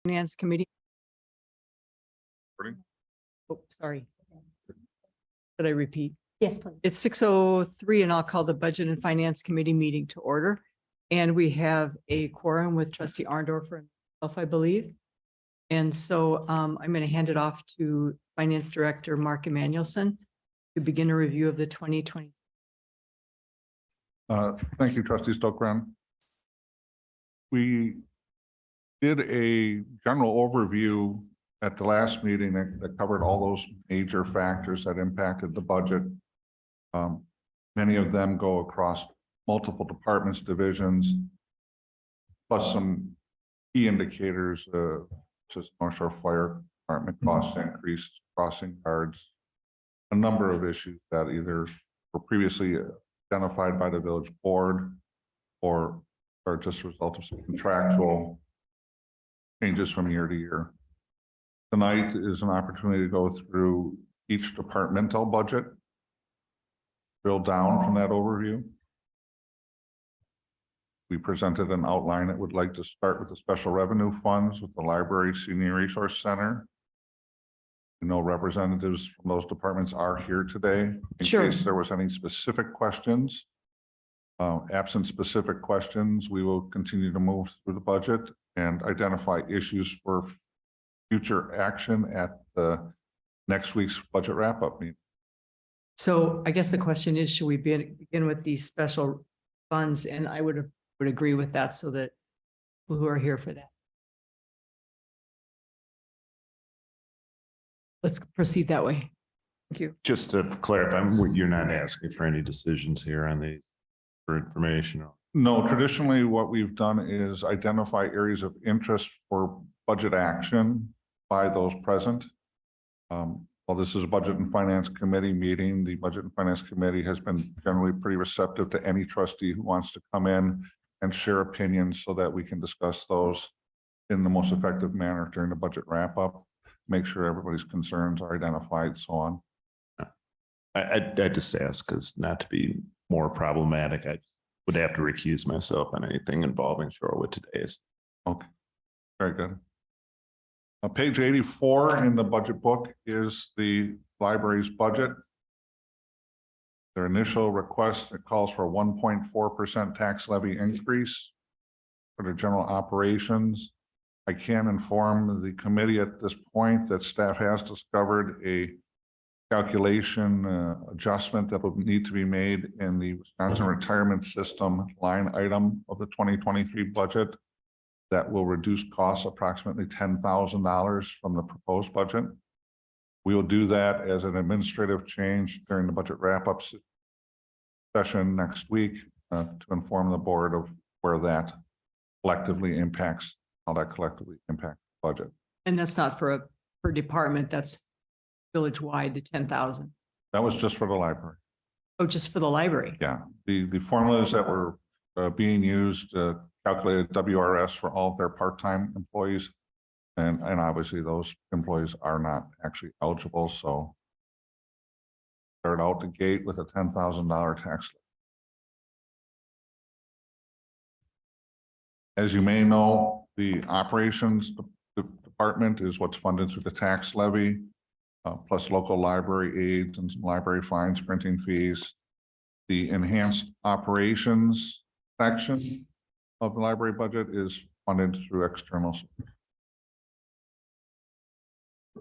Finance Committee. Ready? Oh, sorry. Did I repeat? Yes, please. It's 6:03 and I'll call the Budget and Finance Committee meeting to order. And we have a quorum with trustee Arndorfer and myself, I believe. And so I'm going to hand it off to Finance Director Mark Emanuelson to begin a review of the 2020. Thank you, Trustee Stokran. We did a general overview at the last meeting that covered all those major factors that impacted the budget. Many of them go across multiple departments, divisions, plus some key indicators, such as North Shore Fire Department cost increase, crossing guards, a number of issues that either were previously identified by the village board or are just a result of some contractual changes from year to year. Tonight is an opportunity to go through each departmental budget, drill down from that overview. We presented an outline that would like to start with the special revenue funds with the library senior resource center. I know representatives from those departments are here today in case there was any specific questions. Absent specific questions, we will continue to move through the budget and identify issues for future action at the next week's budget wrap-up meeting. So I guess the question is, should we begin with these special funds? And I would agree with that, so that people who are here for that. Let's proceed that way. Thank you. Just to clarify, you're not asking for any decisions here on these for information? No, traditionally what we've done is identify areas of interest for budget action by those present. Well, this is a Budget and Finance Committee meeting. The Budget and Finance Committee has been generally pretty receptive to any trustee who wants to come in and share opinions so that we can discuss those in the most effective manner during the budget wrap up, make sure everybody's concerns are identified, so on. I just ask because not to be more problematic, I would have to recuse myself on anything involving Shorewood today. Okay, very good. Page 84 in the budget book is the library's budget. Their initial request, it calls for a 1.4% tax levy increase for the general operations. I can inform the committee at this point that staff has discovered a calculation adjustment that will need to be made in the Wisconsin retirement system line item of the 2023 budget that will reduce costs approximately $10,000 from the proposed budget. We will do that as an administrative change during the budget wrap-up session next week to inform the board of where that collectively impacts, how that collectively impacts the budget. And that's not for a per department, that's village-wide, the 10,000. That was just for the library. Oh, just for the library? Yeah, the formulas that were being used calculated WRS for all of their part-time employees. And obviously those employees are not actually eligible. So start out the gate with a $10,000 tax. As you may know, the operations department is what's funded through the tax levy, plus local library aids and some library fines, printing fees. The enhanced operations section of the library budget is funded through external.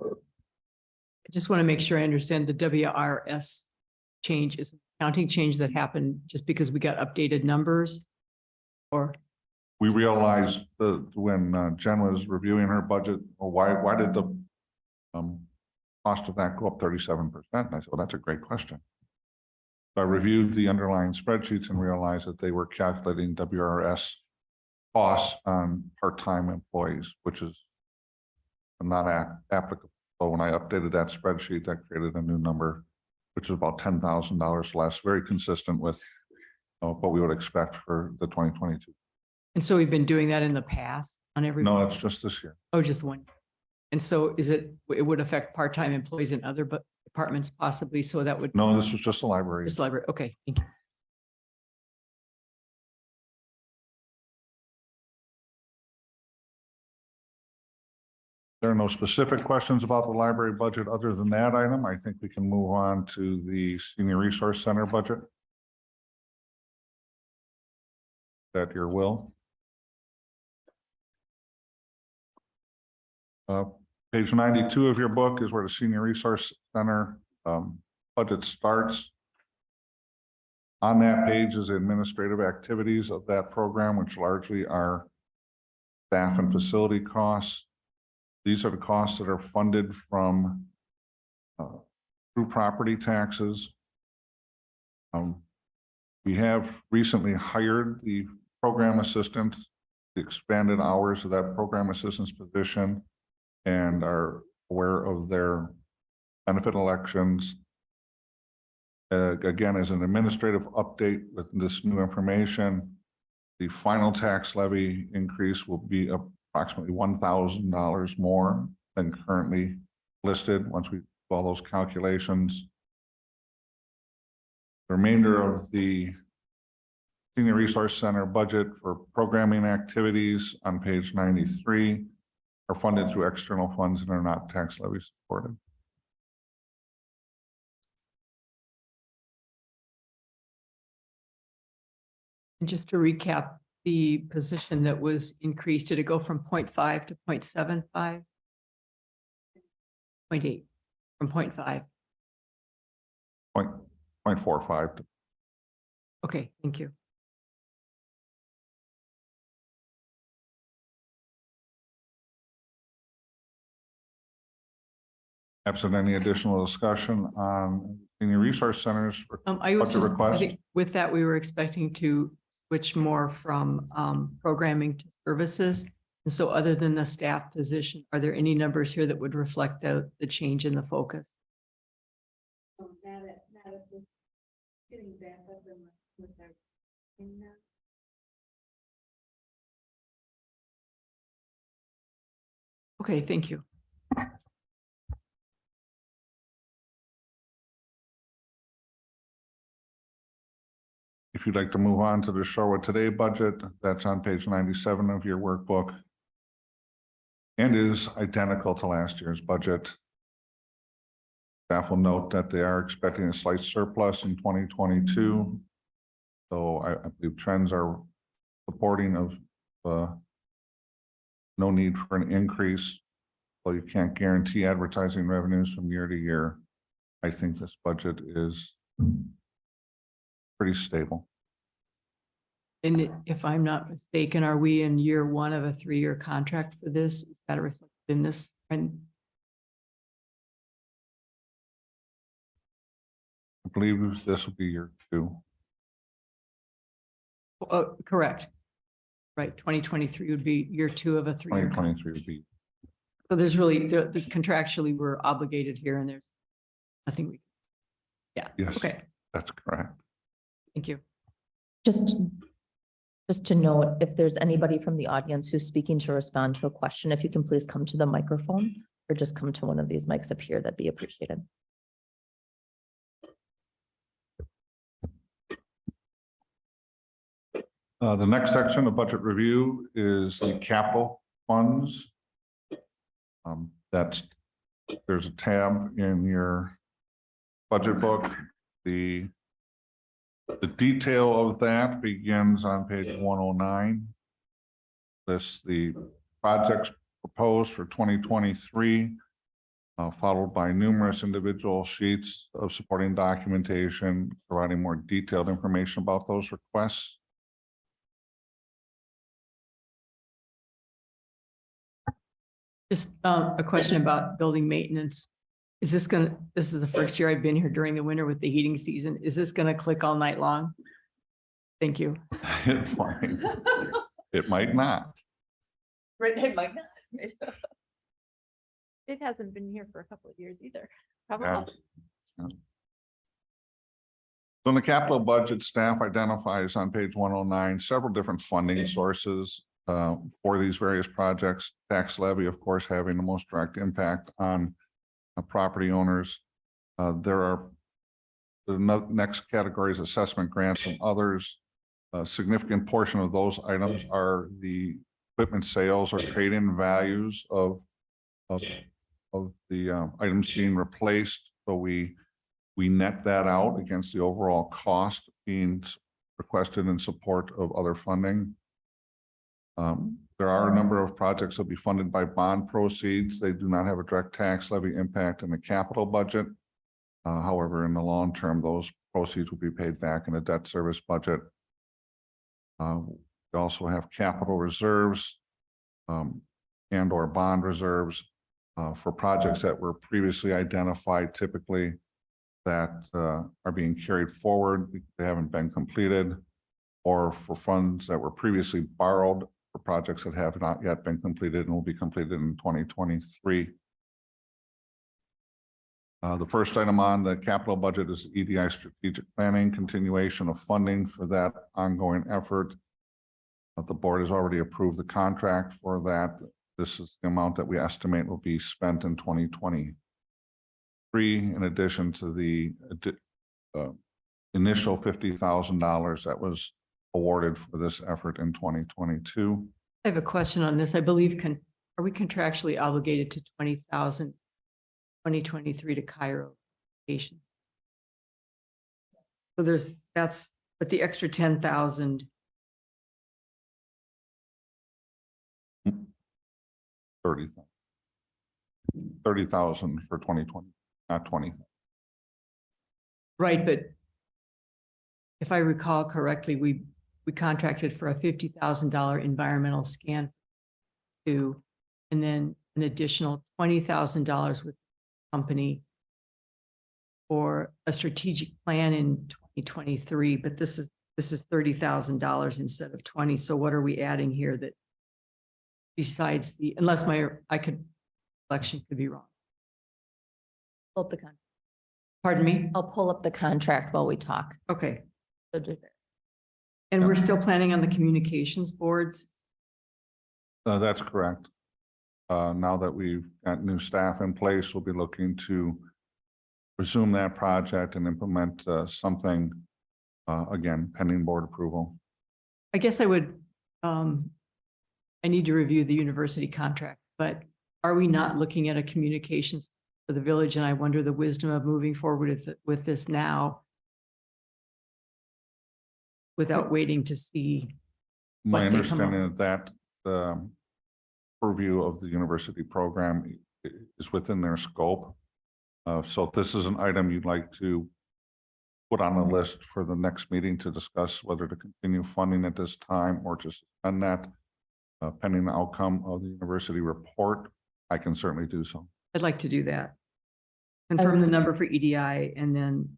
I just want to make sure I understand the WRS change is an accounting change that happened just because we got updated numbers, or? We realized when Jen was reviewing her budget, well, why did the cost of that go up 37%? And I said, well, that's a great question. So I reviewed the underlying spreadsheets and realized that they were calculating WRS costs on part-time employees, which is not applicable. So when I updated that spreadsheet, that created a new number, which is about $10,000 less, very consistent with what we would expect for the 2022. And so we've been doing that in the past on every. No, it's just this year. Oh, just one. And so it would affect part-time employees in other departments possibly, so that would. No, this was just a library. Just library. Okay, thank you. There are no specific questions about the library budget other than that item. I think we can move on to the Senior Resource Center budget. That your will. Page 92 of your book is where the Senior Resource Center budget starts. On that page is administrative activities of that program, which largely are staff and facility costs. These are the costs that are funded from through property taxes. We have recently hired the program assistant, the expanded hours of that program assistant's position, and are aware of their benefit elections. Again, as an administrative update with this new information, the final tax levy increase will be approximately $1,000 more than currently listed once we do all those calculations. The remainder of the Senior Resource Center budget for programming activities on page 93 are funded through external funds and are not tax levy supported. And just to recap, the position that was increased, did it go from 0.5 to 0.75? 0.8 from 0.5. 0.45. Okay, thank you. Absent any additional discussion on Senior Resource Centers. I was Budget just, I request? think with that, we were expecting to switch more from programming to services. And so other than the staff position, are there any numbers here that would reflect the change in the focus? Getting back up and with our in now. Okay, thank you. If you'd like to move on to the Shorewood Today budget, that's on page 97 of your workbook and is identical to last year's budget. Staff will note that they are expecting a slight surplus in 2022. So I believe trends are supporting of no need for an increase. So you can't guarantee advertising revenues from year to year. I think this budget is pretty stable. And if I'm not mistaken, are we in year one of a 3-year contract for this? Is that reflected in this? And I believe this will be year 2. oh, correct. Right, 2023 would be year 2 of a 3-year contract. 2023 would be. So there's really, there's contractually, we're obligated here and there's nothing we, yeah. Yes. Okay, That's correct. thank you. Just to note, if there's anybody from the audience who's speaking to respond to a question, if you can please come to the microphone or just come to one of these mics up here, that'd be appreciated. The next section of budget review is the capital funds. There's a tab in your budget book. The detail of that begins on page 109. Lists the projects proposed for 2023, followed by numerous individual sheets of supporting documentation, providing more detailed information about those requests. Just a question about building maintenance. Is this this is the first year I've been here during the winter with the heating season. Is this gonna click all night long? Thank you. It might, it might not. Right, it might not. It hasn't been here for a couple of years either. Probably. Yeah. So in the capital budget, staff identifies on page 109 several different funding sources for these various projects. Tax levy, of course, having the most direct impact on property owners. There are the next categories: assessment grants and others. A significant portion of those items are the equipment sales or trade-in values of of, of the items being replaced. So we net that out against the overall cost being requested in support of other funding. There are a number of projects that will be funded by bond proceeds. They do not have a direct tax levy impact in the capital budget. However, in the long term, those proceeds will be paid back in the debt service budget. We also have capital reserves and or bond reserves for projects that were previously identified, typically that are being carried forward. They haven't been completed, or for funds that were previously borrowed for projects that have not yet been completed and will be completed in 2023. The first item on the capital budget is EDI strategic planning, continuation of funding for that ongoing effort. The board has already approved the contract for that. This is the amount that we estimate will be spent in 2023, in addition to the initial $50,000 that was awarded for this effort in 2022. I have a question on this. I believe, are we contractually obligated to 20,000, 2023 to Cairo station? So but the extra 10,000. 30,000 for 2020, not 20. Right, but if I recall correctly, we contracted for a $50,000 environmental scan too, and then an additional $20,000 with the company for a strategic plan in 2023, but this is $30,000 instead of 20. So what are we adding here that besides unless election could be wrong? Pull up the con- Pardon me? I'll pull up the contract while we talk. Okay. So do that. And we're still planning on the communications boards? That's correct. Now that we've got new staff in place, we'll be looking to resume that project and implement something, again, pending board approval. I guess I need to review the university contract, but are we not looking at a communications for the village? And I wonder the wisdom of moving forward with this now without waiting to see. My what they come understanding up is that the purview of the university program is within their scope. So if this is an item you'd like to put on the list for the next meeting to discuss whether to continue funding at this time or to suspend that, pending the outcome of the university report, I can certainly do so. I'd like to do that. Confirm the number for EDI and then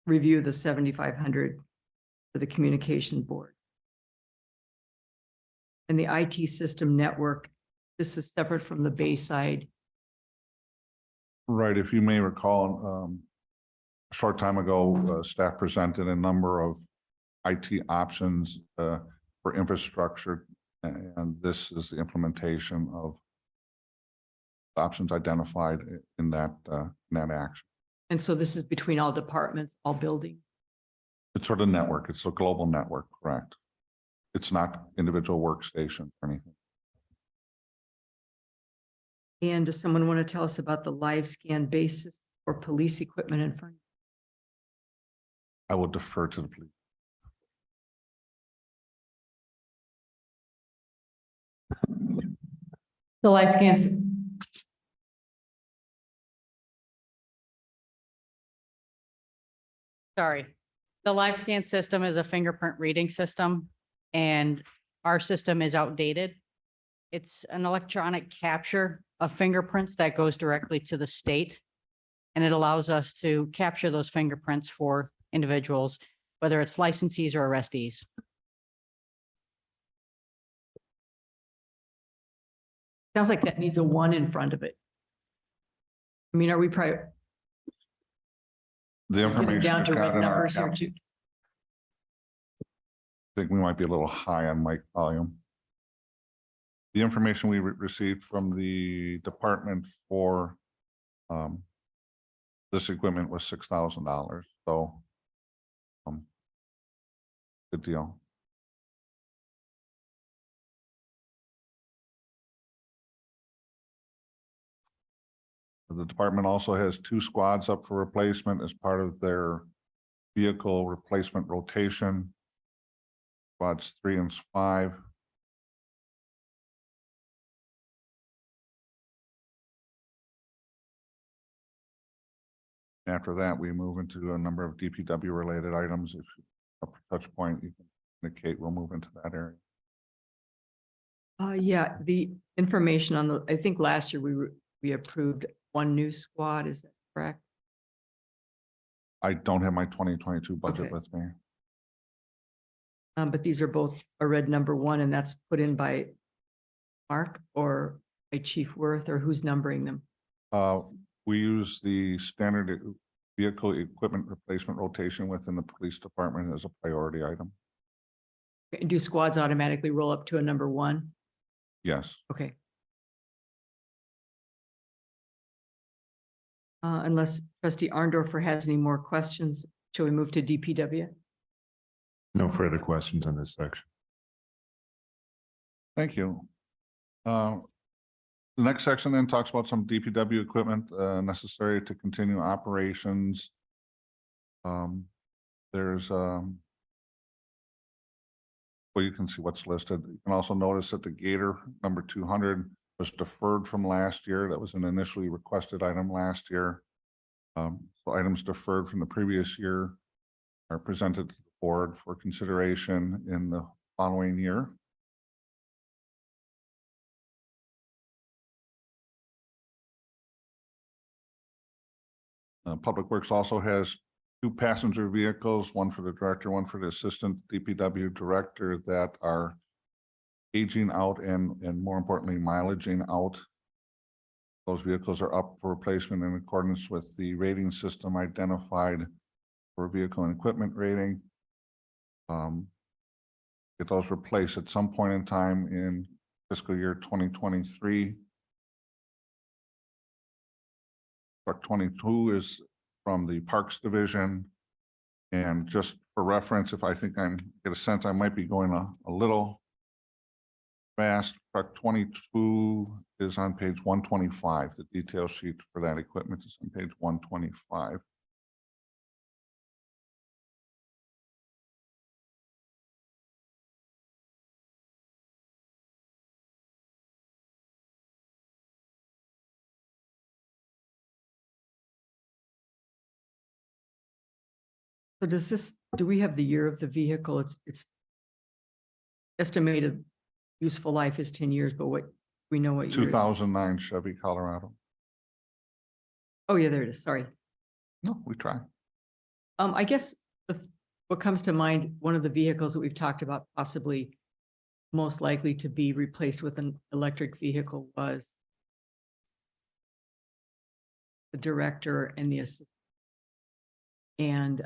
review the 7,500 for the communication board. And the IT system network, this is separate from the Bayside. Right. If you may recall, a short time ago, staff presented a number of IT options for infrastructure, and this is the implementation of the options identified in that action. And so this is between all departments, all buildings. It's sort of network. It's a global network, correct? It's not individual workstations or anything. And does someone want to tell us about the live scan basis for police equipment and furniture? I will defer to the police. The live scans. Sorry. The live scan system is a fingerprint reading system, and our system is outdated. It's an electronic capture of fingerprints that goes directly to the state. And it allows us to capture those fingerprints for individuals, whether it's licensees or arrestees. Sounds like that needs a 1 in front of it. I mean, are we probably The information down to we've got red in our numbers here app, too? I think we might be a little high on mic volume. The information we received from the department for this equipment was $6,000. So good deal. The department also has 2 squads up for replacement as part of their vehicle replacement rotation. Squads 3 and 5. After that, we move into a number of DPW related items. If you have a touch point, you can indicate we'll move into that area. Yeah, the information on I think last year we approved 1 new squad, is that correct? I don't have my 2022 budget Okay. with me. But these are both a red number 1, and that's put in by Mark or by Chief Worth, or who's numbering them? We use the standard vehicle equipment replacement rotation within the police department as a priority item. Do squads automatically roll up to a number 1? Yes. Okay. Unless trustee Arndorfer has any more questions, shall we move to DPW? No further questions on this section. Thank you. The next section then talks about some DPW equipment necessary to continue operations. There's well, you can see what's listed. You can also notice that the Gator number 200 was deferred from last year. That was an initially requested item last year. So items deferred from the previous year are presented to the board for consideration in the following year. Public Works also has 2 passenger vehicles, one for the director, one for the assistant DPW director, that are aging out and more importantly, mileaging out. Those vehicles are up for replacement in accordance with the rating system identified for vehicle and equipment rating. Get those replaced at some point in time in fiscal year 2023. Truck 22 is from the Parks Division. And just for reference, if I think I'm get a sense I might be going a little fast, truck 22 is on page 125. The detail sheet for that equipment is on page 125. So do we have the year of the vehicle? It's estimated useful life is 10 years, but we know what year? 2009 Chevy Colorado. Oh, yeah, there it is. Sorry. No, we try. I guess what comes to mind, one of the vehicles that we've talked about possibly most likely to be replaced with an electric vehicle was the director and the assistant. And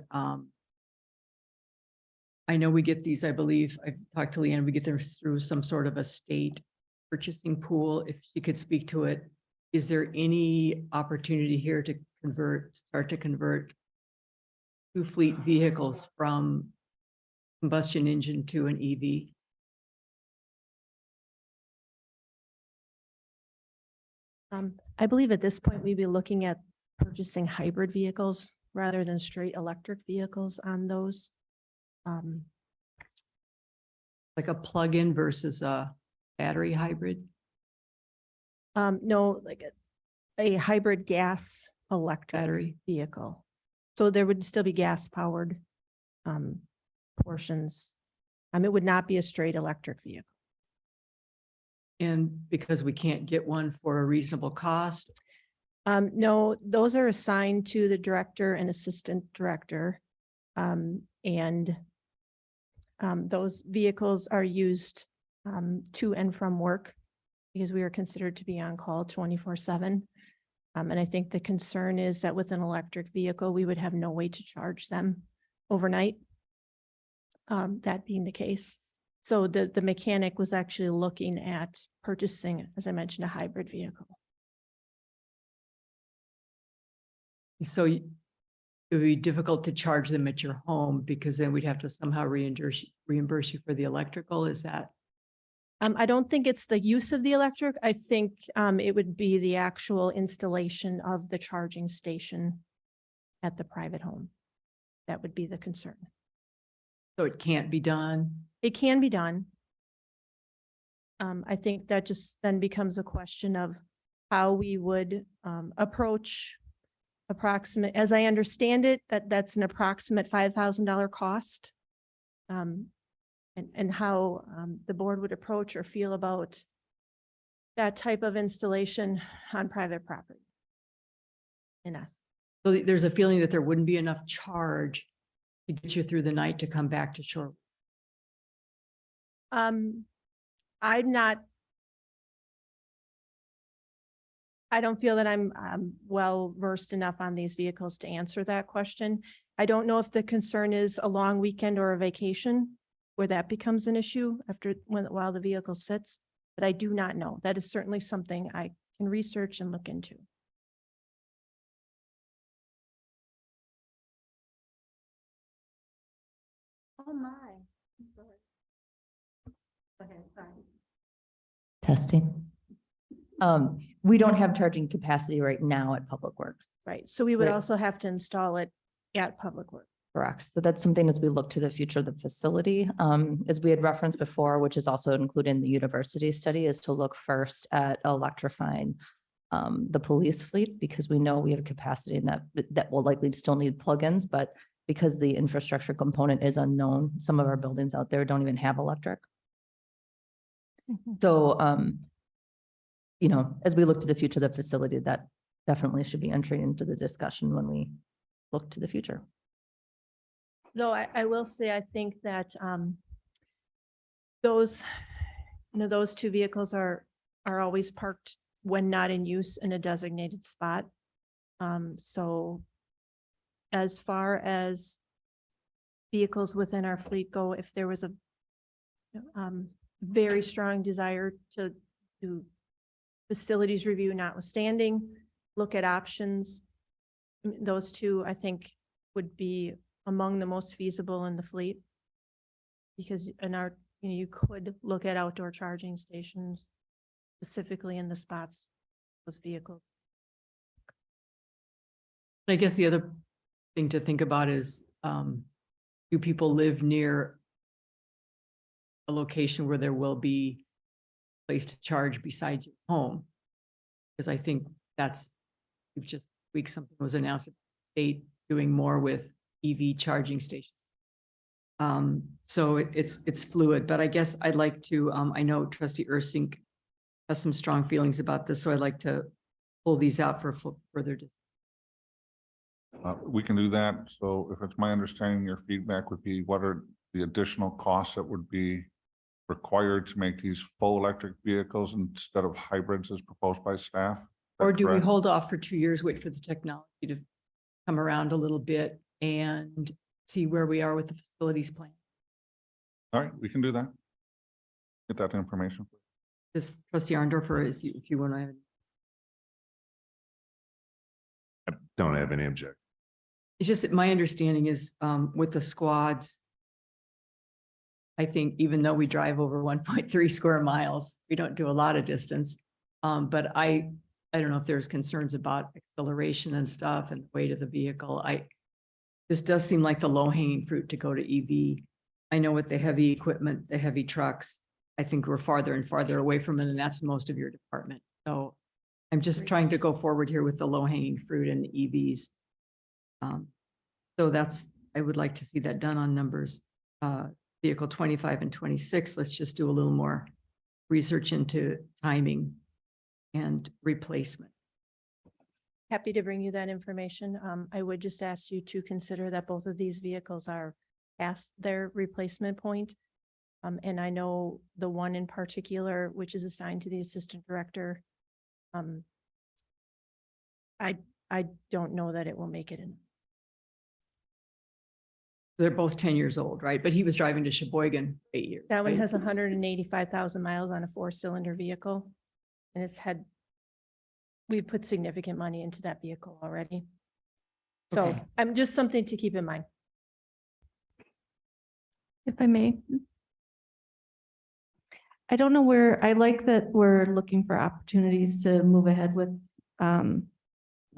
I know we get these, I believe, I've talked to Leanne, we get them through some sort of a state purchasing pool. If you could speak to it, is there any opportunity here to start to convert 2 fleet vehicles from combustion engine to an EV? I believe at this point, we'd be looking at purchasing hybrid vehicles rather than straight electric vehicles on those. Like a plug-in versus a battery hybrid? No, like a hybrid gas electric Battery. vehicle. So there would still be gas powered portions. It would not be a straight electric vehicle. And because we can't get one for a reasonable cost? No, those are assigned to the director and assistant director. Those vehicles are used to and from work because we are considered to be on call 24/7. And I think the concern is that with an electric vehicle, we would have no way to charge them overnight. That being the case. So the mechanic was actually looking at purchasing, as I mentioned, a hybrid vehicle. So it would be difficult to charge them at your home because then we'd have to somehow reimburse you for the electrical. Is that? I don't think it's the use of the electric. I think it would be the actual installation of the charging station at the private home. That would be the concern. So it can't be done. It can be done. I think that just then becomes a question of how we would approach approximate, as I understand it, that's an approximate $5,000 cost. And how the board would approach or feel about that type of installation on private property. In us. So there's a feeling that there wouldn't be enough charge to get you through the night to come back to shore. I don't feel that I'm well versed enough on these vehicles to answer that question. I don't know if the concern is a long weekend or a vacation where that becomes an issue while the vehicle sits, but I do not know. That is certainly something I can research and look into. Oh, my. I'm sorry. Go ahead, sorry. Testing. We don't have charging capacity right now at Public Works. Right, so we would Right. also have to install it at Public Works. Correct. So that's something as we look to the future of the facility, as we had referenced before, which is also included in the university study, is to look first at electrifying the police fleet, because we know we have a capacity in that will likely still need plugins, but because the infrastructure component is unknown, some of our buildings out there don't even have electric. So, as we look to the future of the facility, that definitely should be entering into the discussion when we look to the future. Though I will say, I think that those two vehicles are always parked when not in use in a designated spot. So as far as vehicles within our fleet go, if there was a very strong desire to do facilities review notwithstanding, look at options, those two, I think, would be among the most feasible in the fleet. Because you could look at outdoor charging stations specifically in the spots, those vehicles. I guess the other thing to think about is, do people live near a location where there will be a place to charge besides your home? Because I think we've just week something was announced, state doing more with EV charging stations. So it's fluid, but I guess I'd like to, I know Trustee Ursink has some strong feelings about this, so I'd like to pull these out for further discussion. We can do that. So if it's my understanding, your feedback would be what are the additional costs that would be required to make these full electric vehicles instead of hybrids as proposed by staff? Is that Or do we correct? hold off for 2 years, wait for the technology to come around a little bit and see where we are with the facilities plan? All right, we can do that. Get that information. Just Trustee Arndorfer, if you want to. I don't have any objection. It's just that my understanding is with the squads, I think even though we drive over 1.3 square miles, we don't do a lot of distance. But I don't know if there's concerns about acceleration and stuff and the weight of the vehicle. This does seem like the low hanging fruit to go to EV. I know with the heavy equipment, the heavy trucks, I think we're farther and farther away from it, and that's most of your department. So I'm just trying to go forward here with the low hanging fruit and the EVs. So I would like to see that done on numbers, vehicle 25 and 26. Let's just do a little more research into timing and replacement. Happy to bring you that information. I would just ask you to consider that both of these vehicles are past their replacement point. And I know the one in particular, which is assigned to the assistant director, I don't know that it will make it in. They're both 10 years old, right? But he was driving to Sheboygan 8 years. That one right? has 185,000 miles on a 4-cylinder vehicle. And we put significant money into that vehicle already. So Okay. I'm just something to keep in mind. If I may. I don't know where, I like that we're looking for opportunities to move ahead with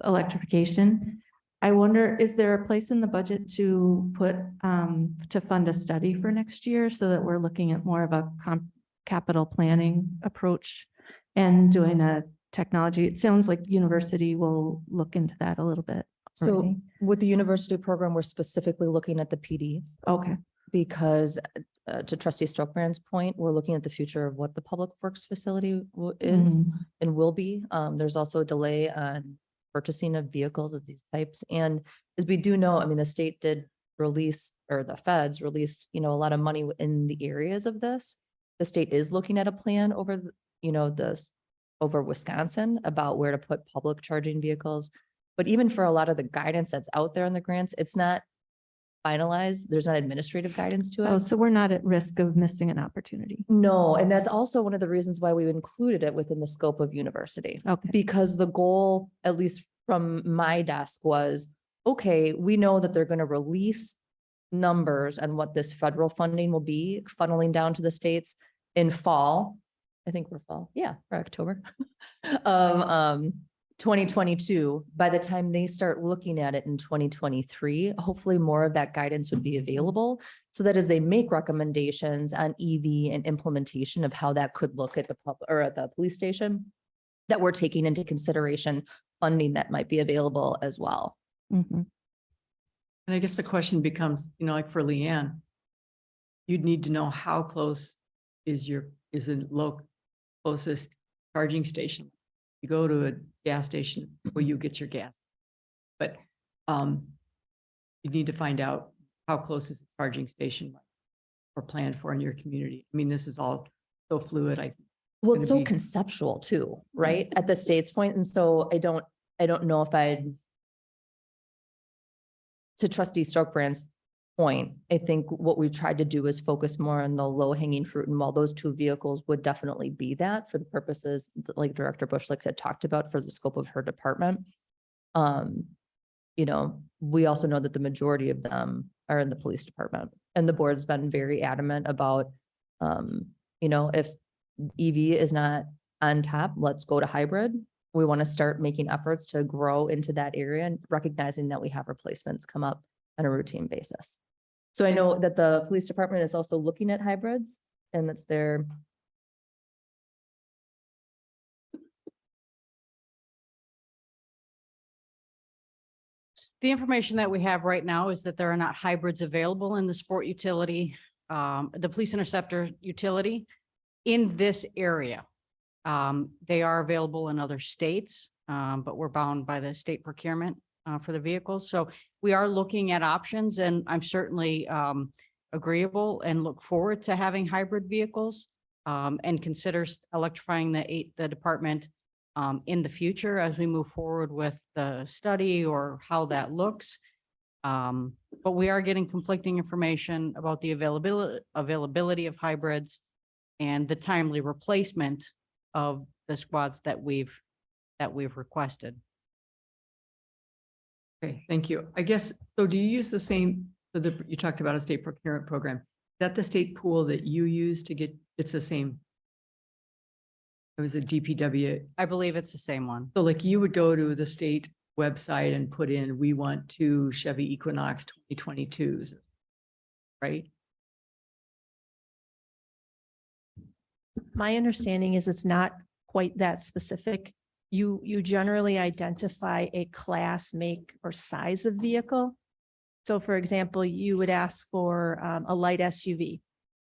electrification. I wonder, is there a place in the budget to put, to fund a study for next year so that we're looking at more of a capital planning approach and doing a technology? It sounds like university will look into that a little bit. So already. with the university program, we're specifically looking at the PD Okay, because to trustee Strokebrand's point, we're looking at the future of what the public works facility is and will be. There's also a delay on purchasing of vehicles of these types. And as we do know, I mean, the state did release, or the feds released, a lot of money in the areas of this. The state is looking at a plan over, over Wisconsin about where to put public charging vehicles. But even for a lot of the guidance that's out there in the grants, it's not finalized. There's not administrative guidance to it. oh, so we're not at risk of missing an opportunity. No, and that's also one of the reasons why we included it within the scope of university. Okay, Because the goal, at least from my desk, was, okay, we know that they're going to release numbers on what this federal funding will be funneling down to the states in fall. I think we're fall. Yeah, for October. 2022. By the time they start looking at it in 2023, hopefully more of that guidance would be available so that as they make recommendations on EV and implementation of how that could look at the pub or at the police station, that we're taking into consideration funding that might be available as well. mhm. And I guess the question becomes, like for Leanne, you'd need to know how close is the closest charging station. You go to a gas station where you get your gas. But you need to find out how close is the charging station or planned for in your community. I mean, this is all so fluid. Well, it's so gonna be- conceptual too, right? At the state's point. And so I don't know if to trustee Stokebrand's point, I think what we've tried to do is focus more on the low hanging fruit. And while those two vehicles would definitely be that for the purposes like Director Bushlick had talked about for the scope of her department. We also know that the majority of them are in the police department, and the board's been very adamant about, if EV is not on top, let's go to hybrid. We want to start making efforts to grow into that area and recognizing that we have replacements come up on a routine basis. So I know that the police department is also looking at hybrids, and that's their. The information that we have right now is that there are not hybrids available in the sport utility, the police interceptor utility in this area. They are available in other states, but we're bound by the state procurement for the vehicles. So we are looking at options, and I'm certainly agreeable and look forward to having hybrid vehicles and consider electrifying the department in the future as we move forward with the study or how that looks. But we are getting conflicting information about the availability of hybrids and the timely replacement of the squads that we've requested. Okay, thank you. I guess, so do you use the same, you talked about a state procurement program. Is that the state pool that you use to get, it's the same? It was a DPW. I believe it's the same one. So like you would go to the state website and put in, we want 2 Chevy Equinox 2022s, right? My understanding is it's not quite that specific. You generally identify a class, make, or size of vehicle. So for example, you would ask for a light SUV,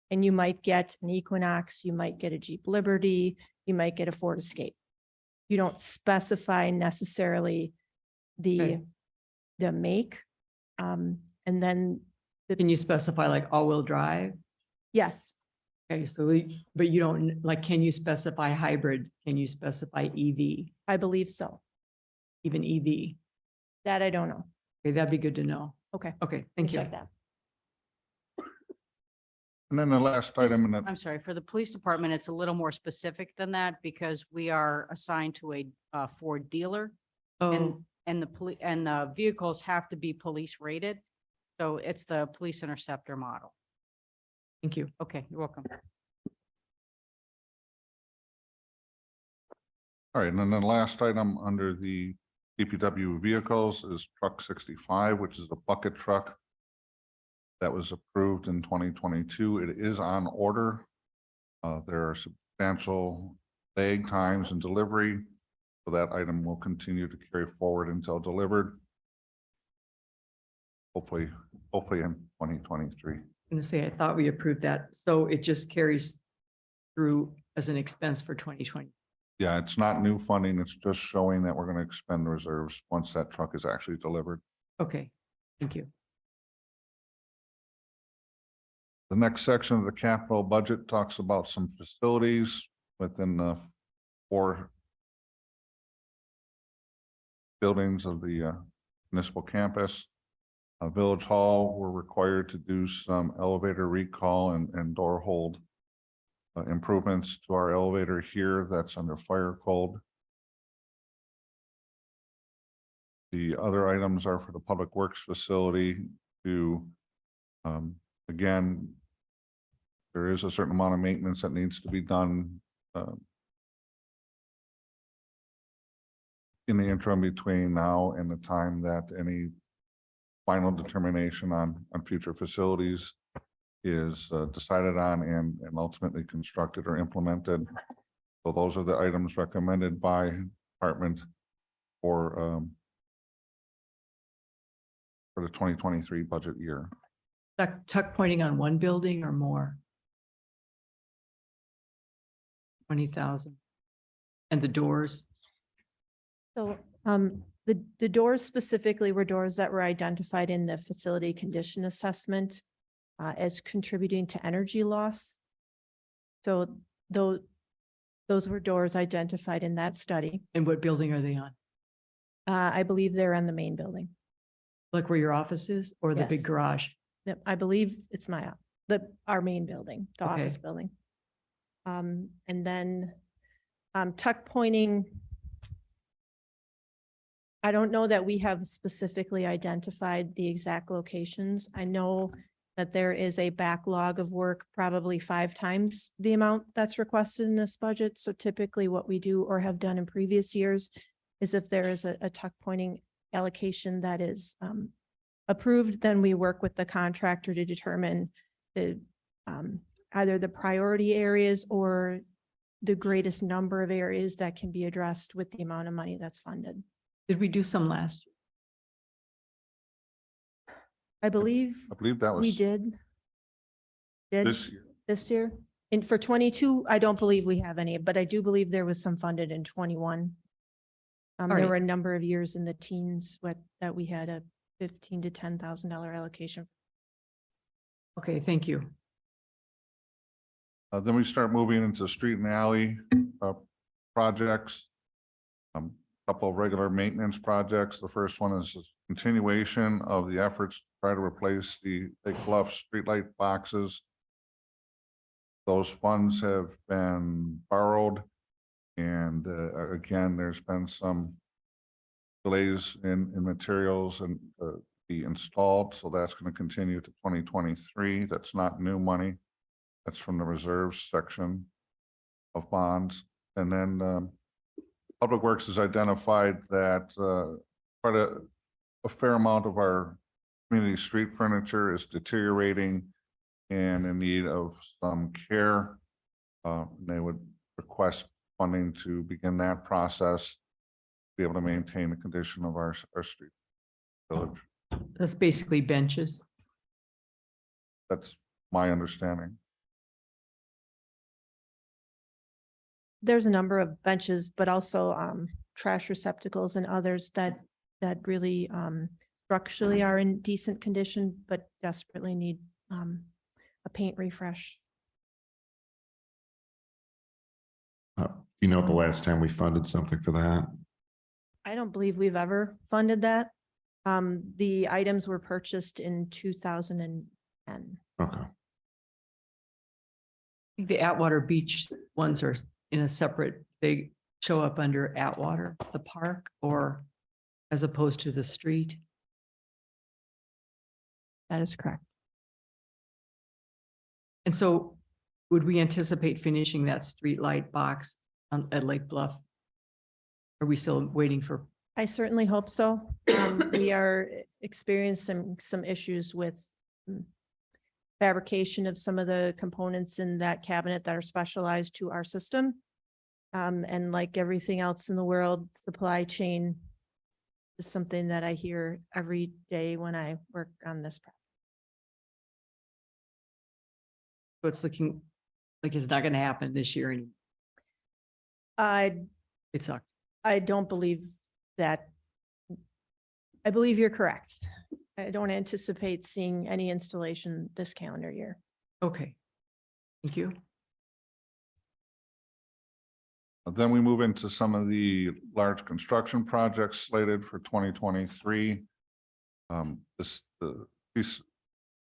and you might get an Equinox, you might get a Jeep Liberty, you might get a Ford Escape. You don't specify necessarily Okay. the make. And then, Can you specify like all-wheel drive? yes, Okay, so, but you don't, like, can you specify hybrid? Can you specify EV, I believe so. even EV? That I don't know. Okay, that'd be good to know. Okay. Okay, thank you. Check that. And then the last item in I'm the, sorry, for the police department, it's a little more specific than that because we are assigned to a Ford dealer. Oh, And the vehicles have to be police rated. So it's the police interceptor model. thank you. Okay, you're welcome. All right, and then the last item under the DPW vehicles is truck 65, which is a bucket truck that was approved in 2022. It is on order. There are substantial lag times in delivery, so that item will continue to carry forward until delivered. Hopefully in 2023. I'm gonna say, I thought we approved that, so it just carries through as an expense for 2020. Yeah, it's not new funding. It's just showing that we're going to expend reserves once that truck is actually delivered. Okay, thank you. The next section of the capital budget talks about some facilities within the 4 buildings of the municipal campus. Village Hall, we're required to do some elevator recall and door hold improvements to our elevator here. That's under fire code. The other items are for the Public Works facility to, again, there is a certain amount of maintenance that needs to be done in the interim between now and the time that any final determination on future facilities is decided on and ultimately constructed or implemented. So those are the items recommended by department for the 2023 budget year. Tuck pointing on one building or more? 20,000. And the doors? So the doors specifically were doors that were identified in the facility condition assessment as contributing to energy loss. So those were doors identified in that study. And what building are they on? I believe they're in the main building. Like where your office is or the big Yes. garage? Yep, I believe it's our main building, the Okay. office building. And then tuck pointing. I don't know that we have specifically identified the exact locations. I know that there is a backlog of work, probably 5 times the amount that's requested in this budget. So typically what we do or have done in previous years is if there is a tuck pointing allocation that is approved, then we work with the contractor to determine the either the priority areas or the greatest number of areas that can be addressed with the amount of money that's funded. Did we do some last year? I believe that was we did. Did this year. this year? And for 22, I don't believe we have any, but I do believe there was some funded in 21. There right. were a number of years in the teens that we had a $15,000 to $10,000 allocation. Okay, thank you. Then we start moving into street and alley projects. Couple of regular maintenance projects. The first one is a continuation of the efforts to try to replace the Lake Bluff streetlight boxes. Those funds have been borrowed, and again, there's been some delays in materials and be installed, so that's going to continue to 2023. That's not new money. That's from the reserves section of bonds. And then Public Works has identified that quite a fair amount of our community street furniture is deteriorating and in need of some care. They would request funding to begin that process, be able to maintain the condition of our street village. That's basically benches. That's my understanding. There's a number of benches, but also trash receptacles and others that really structurally are in decent condition, but desperately need a paint refresh. You know, the last time we funded something for that? I don't believe we've ever funded that. The items were purchased in 2010. Okay. I think the Atwater Beach ones are in a separate, they show up under Atwater, the park, or as opposed to the street. That is correct. And so would we anticipate finishing that street light box at Lake Bluff Are we still waiting for? I certainly hope so. We are experiencing some issues with fabrication of some of the components in that cabinet that are specialized to our system. And like everything else in the world, supply chain is something that I hear every day when I work on this project. So it's looking like it's not going to happen this year anymore. It's not. I don't believe that. I believe you're correct. I don't anticipate seeing any installation this calendar year. Okay. Thank you. Then we move into some of the large construction projects slated for 2023. The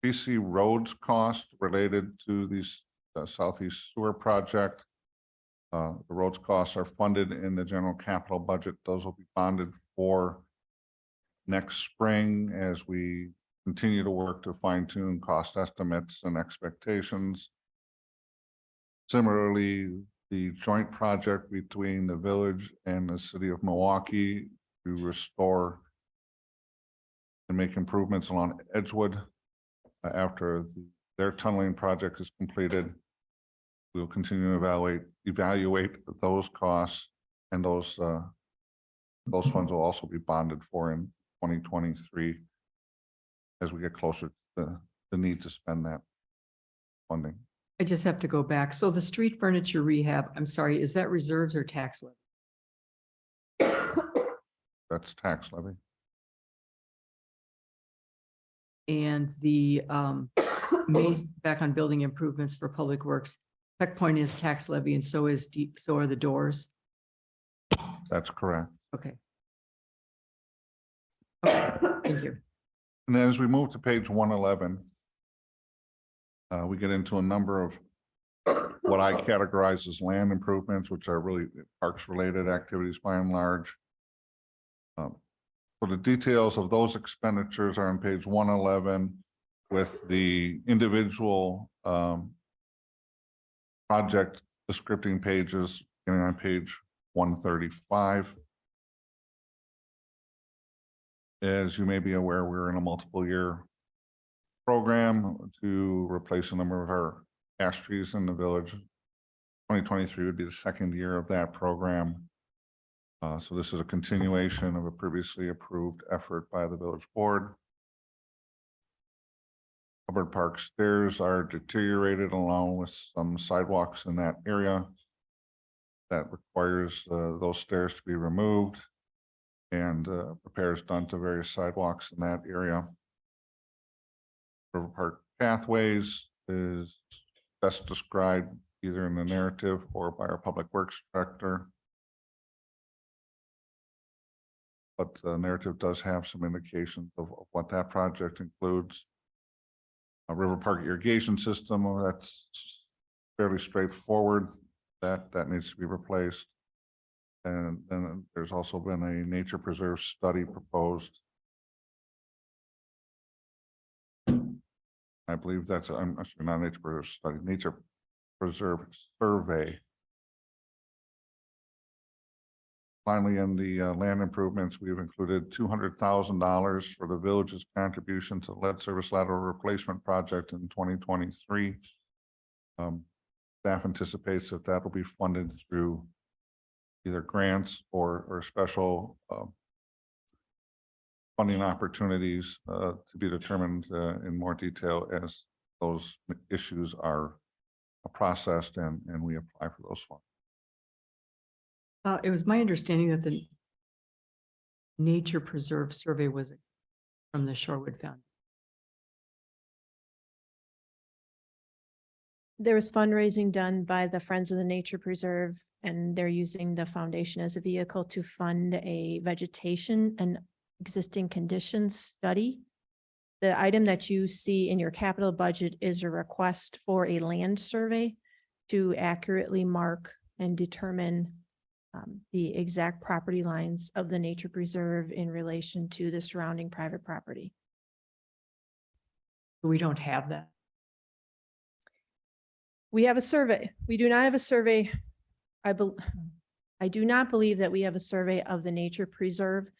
BC roads cost related to these Southeast Sewer project. The roads costs are funded in the general capital budget. Those will be bonded for next spring as we continue to work to fine tune cost estimates and expectations. Similarly, the joint project between the village and the city of Milwaukee to restore and make improvements along Edgewood after their tunneling project is completed. We'll continue to evaluate those costs, and those funds will also be bonded for in 2023 as we get closer to the need to spend that funding. I just have to go back. So the street furniture rehab, I'm sorry, is that reserves or tax levy? That's tax levy. And the back on building improvements for public works, checkpoint is tax levy, and so are the doors. That's correct. Okay. Okay, thank you. And then as we move to page 111, we get into a number of what I categorize as land improvements, which are really parks related activities by and large. So the details of those expenditures are on page 111 with the individual project descripting pages getting on page 135. As you may be aware, we're in a multiple year program to replace a number of our ash trees in the village. 2023 would be the second year of that program. So this is a continuation of a previously approved effort by the village board. Hubbard Park stairs are deteriorated along with some sidewalks in that area. That requires those stairs to be removed and repairs done to various sidewalks in that area. River Park pathways is best described either in the narrative or by our public works director. But the narrative does have some indications of what that project includes. A River Park irrigation system, that's fairly straightforward. That needs to be replaced. And then there's also been a nature preserve study proposed. I believe that's, I'm actually not nature preserve study, nature preserve survey. Finally, in the land improvements, we've included $200,000 for the village's contribution to lead service lateral replacement project in 2023. Staff anticipates that will be funded through either grants or special funding opportunities to be determined in more detail as those issues are processed and we apply for those funds. It was my understanding that the nature preserve survey was from the Shorewood Foundation. There was fundraising done by the Friends of the Nature Preserve, and they're using the foundation as a vehicle to fund a vegetation and existing conditions study. The item that you see in your capital budget is a request for a land survey to accurately mark and determine the exact property lines of the nature preserve in relation to the surrounding private property. We don't have that. We have a survey. We do not have a survey. I do not believe that we have a survey of the nature preserve.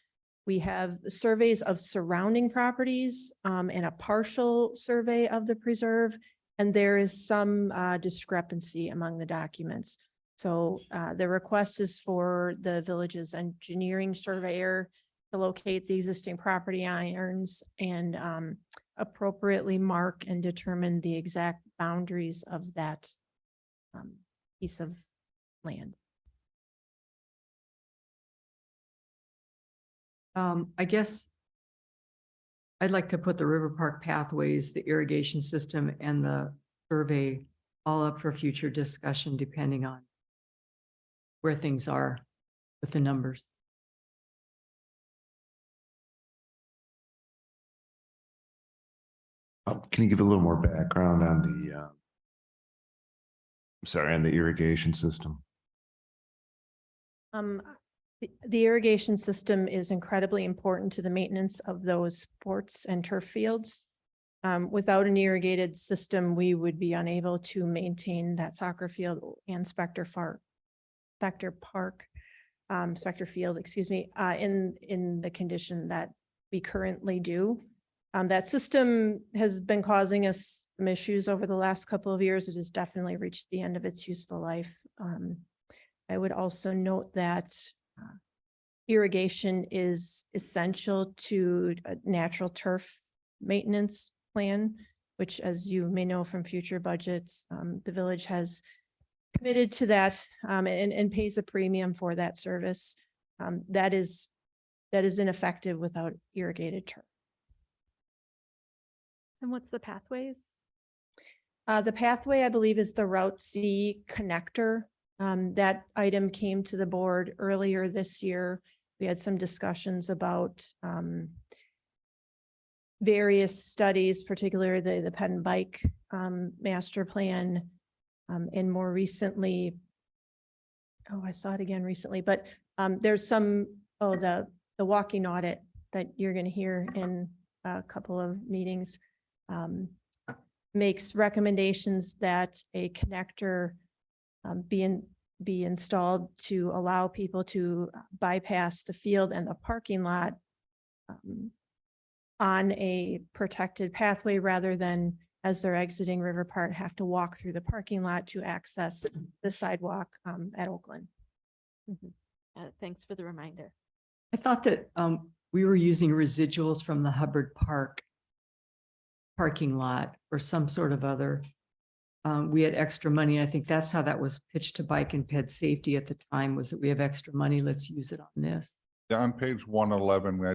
We have surveys of surrounding properties and a partial survey of the preserve. And there is some discrepancy among the documents. So the request is for the village's engineering surveyor to locate the existing property irons and appropriately mark and determine the exact boundaries of that piece of land. I guess I'd like to put the River Park pathways, the irrigation system and the survey all up for future discussion, depending on where things are with the numbers. Can you give a little more background on the, on the irrigation system? The irrigation system is incredibly important to the maintenance of those sports and turf fields. Without an irrigated system, we would be unable to maintain that soccer field and Spectre Field, excuse me, in the condition that we currently do. That system has been causing us some issues over the last couple of years. It has definitely reached the end of its useful life. I would also note that irrigation is essential to a natural turf maintenance plan, which, as you may know from future budgets, the village has committed to that and pays a premium for that service. That is ineffective without irrigated turf. And what's the pathways? The pathway, I believe, is the Route C connector. That item came to the board earlier this year. We had some discussions about various studies, particularly the Ped and Bike master plan. And more recently, I saw it again recently, but there's some, the walking audit that you're going to hear in a couple of meetings makes recommendations that a connector be installed to allow people to bypass the field and the parking lot on a protected pathway rather than, as they're exiting River Park, have to walk through the parking lot to access the sidewalk at Oakland. Thanks for the reminder. I thought that we were using residuals from the Hubbard Park parking lot or some sort of other. We had extra money. I think that's how that was pitched to Bike and Ped Safety at the time, was that we have extra money. Let's use it on this. Yeah, on page 111, we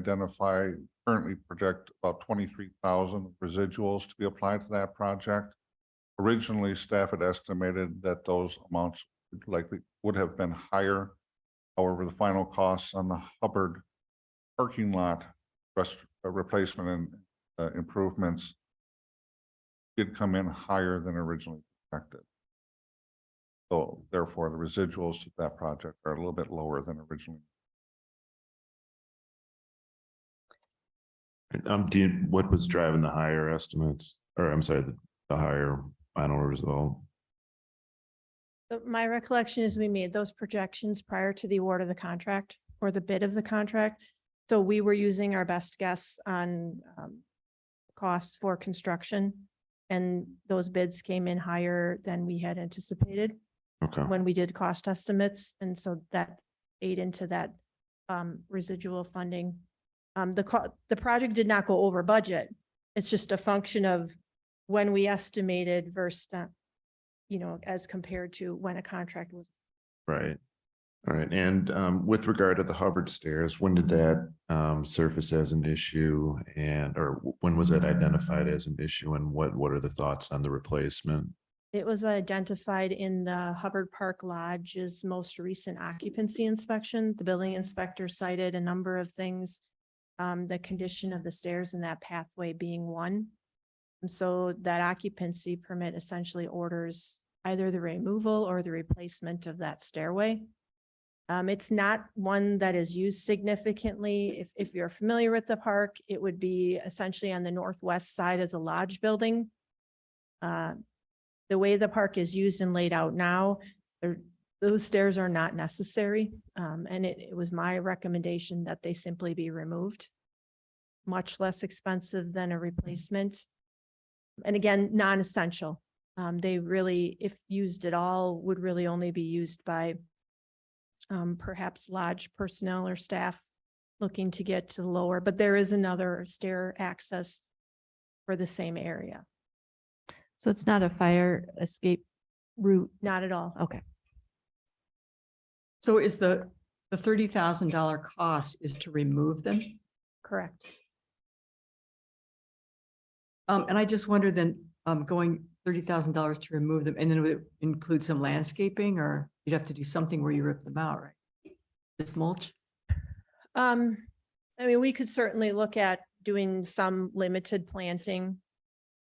currently project about 23,000 residuals to be applied to that project. Originally, staff had estimated that those amounts likely would have been higher. However, the final costs on the Hubbard parking lot replacement and improvements did come in higher than originally expected. So therefore, the residuals to that project are a little bit lower than originally. What was driving the higher estimates, or I'm sorry, the higher final result? My recollection is we made those projections prior to the award of the contract or the bid of the contract. So we were using our best guess on costs for construction. And those bids came in higher than we had anticipated Okay. when we did cost estimates. And so that ate into that residual funding. The project did not go over budget. It's just a function of when we estimated versus, as compared to when a contract was. Right. All right. And with regard to the Hubbard stairs, when did that surface as an issue or when was that identified as an issue and what are the thoughts on the replacement? It was identified in the Hubbard Park Lodge's most recent occupancy inspection. The building inspector cited a number of things, the condition of the stairs and that pathway being one. And so that occupancy permit essentially orders either the removal or the replacement of that stairway. It's not one that is used significantly. If you're familiar with the park, it would be essentially on the northwest side of the lodge building. The way the park is used and laid out now, those stairs are not necessary. And it was my recommendation that they simply be removed. Much less expensive than a replacement. And again, non-essential. They really, if used at all, would really only be used by perhaps lodge personnel or staff looking to get to the lower, but there is another stair access for the same area. So it's not a fire escape route? Not at all. Okay. So is the $30,000 cost is to remove them? Correct. And I just wonder then, going $30,000 to remove them, and then it would include some landscaping, or you'd have to do something where you rip them out, right? Just mulch? I mean, we could certainly look at doing some limited planting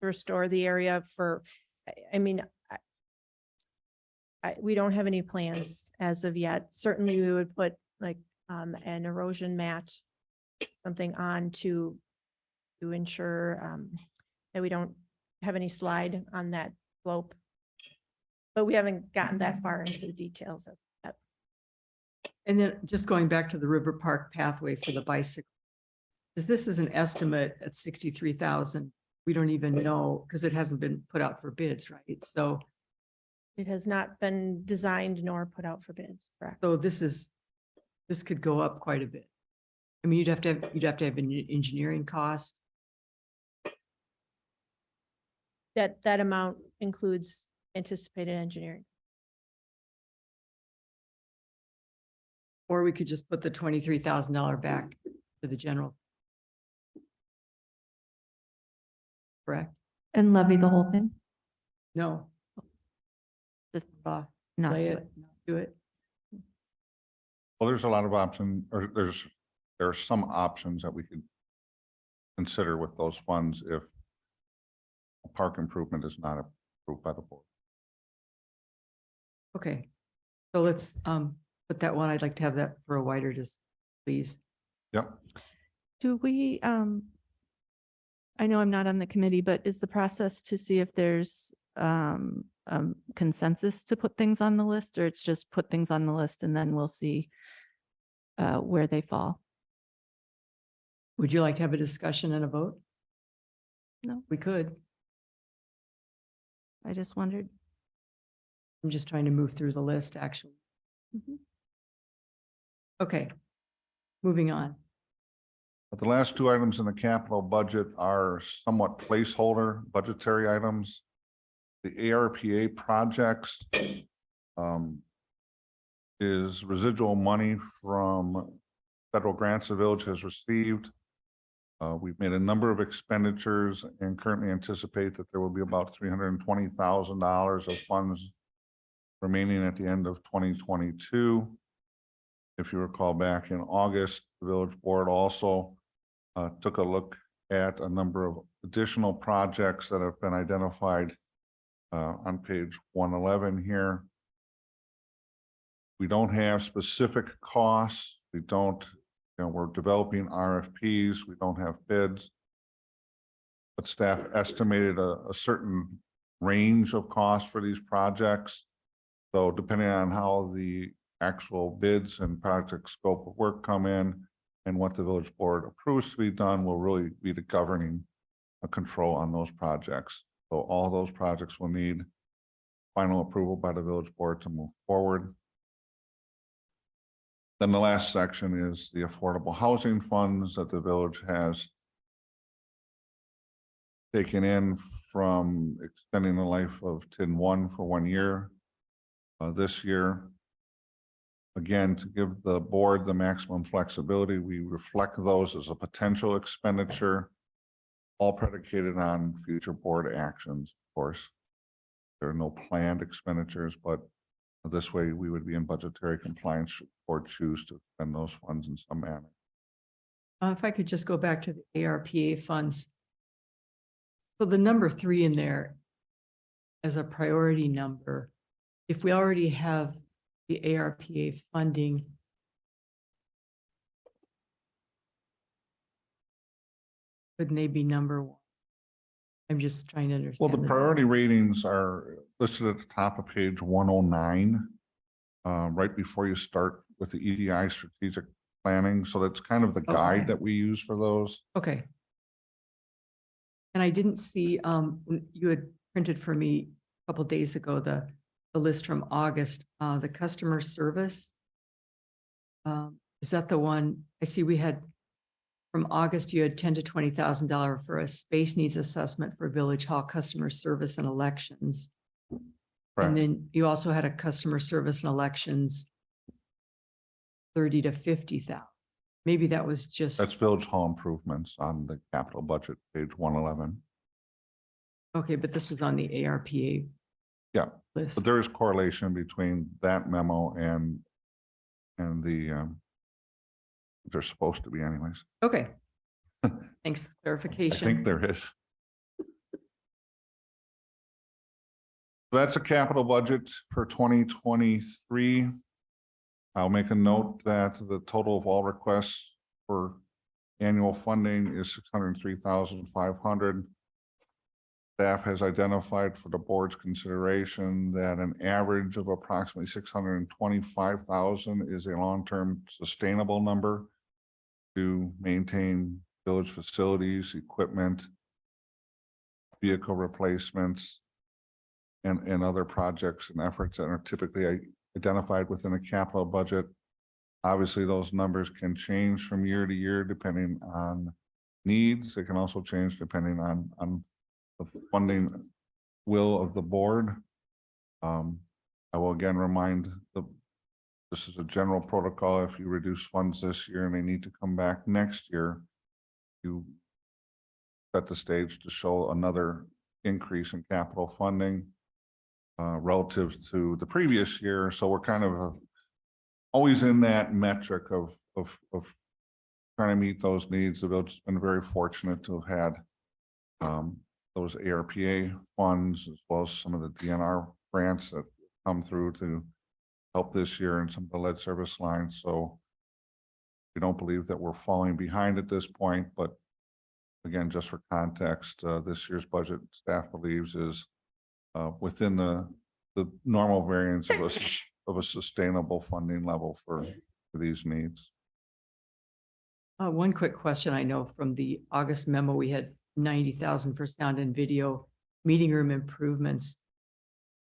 to restore the area for, I mean, we don't have any plans as of yet. Certainly, we would put like an erosion mat, something on to ensure that we don't have any slide on that slope. But we haven't gotten that far into the details of that. And then just going back to the River Park pathway for the bicycle. Because this is an estimate at 63,000. We don't even know, because it hasn't been put out for bids, right? So, It has not been designed nor put out for bids, correct? so this could go up quite a bit. I mean, you'd have to have an engineering cost. That amount includes anticipated engineering. Or we could just put the $23,000 back to the general. Correct? And levy the whole thing? No. Just Not not play do it, it. not do it. Well, there's a lot of options, or there are some options that we could consider with those funds if a park improvement is not approved by the board. Okay. So let's put that one. I'd like to have that for a wider just please. Yep. Do we, I know I'm not on the committee, but is the process to see if there's consensus to put things on the list, or it's just put things on the list and then we'll see where they fall? Would you like to have a discussion and a vote? No. We could. I just wondered. I'm just trying to move through the list, actually. Mhm. Okay. Moving on. But the last two items in the capital budget are somewhat placeholder budgetary items. The ARPA projects is residual money from federal grants the village has received. We've made a number of expenditures and currently anticipate that there will be about $320,000 of funds remaining at the end of 2022. If you recall, back in August, the village board also took a look at a number of additional projects that have been identified on page 111 here. We don't have specific costs. We don't, we're developing RFPs. We don't have bids. But staff estimated a certain range of costs for these projects. So depending on how the actual bids and project scope of work come in and what the village board approves to be done will really be the governing control on those projects. So all those projects will need final approval by the village board to move forward. Then the last section is the affordable housing funds that the village has taken in from extending the life of TIN 1 for 1 year this year. Again, to give the board the maximum flexibility, we reflect those as a potential expenditure, all predicated on future board actions, of course. There are no planned expenditures, but this way we would be in budgetary compliance or choose to spend those funds in some manner. If I could just go back to the ARPA funds. So the number 3 in there as a priority number, if we already have the ARPA funding, couldn't they be number 1? I'm just trying to understand. Well, the priority ratings are listed at the top of page 109 right before you start with the EDI strategic planning. So that's kind of the Oh, guide okay. that we use for those. Okay. And I didn't see, when you had printed for me a couple days ago, the list from August, the customer service. Is that the one? I see we had from August, you had $10,000 to $20,000 for a space needs assessment for Village Hall customer service and elections. Correct. And then you also had a customer service and elections 30 to 50,000. Maybe that was just, That's Village Hall improvements on the capital budget, page 111. okay, but this was on the ARPA Yeah, list. but there is correlation between that memo and the, they're supposed to be anyways. Okay. Thanks for I clarification. think there is. That's a capital budget for 2023. I'll make a note that the total of all requests for annual funding is 603,500. Staff has identified for the board's consideration that an average of approximately 625,000 is a long-term sustainable number to maintain village facilities, equipment, vehicle replacements, and other projects and efforts that are typically identified within a capital budget. Obviously, those numbers can change from year to year depending on needs. They can also change depending on the funding will of the board. I will again remind this is a general protocol. If you reduce funds this year and they need to come back next year, you set the stage to show another increase in capital funding relative to the previous year. So we're kind of always in that metric of trying to meet those needs. The village has been very fortunate to have had those ARPA funds as well as some of the DNR grants that come through to help this year in some of the lead service lines. So we don't believe that we're falling behind at this point, but again, just for context, this year's budget staff believes is within the normal variance of a sustainable funding level for these needs. One quick question. I know from the August memo, we had 90,000 for sound and video meeting room improvements.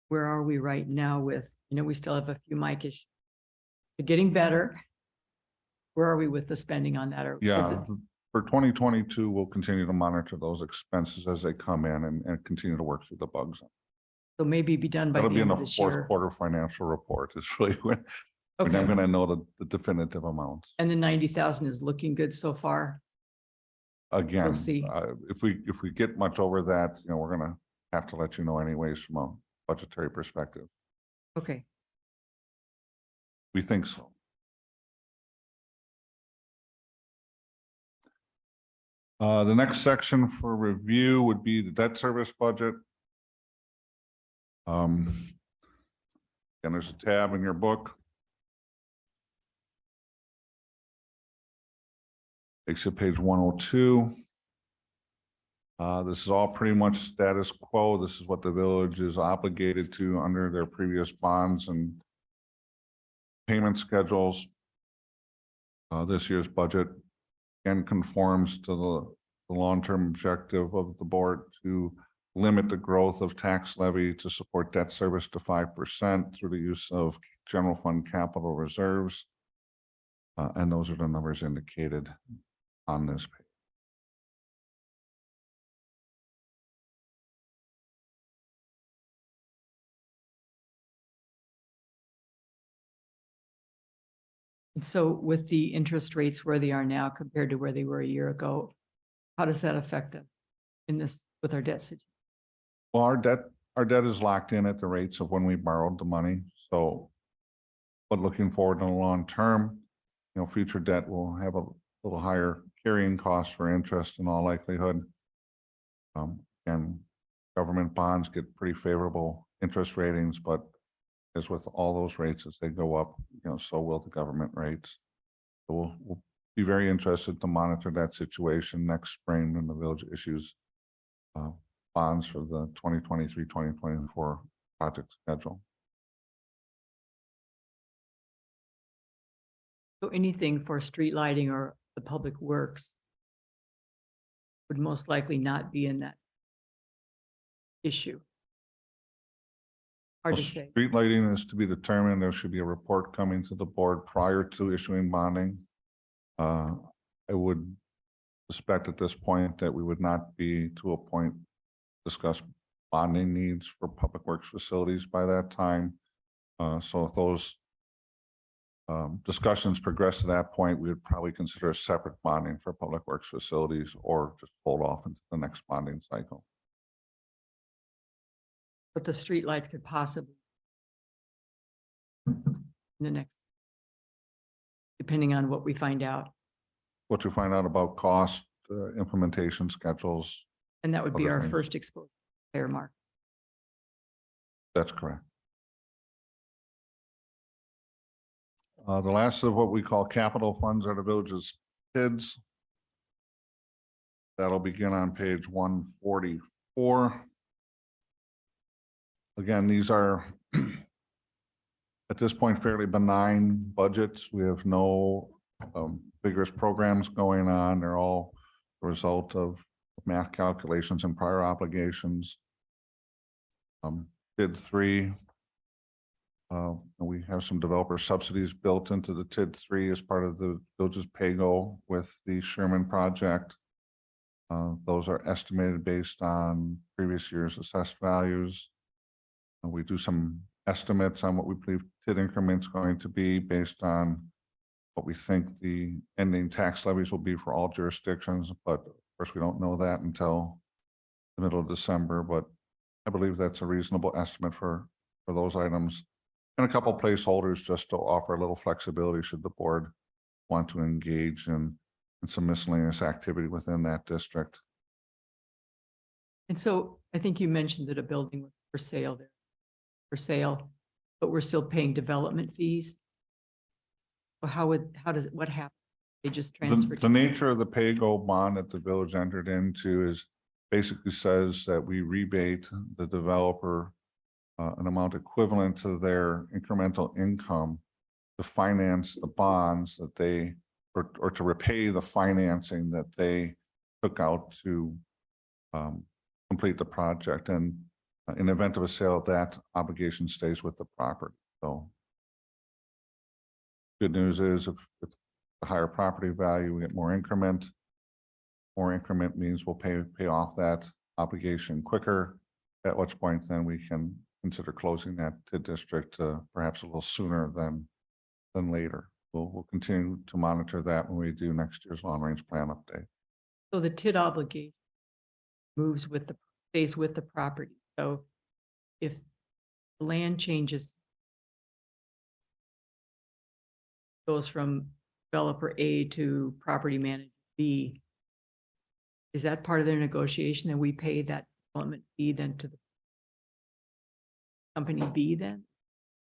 Where are we right now with, we still have a few mic issues. They're getting better. Where are we with the spending on that? Or is Yeah, it- for 2022, we'll continue to monitor those expenses as they come in and continue to work through the bugs. So maybe be done by That'll the be in end the of this fourth year. quarter financial report is really when I'm Okay. going to know the definitive amounts. And the 90,000 is looking good so far. Again, see. if we get much over that, we're going to have to let you know anyways from a budgetary perspective. Okay. We think so. The next section for review would be the debt service budget. And there's a tab in your book. Takes you to page 102. This is all pretty much status quo. This is what the village is obligated to under their previous bonds and payment schedules. This year's budget and conforms to the long-term objective of the board to limit the growth of tax levy to support debt service to 5% through the use of general fund capital reserves. And those are the numbers indicated on this page. And so with the interest rates where they are now compared to where they were a year ago, how does that affect us in this with our debt situation? Well, our debt is locked in at the rates of when we borrowed the money. So, but looking forward in the long term, future debt will have a little higher carrying cost for interest in all likelihood. And government bonds get pretty favorable interest ratings, but as with all those rates, as they go up, so will the government rates. So we'll be very interested to monitor that situation next spring when the village issues bonds for the 2023-2024 project schedule. So anything for street lighting or the public works would most likely not be in that issue. Hard to say. Street lighting is to be determined. There should be a report coming to the board prior to issuing bonding. I would suspect at this point that we would not be to a point discuss bonding needs for public works facilities by that time. So if those discussions progress to that point, we would probably consider a separate bonding for public works facilities or just hold off into the next bonding cycle. But the streetlights could possibly in the next, depending on what we find out. What you find out about cost, implementation schedules, And that would be Other our things. first exposure to fair mark. that's correct. The last of what we call capital funds are the village's kids. That'll begin on page 144. Again, these are at this point fairly benign budgets. We have no vigorous programs going on. They're all a result of math calculations and prior obligations. TID 3. We have some developer subsidies built into the TID 3 as part of the village's PAYGO with the Sherman project. Those are estimated based on previous year's assessed values. We do some estimates on what we believe TID increments going to be based on what we think the ending tax levies will be for all jurisdictions, but of course we don't know that until the middle of December, but I believe that's a reasonable estimate for those items. And a couple placeholders just to offer a little flexibility should the board want to engage in some miscellaneous activity within that district. And so I think you mentioned that a building was for sale there, but we're still paying development fees. Well, what happened? They just transferred. The nature of the PAYGO bond that the village entered into is basically says that we rebate the developer an amount equivalent to their incremental income to finance the bonds that they, or to repay the financing that they took out to complete the project. And in the event of a sale, that obligation stays with the property. So good news is if the higher property value, we get more increment. More increment means we'll pay off that obligation quicker, at which point then we can consider closing that TID district perhaps a little sooner than later. We'll continue to monitor that when we do next year's long range plan update. So the TID obligation stays with the property. So if the land changes, goes from developer A to property manager B, is that part of their negotiation that we pay that development fee then to the company B then?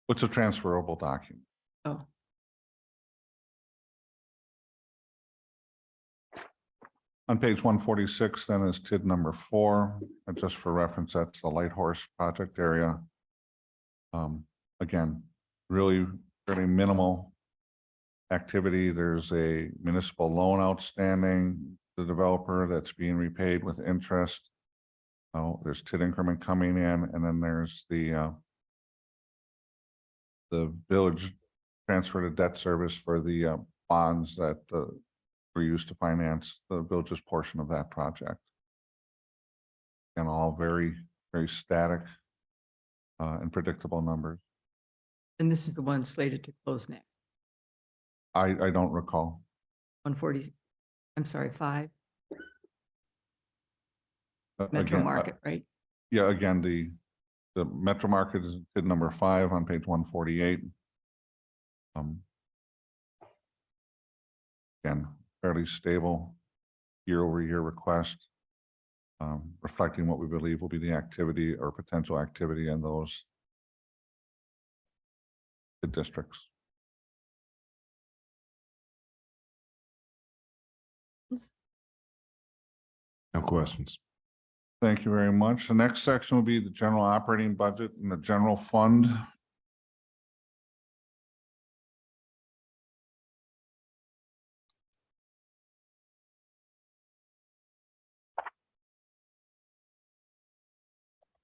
It's a transferable document. Oh, On page 146, then is TID number 4. And just for reference, that's the Light Horse project area. Again, really very minimal activity. There's a municipal loan outstanding, the developer that's being repaid with interest. There's TID increment coming in, and then there's the village transfer to debt service for the bonds that were used to finance the village's portion of that project. And all very, very static and predictable numbers. and this is the one slated to close next, I don't recall. 140, I'm sorry, 5, Metro Again, Market, right? yeah, again, the Metro Market is TID number 5 on page 148. Again, fairly stable year-over-year request, reflecting what we believe will be the activity or potential activity in those districts. No questions. Thank you very much. The next section will be the general operating budget and the general fund.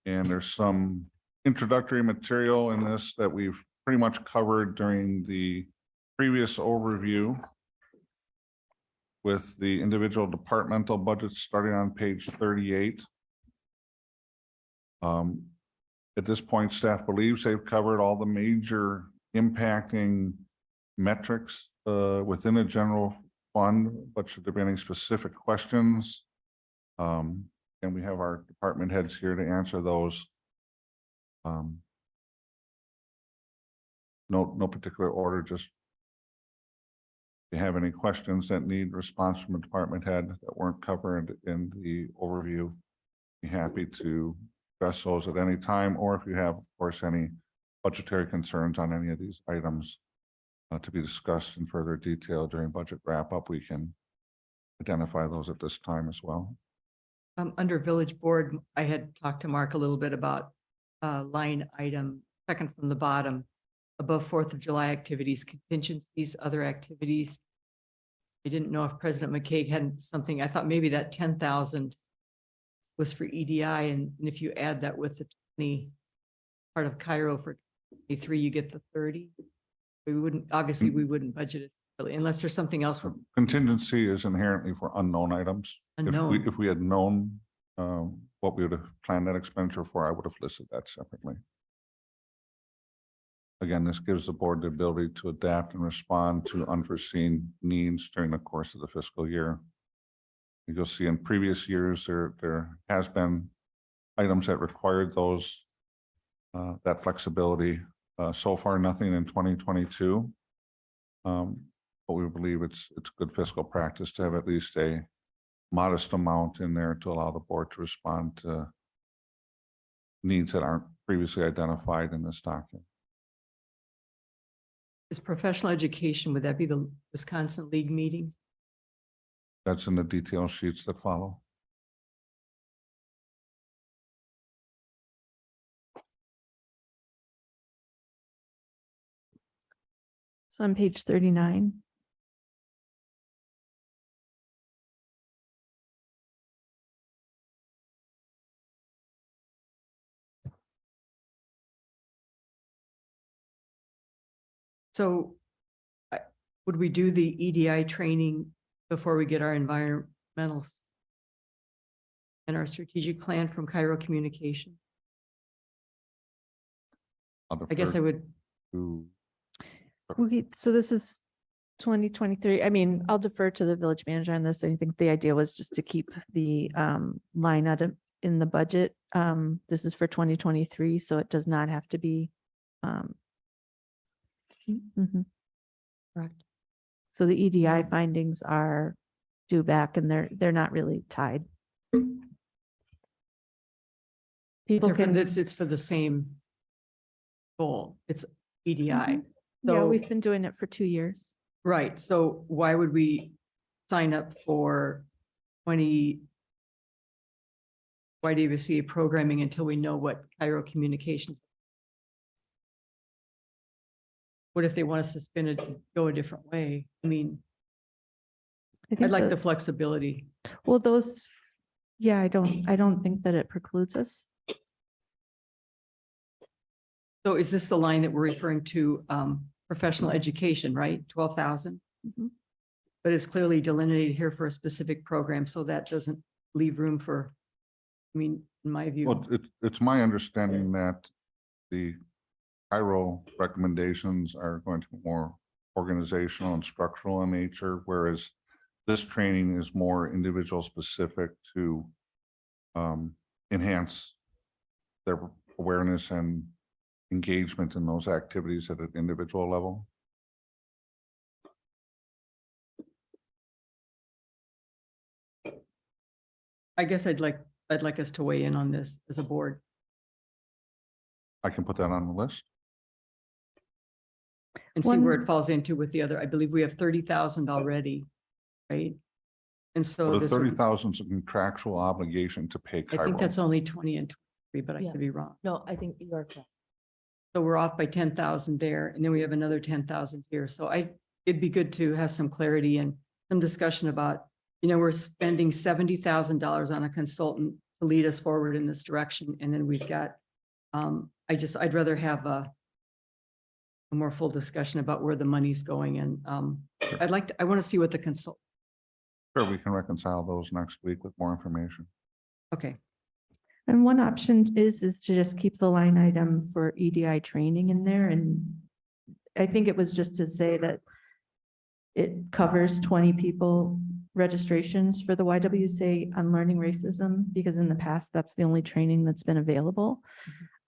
And there's some introductory material in this that we've pretty much covered during the previous overview with the individual departmental budgets starting on page 38. At this point, staff believes they've covered all the major impacting metrics within a general fund, but should there be any specific questions? And we have our department heads here to answer those. No particular order, just if you have any questions that need response from a department head that weren't covered in the overview, be happy to address those at any time, or if you have, of course, any budgetary concerns on any of these items to be discussed in further detail during budget wrap up, we can identify those at this time as well. Under village board, I had talked to Mark a little bit about line item, second from the bottom, above 4th of July activities, contingencies, other activities. I didn't know if President McCaig had something. I thought maybe that 10,000 was for EDI, and if you add that with the 20 part of Cairo for 23, you get the 30. We wouldn't, obviously, we wouldn't budget it really, unless there's something else for Contingency is inherently for unknown items. unknown. If we had known what we would have planned that expenditure for, I would have listed that separately. Again, this gives the board the ability to adapt and respond to unforeseen needs during the course of the fiscal year. You'll see in previous years, there has been items that required those, that flexibility. So far, nothing in 2022. But we believe it's good fiscal practice to have at least a modest amount in there to allow the board to respond to needs that aren't previously identified in this document. Is professional education, would that be the Wisconsin League meetings? That's in the detail sheets that follow. So on page 39. So would we do the EDI training before we get our environmentals and our strategic plan from Cairo Communication? I guess I would. Okay, so this is 2023. I mean, I'll defer to the village manager on this. I think the idea was just to keep the line item in the budget. This is for 2023, so it does not have to be. Correct. So the EDI findings are due back and they're not really tied. People can, It's for the same goal. It's EDI. yeah, So, we've been doing it for 2 years. right. So why would we sign up for 20 YWCA programming until we know what Cairo Communications? What if they want us to spin it, go a different way? I mean, I think I'd like the those- flexibility. Well, those, yeah, I don't think that it precludes us. So is this the line that we're referring to, professional education, right? 12,000? Mhm. But it's clearly delineated here for a specific program, so that doesn't leave room for, I mean, in my view. Well, it's my understanding that the Cairo recommendations are going to be more organizational and structural in nature, whereas this training is more individual specific to enhance their awareness and engagement in those activities at an individual level. I guess I'd like us to weigh in on this as a board. I can put that on the list. And see where One- it falls into with the other. I believe we have 30,000 already, right? And so The this would- 30,000 is a contractual obligation to pay I Cairo. think that's only 20 and 23, but I Yeah. could be wrong. No, I think you are correct. So we're off by 10,000 there, and then we have another 10,000 here. So it'd be good to have some clarity and some discussion about, we're spending $70,000 on a consultant to lead us forward in this direction. And then we've got, I'd rather have a more full discussion about where the money's going. And I want to see what the consult, Sure, we can reconcile those next week with more information. okay. And one option is to just keep the line item for EDI training in there. And I think it was just to say that it covers 20 people registrations for the YWCA on learning racism, because in the past, that's the only training that's been available.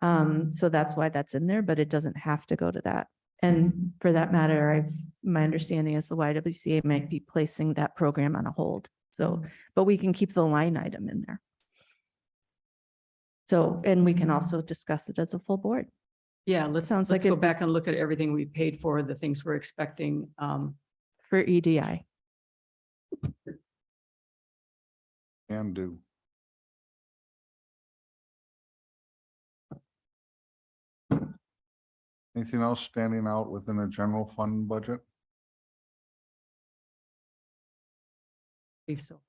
So that's why that's in there, but it doesn't have to go to that. And for that matter, my understanding is the YWCA might be placing that program on a hold. So, but we can keep the line item in there. So, and we can also discuss it as a full board. Yeah, let's Sounds like go it- back and look at everything we paid for, the things we're expecting. For EDI. And do. Anything else standing out within a general fund budget? Believe so.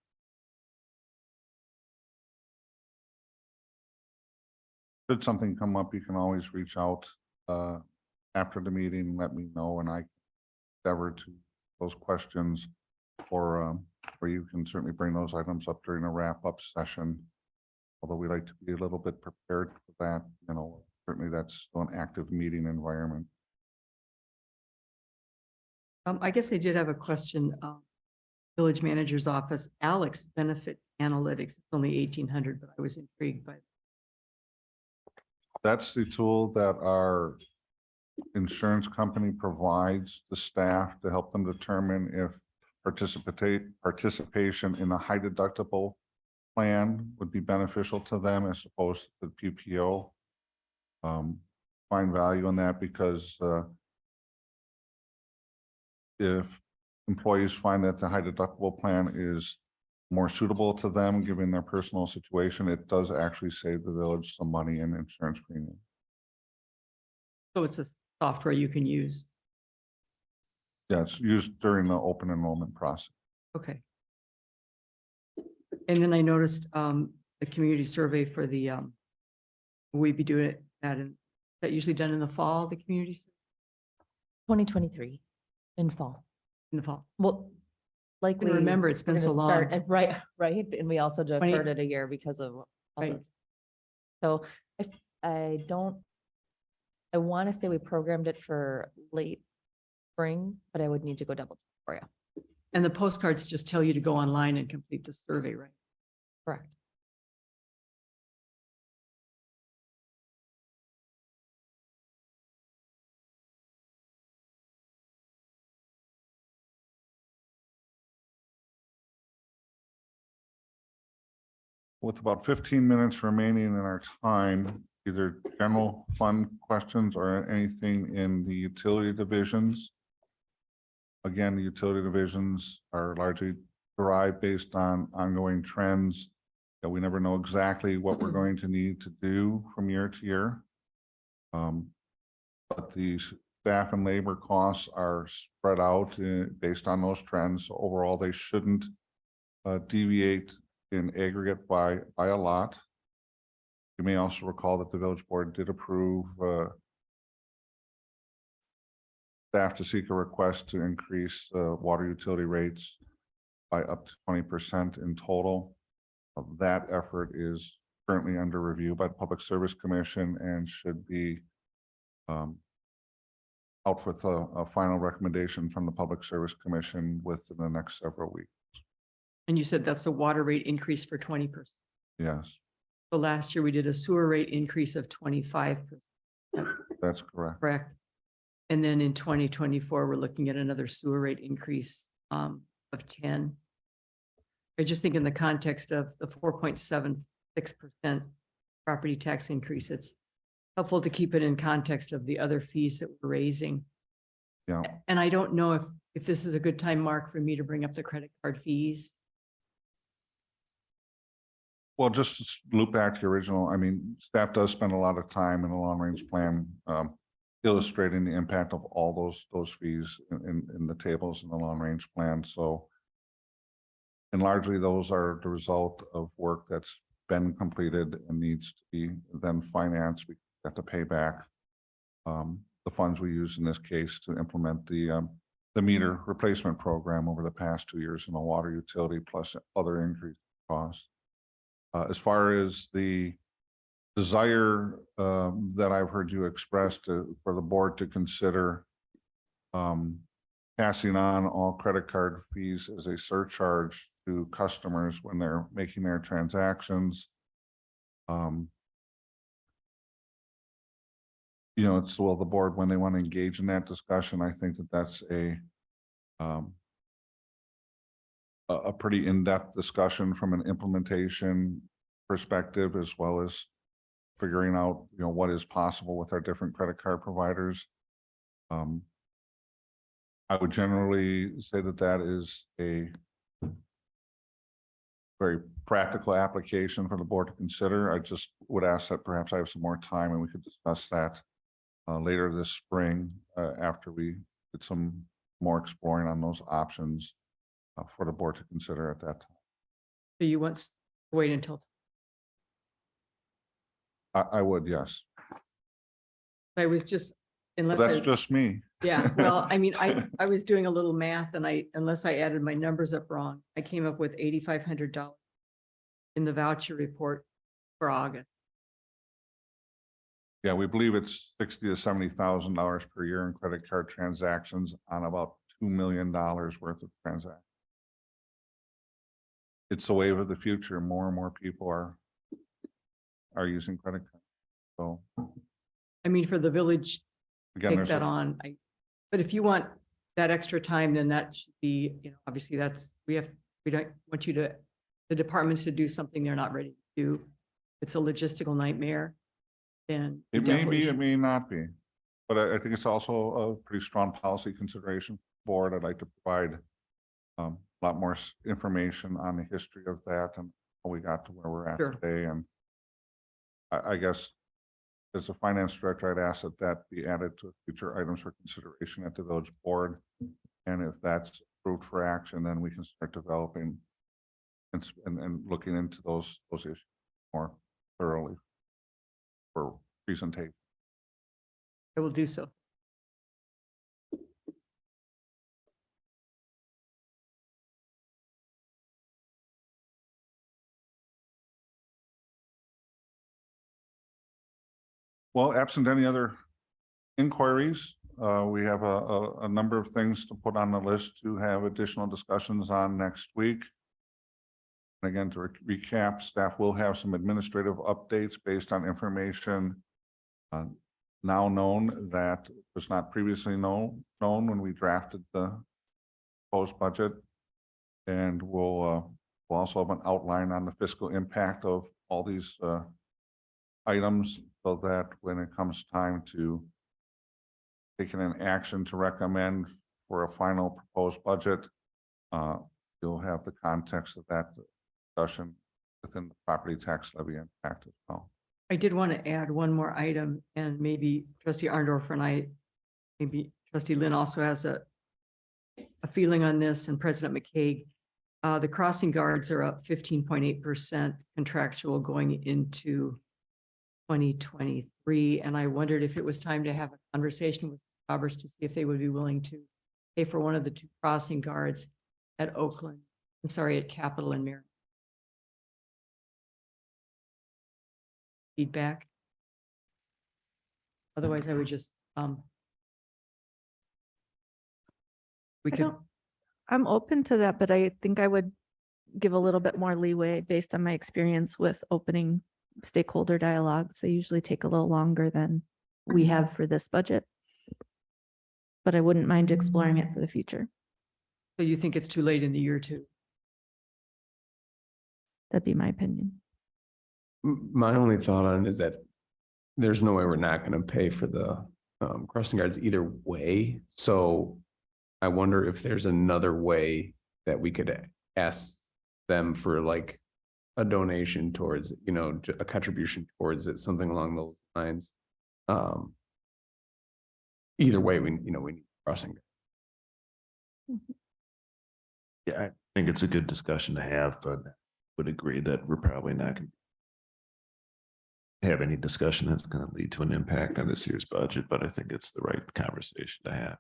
Should something come up, you can always reach out after the meeting, let me know, and I endeavor to those questions, or you can certainly bring those items up during a wrap-up session. Although we like to be a little bit prepared for that, certainly that's still an active meeting environment. I guess I did have a question. Village manager's office, Alex benefit analytics, it's only 1,800, but I was intrigued by. That's the tool that our insurance company provides the staff to help them determine if participation in a high deductible plan would be beneficial to them as opposed to the PPO. Find value in that because if employees find that the high deductible plan is more suitable to them, given their personal situation, it does actually save the village some money in insurance premium. So it's a software you can use. Yeah, it's used during the open enrollment process. Okay. And then I noticed the community survey for the, we be doing that usually done in the fall, the community 2023 in fall. in the fall. Well, likely. remember, it's we're been so gonna start long. at- Right, right. And we also 20 deferred it a year because of. Right. other- So I want to say we programmed it for late spring, but I would need to go double check for you. And the postcards just tell you to go online and complete the survey, right? Correct. With about 15 minutes remaining in our time, either general fund questions or anything in the utility divisions. Again, the utility divisions are largely derived based on ongoing trends that we never know exactly what we're going to need to do from year to year. But the staff and labor costs are spread out based on those trends. So overall, they shouldn't deviate in aggregate by a lot. You may also recall that the village board did approve staff to seek a request to increase water utility rates by up to 20% in total. That effort is currently under review by the Public Service Commission and should be out with a final recommendation from the Public Service Commission within the next several weeks. And you said that's a water rate increase for 20%. Yes, So last year we did a sewer rate increase of 25%, that's correct. correct? And then in 2024, we're looking at another sewer rate increase of 10. I just think in the context of the 4.76% property tax increase, it's helpful to keep it in context of the other fees that we're raising. Yeah. And I don't know if this is a good time, Mark, for me to bring up the credit card fees. Well, just to loop back to the original, I mean, staff does spend a lot of time in the long range plan illustrating the impact of all those fees in the tables in the long range plan. So, and largely those are the result of work that's been completed and needs to be then financed. We have to pay back the funds we use in this case to implement the meter replacement program over the past 2 years in the water utility plus other increased costs. As far as the desire that I've heard you express for the board to consider passing on all credit card fees as a surcharge to customers when they're making their transactions. You know, it's well, the board, when they want to engage in that discussion, I think that that's a pretty in-depth discussion from an implementation perspective, as well as figuring out, you know, what is possible with our different credit card providers. I would generally say that that is a very practical application for the board to consider. I just would ask that perhaps I have some more time and we could discuss that later this spring after we did some more exploring on those options for the board to consider at that time. So you want to wait until, I would, yes. I was just, But unless that's I, just me. yeah, well, I mean, I was doing a little math and unless I added my numbers up wrong, I came up with $8,500 in the voucher report for August. Yeah, we believe it's $60,000 to $70,000 per year in credit card transactions on about $2 million worth of transactions. It's the wave of the future. More and more people are using credit cards. So I mean, for the village, again, take there's that on. But if you want that extra time, then that should be, you know, obviously we don't want the departments to do something they're not ready to do. It's a logistical nightmare. Then you it may definitely be, it should- may not be, but I think it's also a pretty strong policy consideration for the board. I'd like to provide a lot more information on the history of that and how we got to where we're at Sure. today. And I guess as a finance director, I'd ask that be added to future items for consideration at the village board. And if that's approved for action, then we can start developing and looking into those issues more thoroughly for presentation. I will do so. Well, absent any other inquiries, we have a number of things to put on the list to have additional discussions on next week. And again, to recap, staff will have some administrative updates based on information now known that was not previously known when we drafted the proposed budget. And we'll also have an outline on the fiscal impact of all these items, so that when it comes time to taking an action to recommend for a final proposed budget, you'll have the context of that discussion within the property tax levy impact as well. I did want to add one more item, and maybe Trustee Arndorfer and maybe Trustee Lynn also has a feeling on this, and President McCaig. The crossing guards are up 15.8% contractual going into 2023. And I wondered if it was time to have a conversation with Roberts to see if they would be willing to pay for one of the 2 crossing guards at Oakland. I'm sorry, at Capitol and Marion. Feedback. Otherwise, I would just, we could, I'm open to that, but I think I would give a little bit more leeway based on my experience with opening stakeholder dialogues. They usually take a little longer than we have for this budget. But I wouldn't mind exploring it for the future. so you think it's too late in the year to? That'd be my opinion. My only thought on it is that there's no way we're not going to pay for the crossing guards either way. So I wonder if there's another way that we could ask them for like a donation towards, you know, a contribution towards it, something along those lines. Either way, we need crossing. Yeah, I think it's a good discussion to have, but would agree that we're probably not going to have any discussion that's going to lead to an impact on this year's budget, but I think it's the right conversation to have.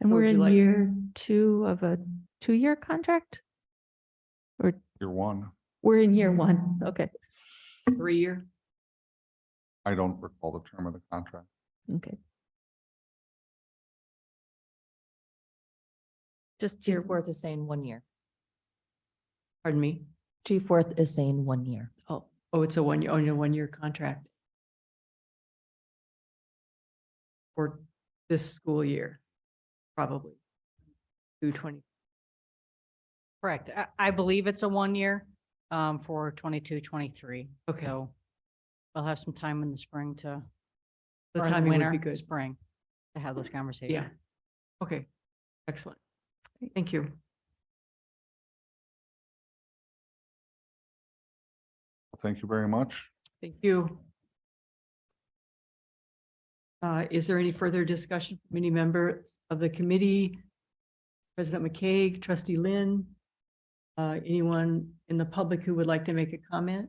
And What we're would you in like? year 2 of a 2-year contract? Or Year one, we're in year 1? Okay, 3-year. I don't recall the term of the contract. okay. Just Chief year, Worth is saying 1 year. Pardon me. Chief Worth is saying 1 year. Oh, it's a 1 year, only a 1-year contract. For this school year, probably. 220. Correct. I believe it's a 1 year for 22-23. Okay. So we'll have some time in the spring to, The or in timing would be winter, good. spring, to have those conversations. Yeah. Okay. Excellent. Thank you. Thank you very much. Thank you. Is there any further discussion from any members of the committee? President McKay, Trustee Lynn, anyone in the public who would like to make a comment?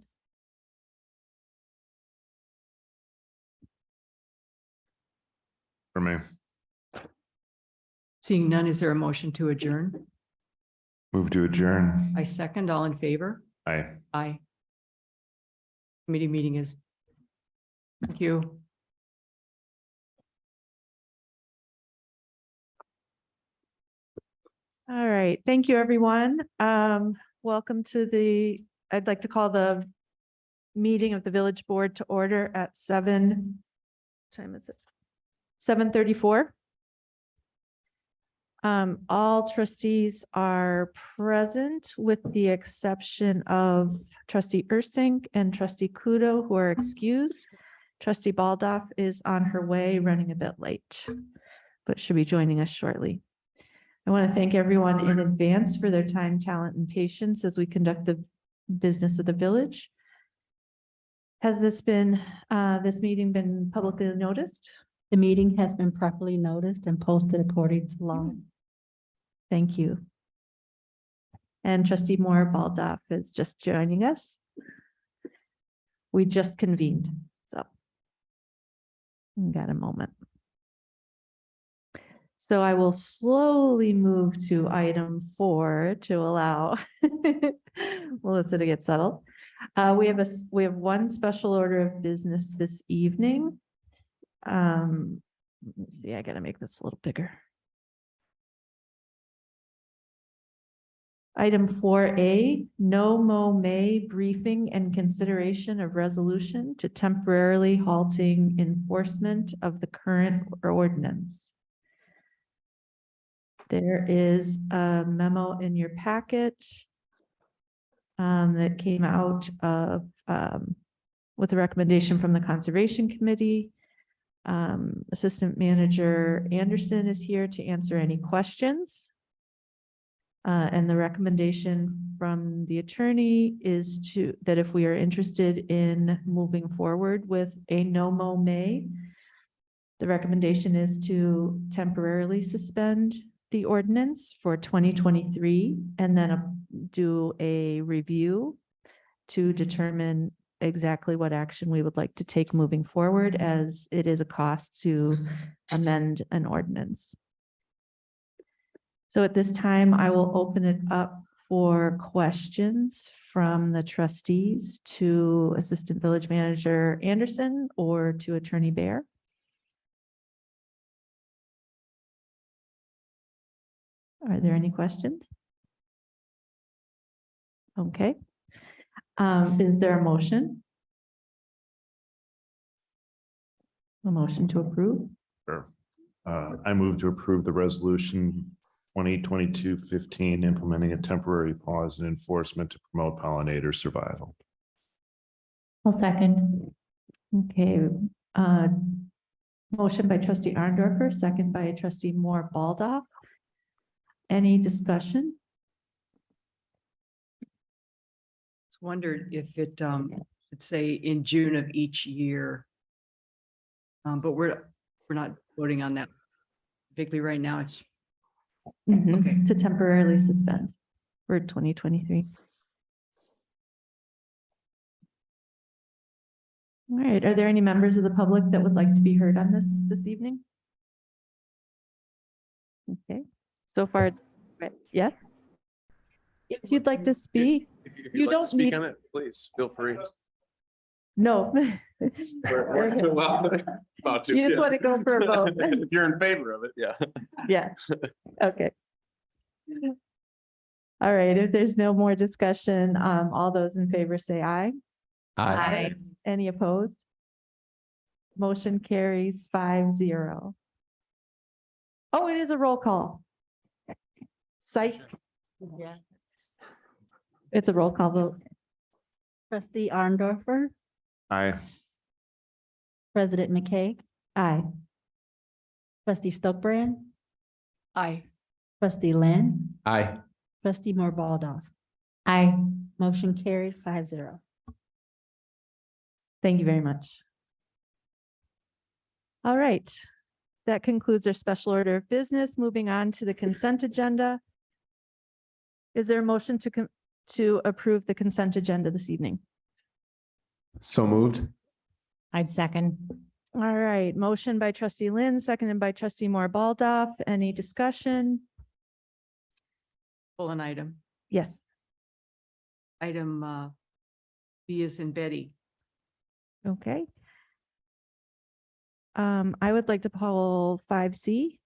For me, Seeing none, is there a motion to adjourn? move to adjourn. I second. All in favor? Aye. Aye. Committee meeting is. Thank you. all right. Thank you, everyone. Welcome to I'd like to call the meeting of the village board to order at what time is it? 7:34. All trustees are present with the exception of trustee Ursink and trustee Kudo, who are excused. Trustee Baldoff is on her way, running a bit late, but should be joining us shortly. I want to thank everyone in advance for their time, talent, and patience as we conduct the business of the village. Has this meeting been publicly noticed? The meeting has been properly noticed and posted according to law. Thank you. And trustee Moore Baldoff is just joining us. We just convened, so. we got a moment. So I will slowly move to item 4 to allow Melissa to get settled. We have one special order of business this evening. Let's see, I gotta make this a little bigger. Item 4A, no mo may briefing and consideration of resolution to temporarily halting enforcement of the current ordinance. There is a memo in your packet that came out of with a recommendation from the Conservation Committee. Assistant Manager Anderson is here to answer any questions. And the recommendation from the attorney is that if we are interested in moving forward with a no mo may, the recommendation is to temporarily suspend the ordinance for 2023 and then do a review to determine exactly what action we would like to take moving forward, as it is a cost to amend an ordinance. So at this time, I will open it up for questions from the trustees to Assistant Village Manager Anderson or to Attorney Bear. Are there any questions? Okay. Is there a motion? A motion to approve? Sure. I move to approve the resolution 2022-15, implementing a temporary pause in enforcement to promote pollinator survival. I'll second. Okay. Motion by trustee Arndorfer, second by trustee Moore Baldoff. Any discussion? Just wondered if it should say in June of each year. But we're not voting on that particularly right now. It's Okay. To temporarily suspend for 2023. All right, are there any members of the public that would like to be heard on this evening? Okay, so far it's, yes? If you'd like to speak, If You you'd like to don't speak need- on it, please feel free. no. Well, about to, You just yeah. want to go for a vote. If you're in favor of it, yeah. Yeah, okay. All right, if there's no more discussion, all those in favor say aye. Any opposed? Motion carries 5-0. Oh, it is a roll call. Psych. Yeah. It's a roll call vote. Trustee Arndorfer, Aye. President McKay, Aye. trustee Stokbrand, Aye. trustee Lynn, Aye. trustee Moore Baldoff. Aye. Motion carried 5-0. Thank you very much. All right. That concludes our special order of business. Moving on to the consent agenda. Is there a motion to approve the consent agenda this evening? So moved. I'd second. All right, motion by trustee Lynn, seconded by trustee Moore Baldoff. Any discussion? Pull an item. Yes. Item B is in Betty. Okay. I would like to pull 5C.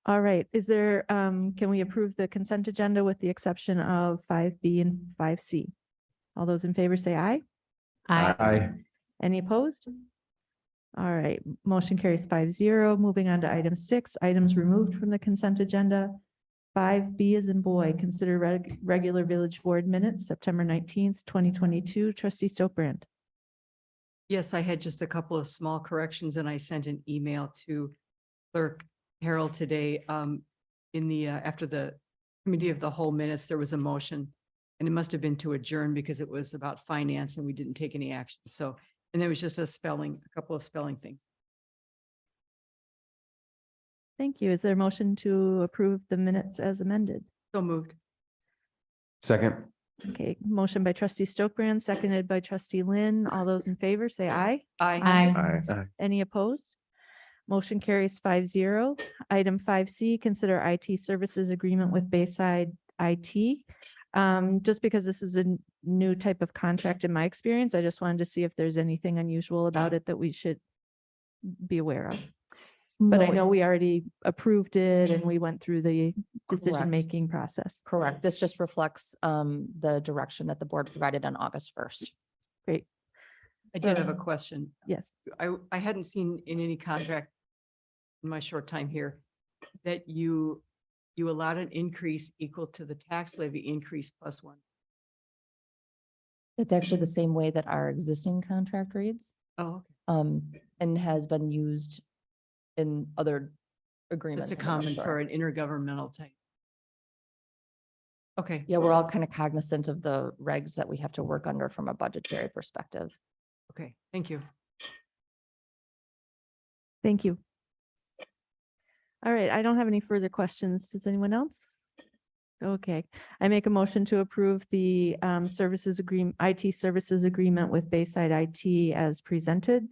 All right, is there, can we approve the consent agenda with the exception of 5B and 5C? All those in favor say aye. Aye. Any opposed? All right, motion carries 5-0. Moving on to item 6, items removed from the consent agenda. 5B is in boy, consider regular village board minutes, September 19th, 2022. Trustee Stokbrand. Yes, I had just a couple of small corrections and I sent an email to Clerk Harold today. In the, after the committee of the whole minutes, there was a motion and it must have been to adjourn because it was about finance and we didn't take any action. So, and there was just a couple of spelling things. Thank you. Is there a motion to approve the minutes as amended? So moved. Second. Okay, motion by trustee Stokbrand, seconded by trustee Lynn. All those in favor say aye. Aye. Aye. Any opposed? Motion carries 5-0. Item 5C, consider IT services agreement with Bayside IT. Just because this is a new type of contract in my experience, I just wanted to see if there's anything unusual about it that we should be aware of. But I No, know we already approved it and we went through the Correct. decision-making process. correct. This just reflects the direction that the board provided on August 1st. Great. I did have a So- question. Yes. I hadn't seen in any contract in my short time here that you allowed an increase equal to the tax levy increase plus one. It's actually the same way that our existing contract reads, Oh, and has been used in other agreements. that's a I'm not common sure. for an intergovernmental type. Okay. Yeah, we're all kind of cognizant of the regs that we have to work under from a budgetary perspective. Okay, thank you. Thank you. All right, I don't have any further questions. Does anyone else? Okay, I make a motion to approve the services agreement, IT services agreement with Bayside IT as presented.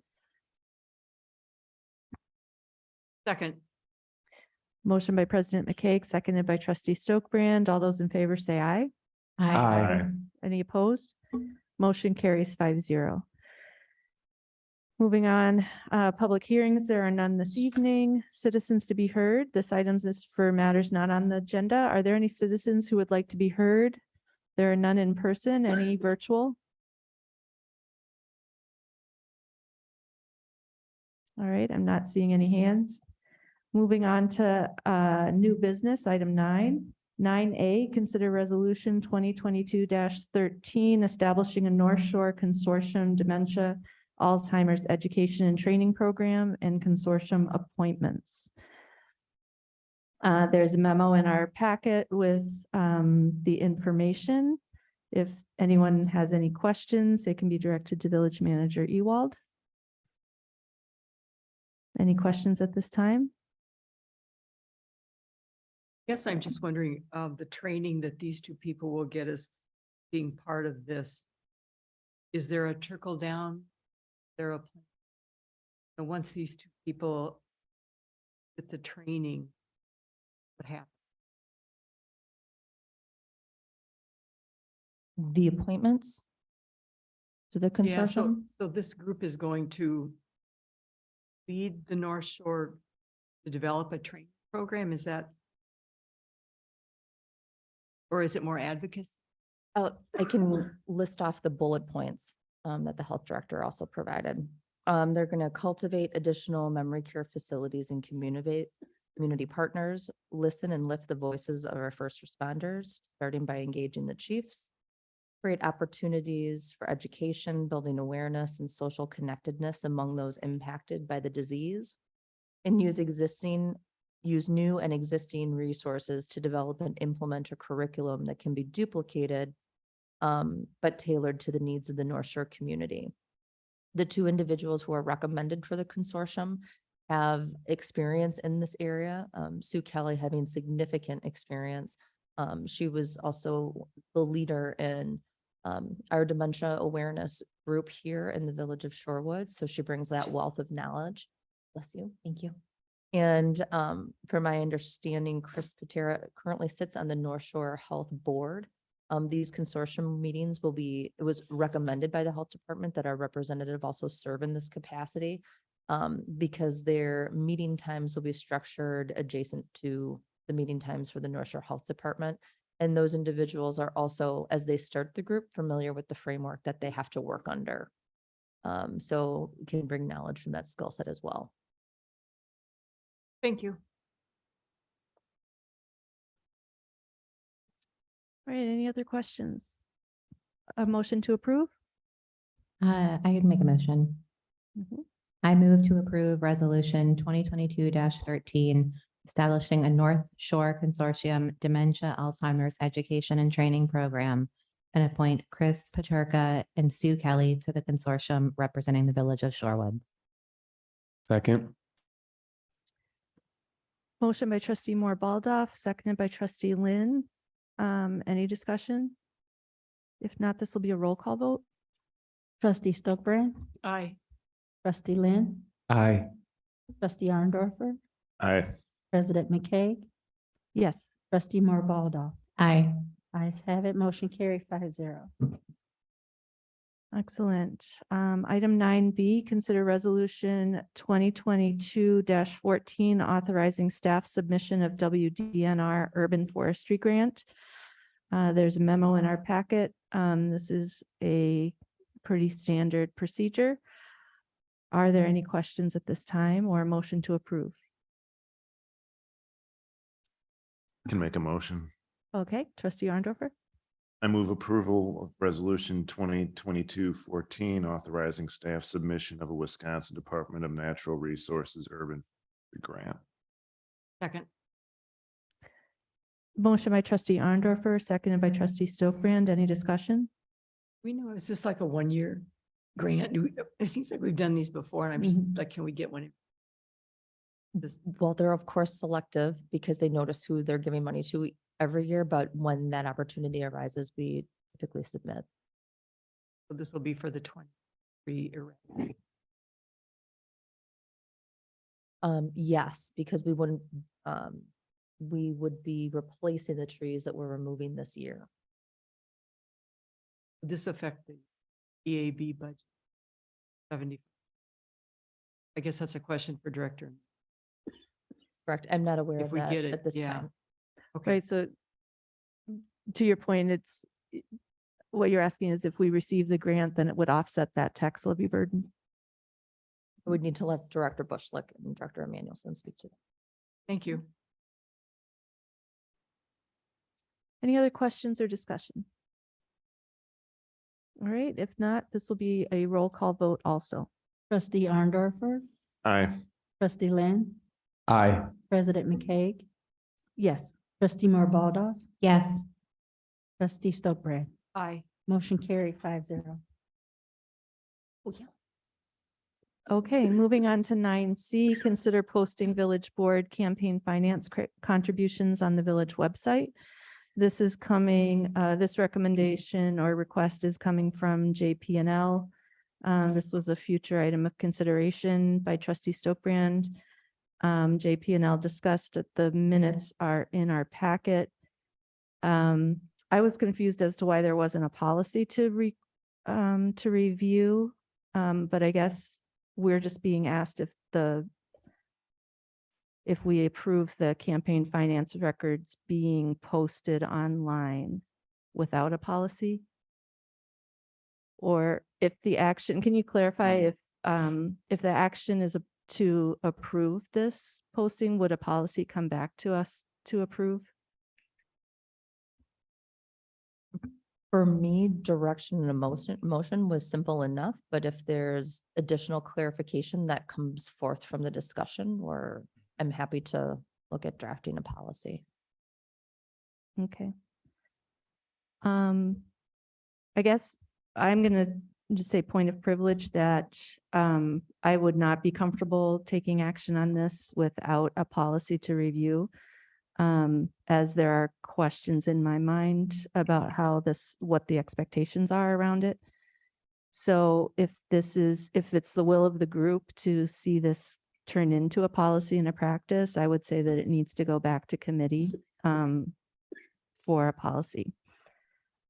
Second. Motion by President McKay, seconded by trustee Stokbrand. All those in favor say aye. Aye. Any opposed? Motion carries 5-0. Moving on, public hearings, there are none this evening. Citizens to be heard. This item is for matters not on the agenda. Are there any citizens who would like to be heard? There are none in person, any virtual? All right, I'm not seeing any hands. Moving on to new business, item 9A, consider resolution 2022-13, establishing a North Shore Consortium Dementia Alzheimer's Education and Training Program and consortium appointments. There's a memo in our packet with the information. If anyone has any questions, they can be directed to Village Manager Ewald. Any questions at this time? Yes, I'm just wondering, the training that these two people will get is being part of this, is there a trickle down? There a, and once these two people get the training, what happens? The appointments to the Yeah, consortium? so this group is going to lead the North Shore to develop a training program, is that? Or is it more advocacy? I can list off the bullet points that the health director also provided. They're going to cultivate additional memory care facilities and community partners, listen and lift the voices of our first responders, starting by engaging the chiefs, create opportunities for education, building awareness and social connectedness among those impacted by the disease, and use new and existing resources to develop and implement a curriculum that can be duplicated, but tailored to the needs of the North Shore community. The two individuals who are recommended for the consortium have experience in this area. Sue Kelly having significant experience. She was also the leader in our dementia awareness group here in the village of Shorewood. So she brings that wealth of knowledge. Bless you. Thank you. And from my understanding, Chris Patera currently sits on the North Shore Health Board. These consortium meetings it was recommended by the health department that our representative also serve in this capacity because their meeting times will be structured adjacent to the meeting times for the North Shore Health Department. And those individuals are also, as they start the group, familiar with the framework that they have to work under. So can bring knowledge from that skill set as well. Thank you. All right, any other questions? A motion to approve? I could make a motion. Mhm. I move to approve resolution 2022-13, establishing a North Shore Consortium Dementia Alzheimer's Education and Training Program, and appoint Chris Paterka and Sue Kelly to the consortium representing the village of Shorewood. Second. Motion by trustee Moore Baldoff, seconded by trustee Lynn. Any discussion? If not, this will be a roll call vote. Trustee Stokbrand, Aye. trustee Lynn, Aye. trustee Arndorfer, Aye. President McKay, Yes. trustee Moore Baldoff. Aye. Ayes have it. Motion carried 5-0. Excellent. Item 9B, consider resolution 2022-14, authorizing staff submission of WDNR urban forestry grant. There's a memo in our packet. This is a pretty standard procedure. Are there any questions at this time or a motion to approve? Can make a motion. Okay, trustee Arndorfer. I move approval of resolution 2022-14, authorizing staff submission of a Wisconsin Department of Natural Resources urban grant. Second. Motion by trustee Arndorfer, seconded by trustee Stokbrand. Any discussion? We know, is this like a 1-year grant? It seems like we've done these before and I'm just like, can we get one? Well, they're of course selective because they notice who they're giving money to every year, but when that opportunity arises, we typically submit. So this will be for the 23 era. Yes, because we would be replacing the trees that we're removing this year. Would this affect the EAB budget? 70. I guess that's a question for director. Correct. I'm not aware If of we that get it, at this yeah. time. Okay. Right, so to your point, what you're asking is if we receive the grant, then it would offset that tax levy burden. I would need to let Director Bushlick and Director Emmanuelson speak to that. Thank you. Any other questions or discussion? All right, if not, this will be a roll call vote also. Trustee Arndorfer, Aye. trustee Lynn, Aye. President McKay, Yes. trustee Moore Baldoff. Yes. Trustee Stokbrand. Aye. Motion carried 5-0. Oh, yeah. Okay, moving on to 9C, consider posting village board campaign finance contributions on the village website. This is coming, this recommendation or request is coming from JP&L. This was a future item of consideration by trustee Stokebrand. JP&L discussed that the minutes are in our packet. I was confused as to why there wasn't a policy to review. But I guess we're just being asked if we approve the campaign finance records being posted online without a policy? Or if the action, can you clarify if the action is to approve this posting, would a policy come back to us to approve? For me, direction and motion was simple enough, but if there's additional clarification that comes forth from the discussion, or I'm happy to look at drafting a policy. Okay. I guess I'm gonna just say point of privilege that I would not be comfortable taking action on this without a policy to review. As there are questions in my mind about what the expectations are around it. So if it's the will of the group to see this turn into a policy and a practice, I would say that it needs to go back to committee for a policy.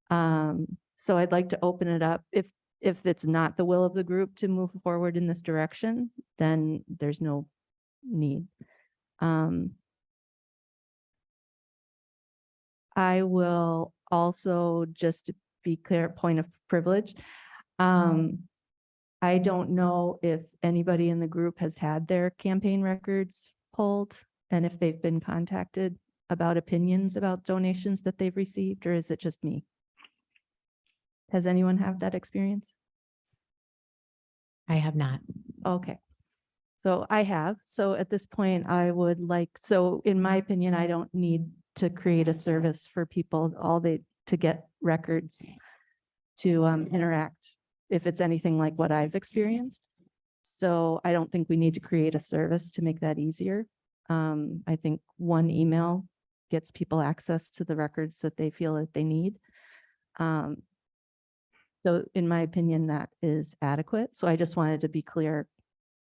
So I'd like to open it up. If it's not the will of the group to move forward in this direction, then there's no need. I will also, just to be clear, point of privilege. I don't know if anybody in the group has had their campaign records pulled and if they've been contacted about opinions about donations that they've received, or is it just me? Has anyone had that experience? I have not. Okay. So I have. So at this point, I would like, so in my opinion, I don't need to create a service for people to get records to interact if it's anything like what I've experienced. So I don't think we need to create a service to make that easier. I think one email gets people access to the records that they feel that they need. So in my opinion, that is adequate. So I just wanted to be clear.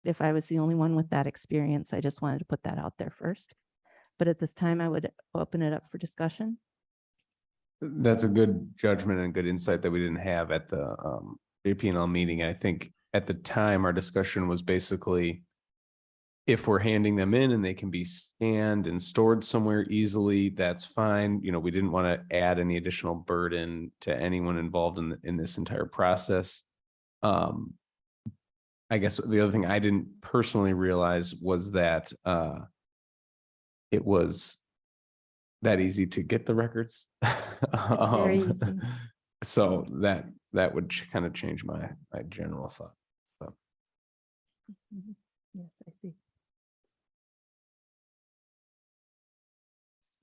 If I was the only one with that experience, I just wanted to put that out there first. But at this time, I would open it up for discussion. That's a good judgment and good insight that we didn't have at the JP&L meeting. I think at the time, our discussion was basically if we're handing them in and they can be scanned and stored somewhere easily, that's fine. You know, we didn't want to add any additional burden to anyone involved in this entire process. I guess the other thing I didn't personally realize was that it was that easy to get the records. very easy. So that would kind of change my general thought. Yes, I see.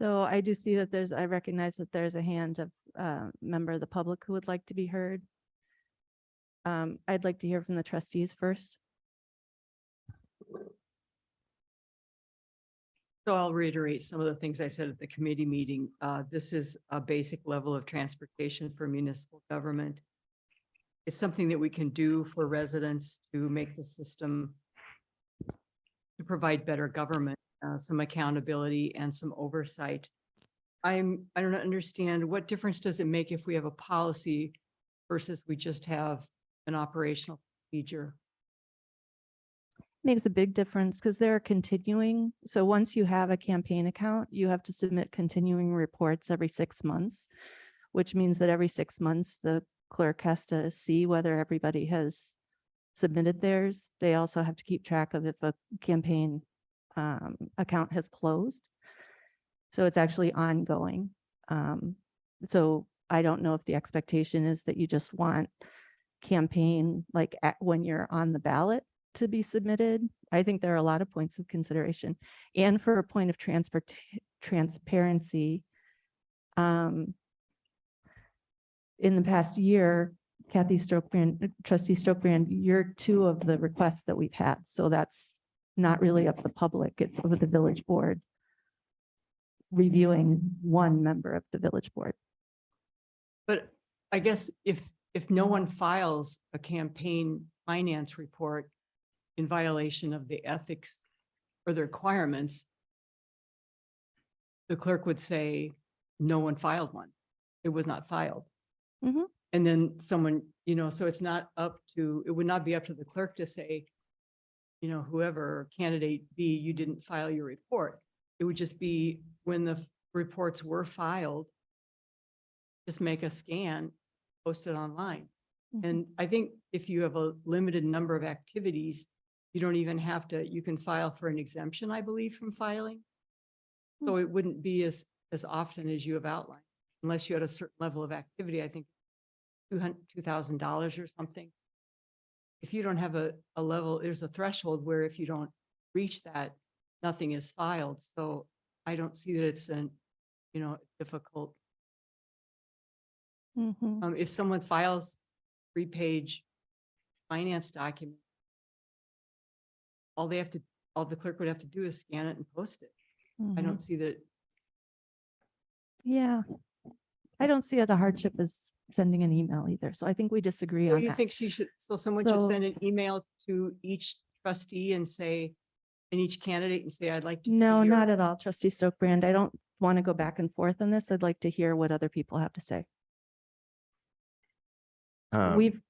So I do see that I recognize that there's a hand of a member of the public who would like to be heard. I'd like to hear from the trustees first. So I'll reiterate some of the things I said at the committee meeting. This is a basic level of transportation for municipal government. It's something that we can do for residents to make the system, to provide better government, some accountability and some oversight. I don't understand, what difference does it make if we have a policy versus we just have an operational procedure? Makes a big difference because they're continuing. So once you have a campaign account, you have to submit continuing reports every 6 months, which means that every 6 months, the clerk has to see whether everybody has submitted theirs. They also have to keep track of if a campaign account has closed. So it's actually ongoing. So I don't know if the expectation is that you just want campaign like when you're on the ballot to be submitted. I think there are a lot of points of consideration. And for a point of transparency, in the past year, Kathy Stokebrand, trustee Stokebrand, you're 2 of the requests that we've had. So that's not really of the public, it's of the village board. reviewing one member of the village board. But I guess if no one files a campaign finance report in violation of the ethics or the requirements, the clerk would say, no one filed one. It was not filed. Mhm. And then someone, so it's not up to, it would not be up to the clerk to say, whoever candidate B, you didn't file your report. It would just be when the reports were filed, just make a scan, post it online. Mhm. And I think if you have a limited number of activities, you don't even have to, you can file for an exemption, I believe, from filing. So it wouldn't be as often as you have outlined, unless you had a certain level of activity, I think $2,000 or something. If you don't have a level, there's a threshold where if you don't reach that, nothing is filed. So I don't see that it's difficult. Mhm. If someone files 3-page finance document, all the clerk would have to do is scan it and post it. I Mhm. don't see that. Yeah. I don't see it a hardship as sending an email either. So I think we disagree So on you that. think someone should So- send an email to each trustee and say, and each candidate and say, I'd like to see No, your-" not at all, trustee Stokebrand. I don't want to go back and forth on this. I'd like to hear what other people have to say.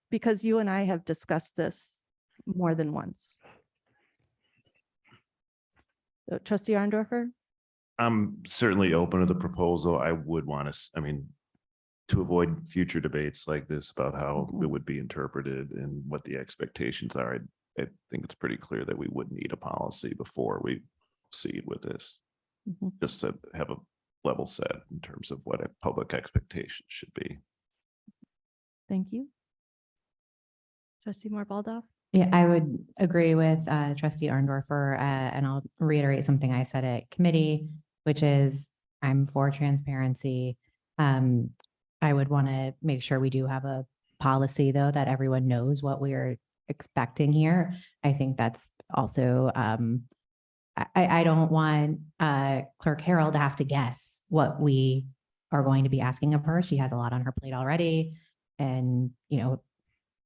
Because you and I have discussed this more than once. So, trustee Arndorfer? I'm certainly open to the proposal. I would want to, to avoid future debates like this about how Mhm. it would be interpreted and what the expectations are. I think it's pretty clear that we would need a policy before we proceed with this, Mhm. just to have a level set in terms of what a public expectation should be. Thank you. Trustee Moore Baldoff? Yeah, I would agree with trustee Arndorfer, and I'll reiterate something I said at committee, which is I'm for transparency. I would want to make sure we do have a policy, though, that everyone knows what we're expecting here. I think that's also, I don't want Clerk Harrell to have to guess what we are going to be asking of her. She has a lot on her plate already. And,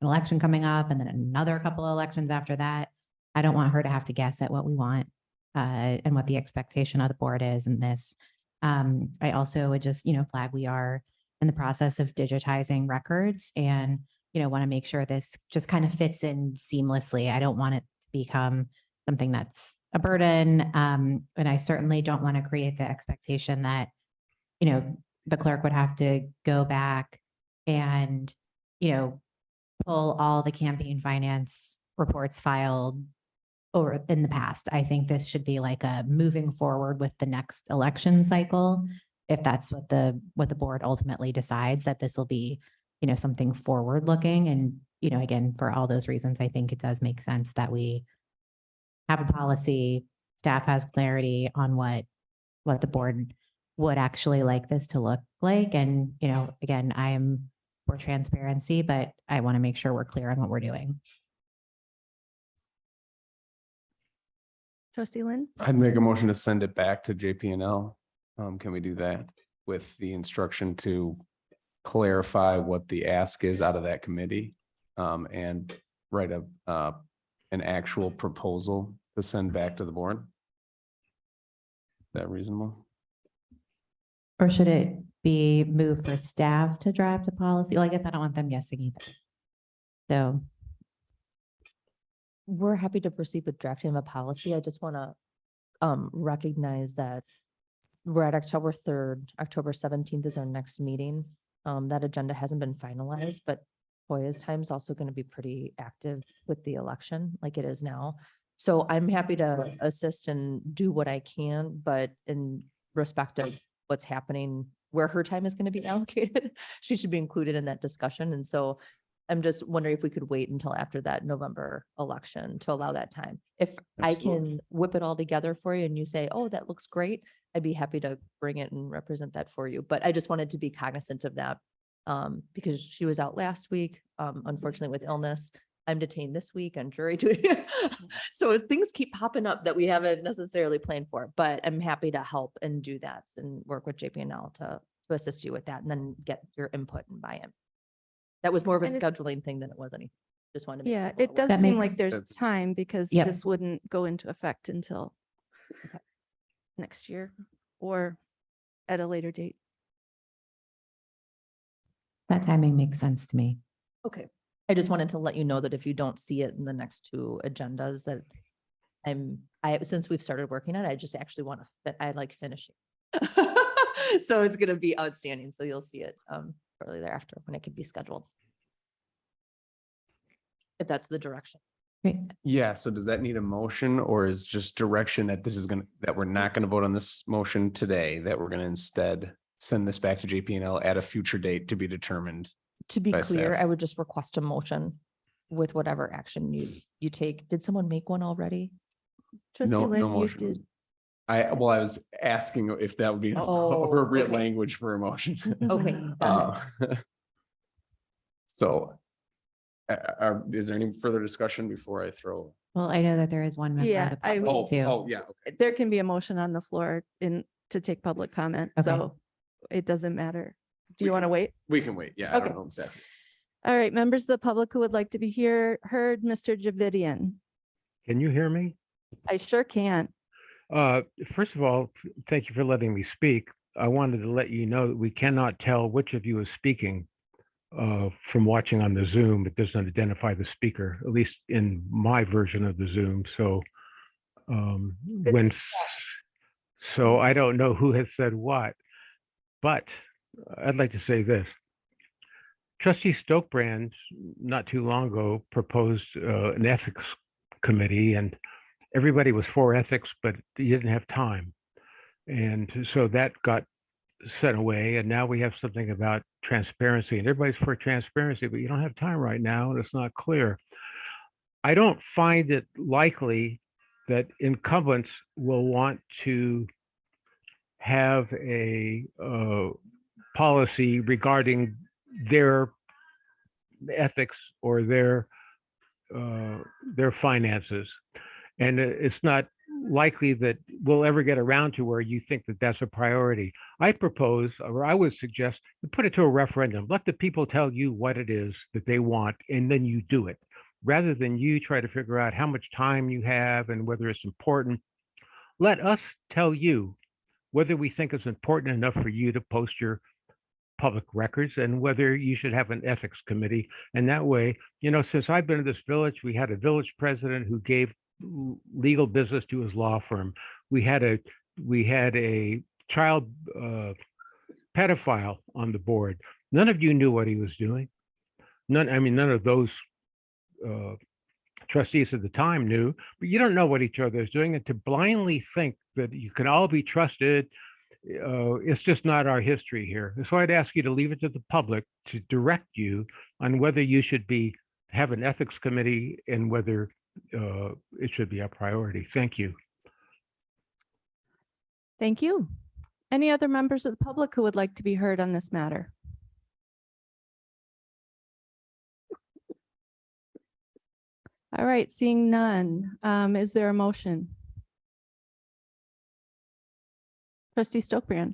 an election coming up and then another couple of elections after that. I don't want her to have to guess at what we want and what the expectation of the board is in this. I also would just, flag we are in the process of digitizing records and, want to make sure this just kind of fits in seamlessly. I don't want it to become something that's a burden. And I certainly don't want to create the expectation that, the clerk would have to go back and, pull all the campaign finance reports filed over in the past. I think this should be like a moving forward with the next election cycle. If that's what the board ultimately decides, that this will be, something forward looking. And, again, for all those reasons, I think it does make sense that we have a policy, staff has clarity on what the board would actually like this to look like. And, again, I am for transparency, but I want to make sure we're clear on what we're doing. Trustee Lynn? I'd make a motion to send it back to JP&L. Can we do that with the instruction to clarify what the ask is out of that committee? And write an actual proposal to send back to the board? Is that reasonable? Or should it be moved for staff to draft a policy? Well, I guess I don't want them guessing either. So We're happy to proceed with drafting of a policy. I just want to recognize that we're at October 3rd, October 17th is our next meeting. That agenda hasn't been finalized, but Hoya's time is also going to be pretty active with the election like it is now. So I'm happy to assist and do what I can, but in respect of what's happening, where her time is going to be allocated, she should be included in that discussion. And so I'm just wondering if we could wait until after that November election to allow that time. If I Absolutely. can whip it all together for you and you say, oh, that looks great, I'd be happy to bring it and represent that for you. But I just wanted to be cognizant of that because she was out last week, unfortunately with illness. I'm detained this week on jury duty. So as things keep popping up that we haven't necessarily planned for, but I'm happy to help and do that and work with JPNL to assist you with that and then get your input and buy-in. That was more of a And it- scheduling thing than it was any, just wanted to. make Yeah, people it aware. does That seem makes like there's sense. time because Yep. this wouldn't go into effect until Okay. next year or at a later date. That timing makes sense to me. Okay. I just wanted to let you know that if you don't see it in the next two agendas that since we've started working on it, I just actually want to, I like finishing. So it's going to be outstanding. So you'll see it shortly thereafter when it can be scheduled. If that's the direction. Great. Yeah, so does that need a motion or is just direction that this is gonna, that we're not gonna vote on this motion today, that we're gonna instead send this back to JPNL at a future date to be determined? To be By clear, staff. I would just request a motion with whatever action you take. Did someone make one already? Trustee No Lynn, you motion. did. I was asking if that would be Oh, appropriate okay. language for a motion. Okay, got it. So, is there any further discussion before I throw? Well, I know that there is one member Yeah, of the I- public too. Oh, yeah. Okay. There can be a motion on the floor to take public comment, Okay. so it doesn't matter. Do you We want to can- wait? We can wait. Yeah, I Okay. don't know exactly. All right, members of the public who would like to be heard, Mr. Javidian. Can you hear me? I sure can. First of all, thank you for letting me speak. I wanted to let you know that we cannot tell which of you is speaking from watching on the Zoom. It doesn't identify the speaker, at least in my version of the Zoom. So so I don't know who has said what, but I'd like to say this. Trustee Stokebrand, not too long ago, proposed an ethics committee, and everybody was for ethics, but he didn't have time. And so that got sent away. And now we have something about transparency, and everybody's for transparency, but you don't have time right now, and it's not clear. I don't find it likely that incumbents will want to have a policy regarding their ethics or their finances. And it's not likely that we'll ever get around to where you think that that's a priority. I propose, or I would suggest, you put it to a referendum. Let the people tell you what it is that they want, and then you do it. Rather than you try to figure out how much time you have and whether it's important. Let us tell you whether we think it's important enough for you to post your public records and whether you should have an ethics committee. And that way, since I've been in this village, we had a village president who gave legal business to his law firm. We had a child pedophile on the board. None of you knew what he was doing. None of those trustees at the time knew, but you don't know what each other is doing. And to blindly think that you can all be trusted, it's just not our history here. So I'd ask you to leave it to the public to direct you on whether you should have an ethics committee and whether it should be a priority. Thank you. Thank you. Any other members of the public who would like to be heard on this matter? All right, seeing none, is there a motion? Trustee Stokebrand.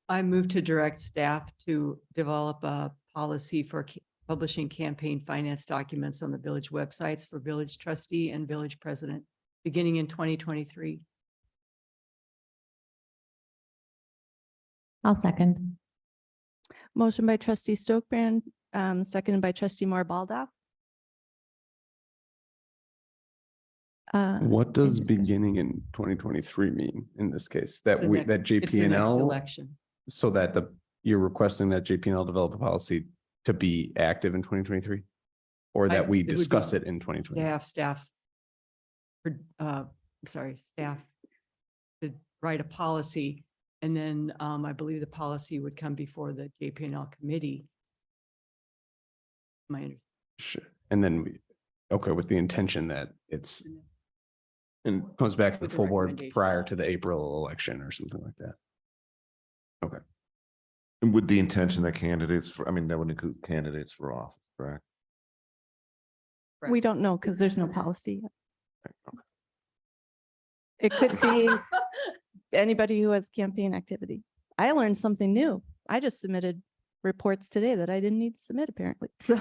I move to direct staff to develop a policy for publishing campaign finance documents on the village websites for village trustee and village president, beginning in 2023. I'll second. Motion by trustee Stokebrand, seconded by trustee Moore Baldoff. What does discussion. beginning in 2023 mean in this case? It's That the that next- it's the next JPNL, election. so that you're requesting that JPNL develop a policy to be active in 2023? Or that we it would be- discuss it in 2020? To have staff, staff to write a policy. And then I believe the policy would come before the JPNL committee. My understanding. Sure. And then okay, with the intention that and comes back to the With the full board recommendation. prior to the April election or something like that. And with the intention that that would include candidates for office, correct? We don't know because there's no policy yet. It could be anybody who has campaign activity. I learned something new. I just submitted reports today that I didn't need to submit apparently. So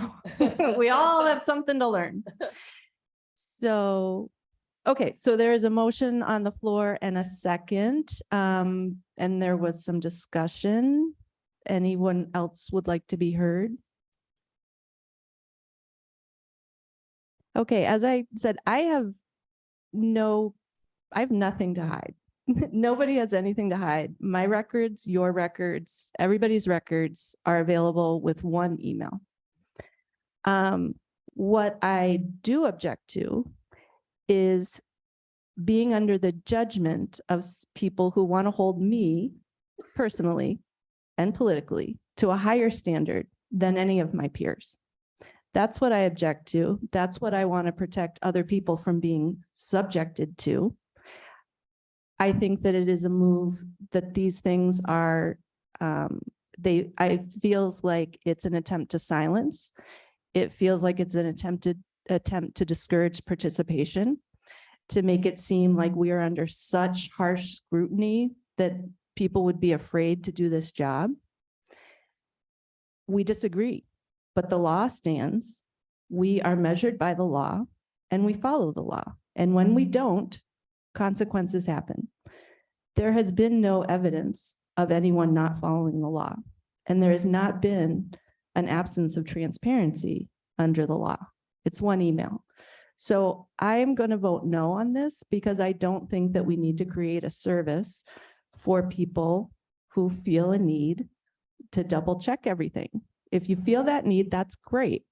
we all have something to learn. So, okay, so there is a motion on the floor and a second, and there was some discussion. Anyone else would like to be heard? Okay, as I said, I have nothing to hide. Nobody has anything to hide. My records, your records, everybody's records are available with one email. What I do object to is being under the judgment of people who want to hold me personally and politically to a higher standard than any of my peers. That's what I object to. That's what I want to protect other people from being subjected to. I think that it is a move that these things are, I feels like it's an attempt to silence. It feels like it's an attempt to discourage participation, to make it seem like we are under such harsh scrutiny that people would be afraid to do this job. We disagree, but the law stands. We are measured by the law and we follow the law. And when we don't, consequences happen. There has been no evidence of anyone not following the law, and there has not been an absence of transparency under the law. It's one email. So I'm going to vote no on this because I don't think that we need to create a service for people who feel a need to double check everything. If you feel that need, that's great.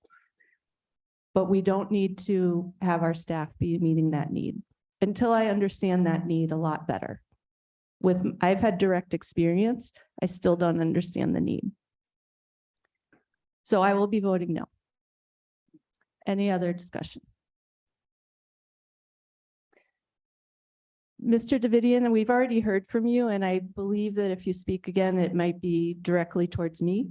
But we don't need to have our staff be meeting that need until I understand that need a lot better. I've had direct experience. I still don't understand the need. So I will be voting no. Any other discussion? Mr. Davidian, we've already heard from you, and I believe that if you speak again, it might be directly towards me.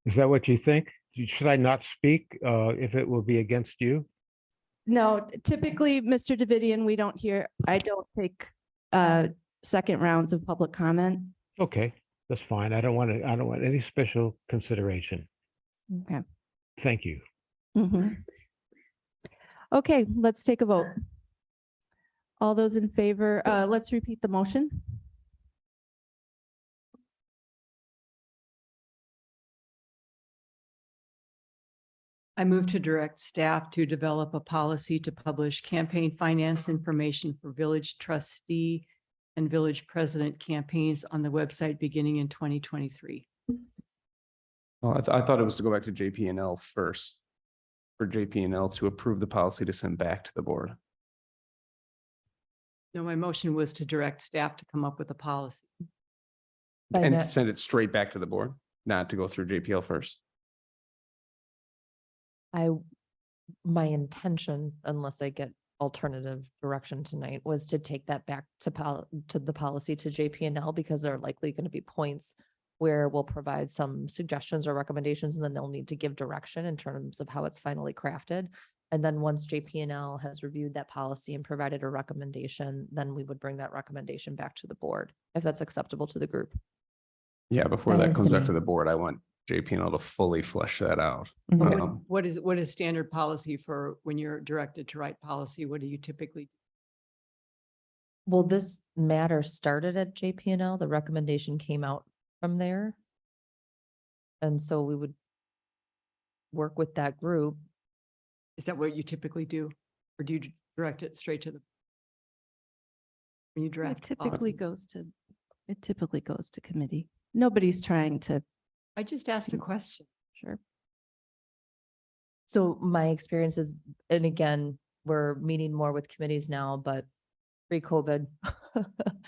Is that what you think? Should I not speak if it will be against you? No, typically, Mr. Davidian, I don't take second rounds of public comment. Okay, that's fine. I don't want any special consideration. Okay. Thank you. Okay, let's take a vote. All those in favor, let's repeat the motion. I move to direct staff to develop a policy to publish campaign finance information for village trustee and village president campaigns on the website beginning in 2023. Oh, I thought it was to go back to JP&L first. For JP&L to approve the policy to send back to the board. No, my motion was to direct staff to come up with a policy. And send it straight back to the board, not to go through JPL first. My intention, unless I get alternative direction tonight, was to take that back to the policy to JP&L, because there are likely going to be points where we'll provide some suggestions or recommendations, and then they'll need to give direction in terms of how it's finally crafted. And then once JP&L has reviewed that policy and provided a recommendation, then we would bring that recommendation back to the board, if that's acceptable to the group. Yeah, before That that is comes to back me. to the board, I want JP&L to fully flesh that out. Mhm. What is standard policy for when you're directed to write policy? What do you typically? Well, this matter started at JP&L. The recommendation came out from there. And so we would work with that group. Is that what you typically do? Or do you direct it straight to the? When you It draft? typically goes to committee. Nobody's trying to, I just asked a question. sure. So my experience is, and again, we're meeting more with committees now, but pre-COVID.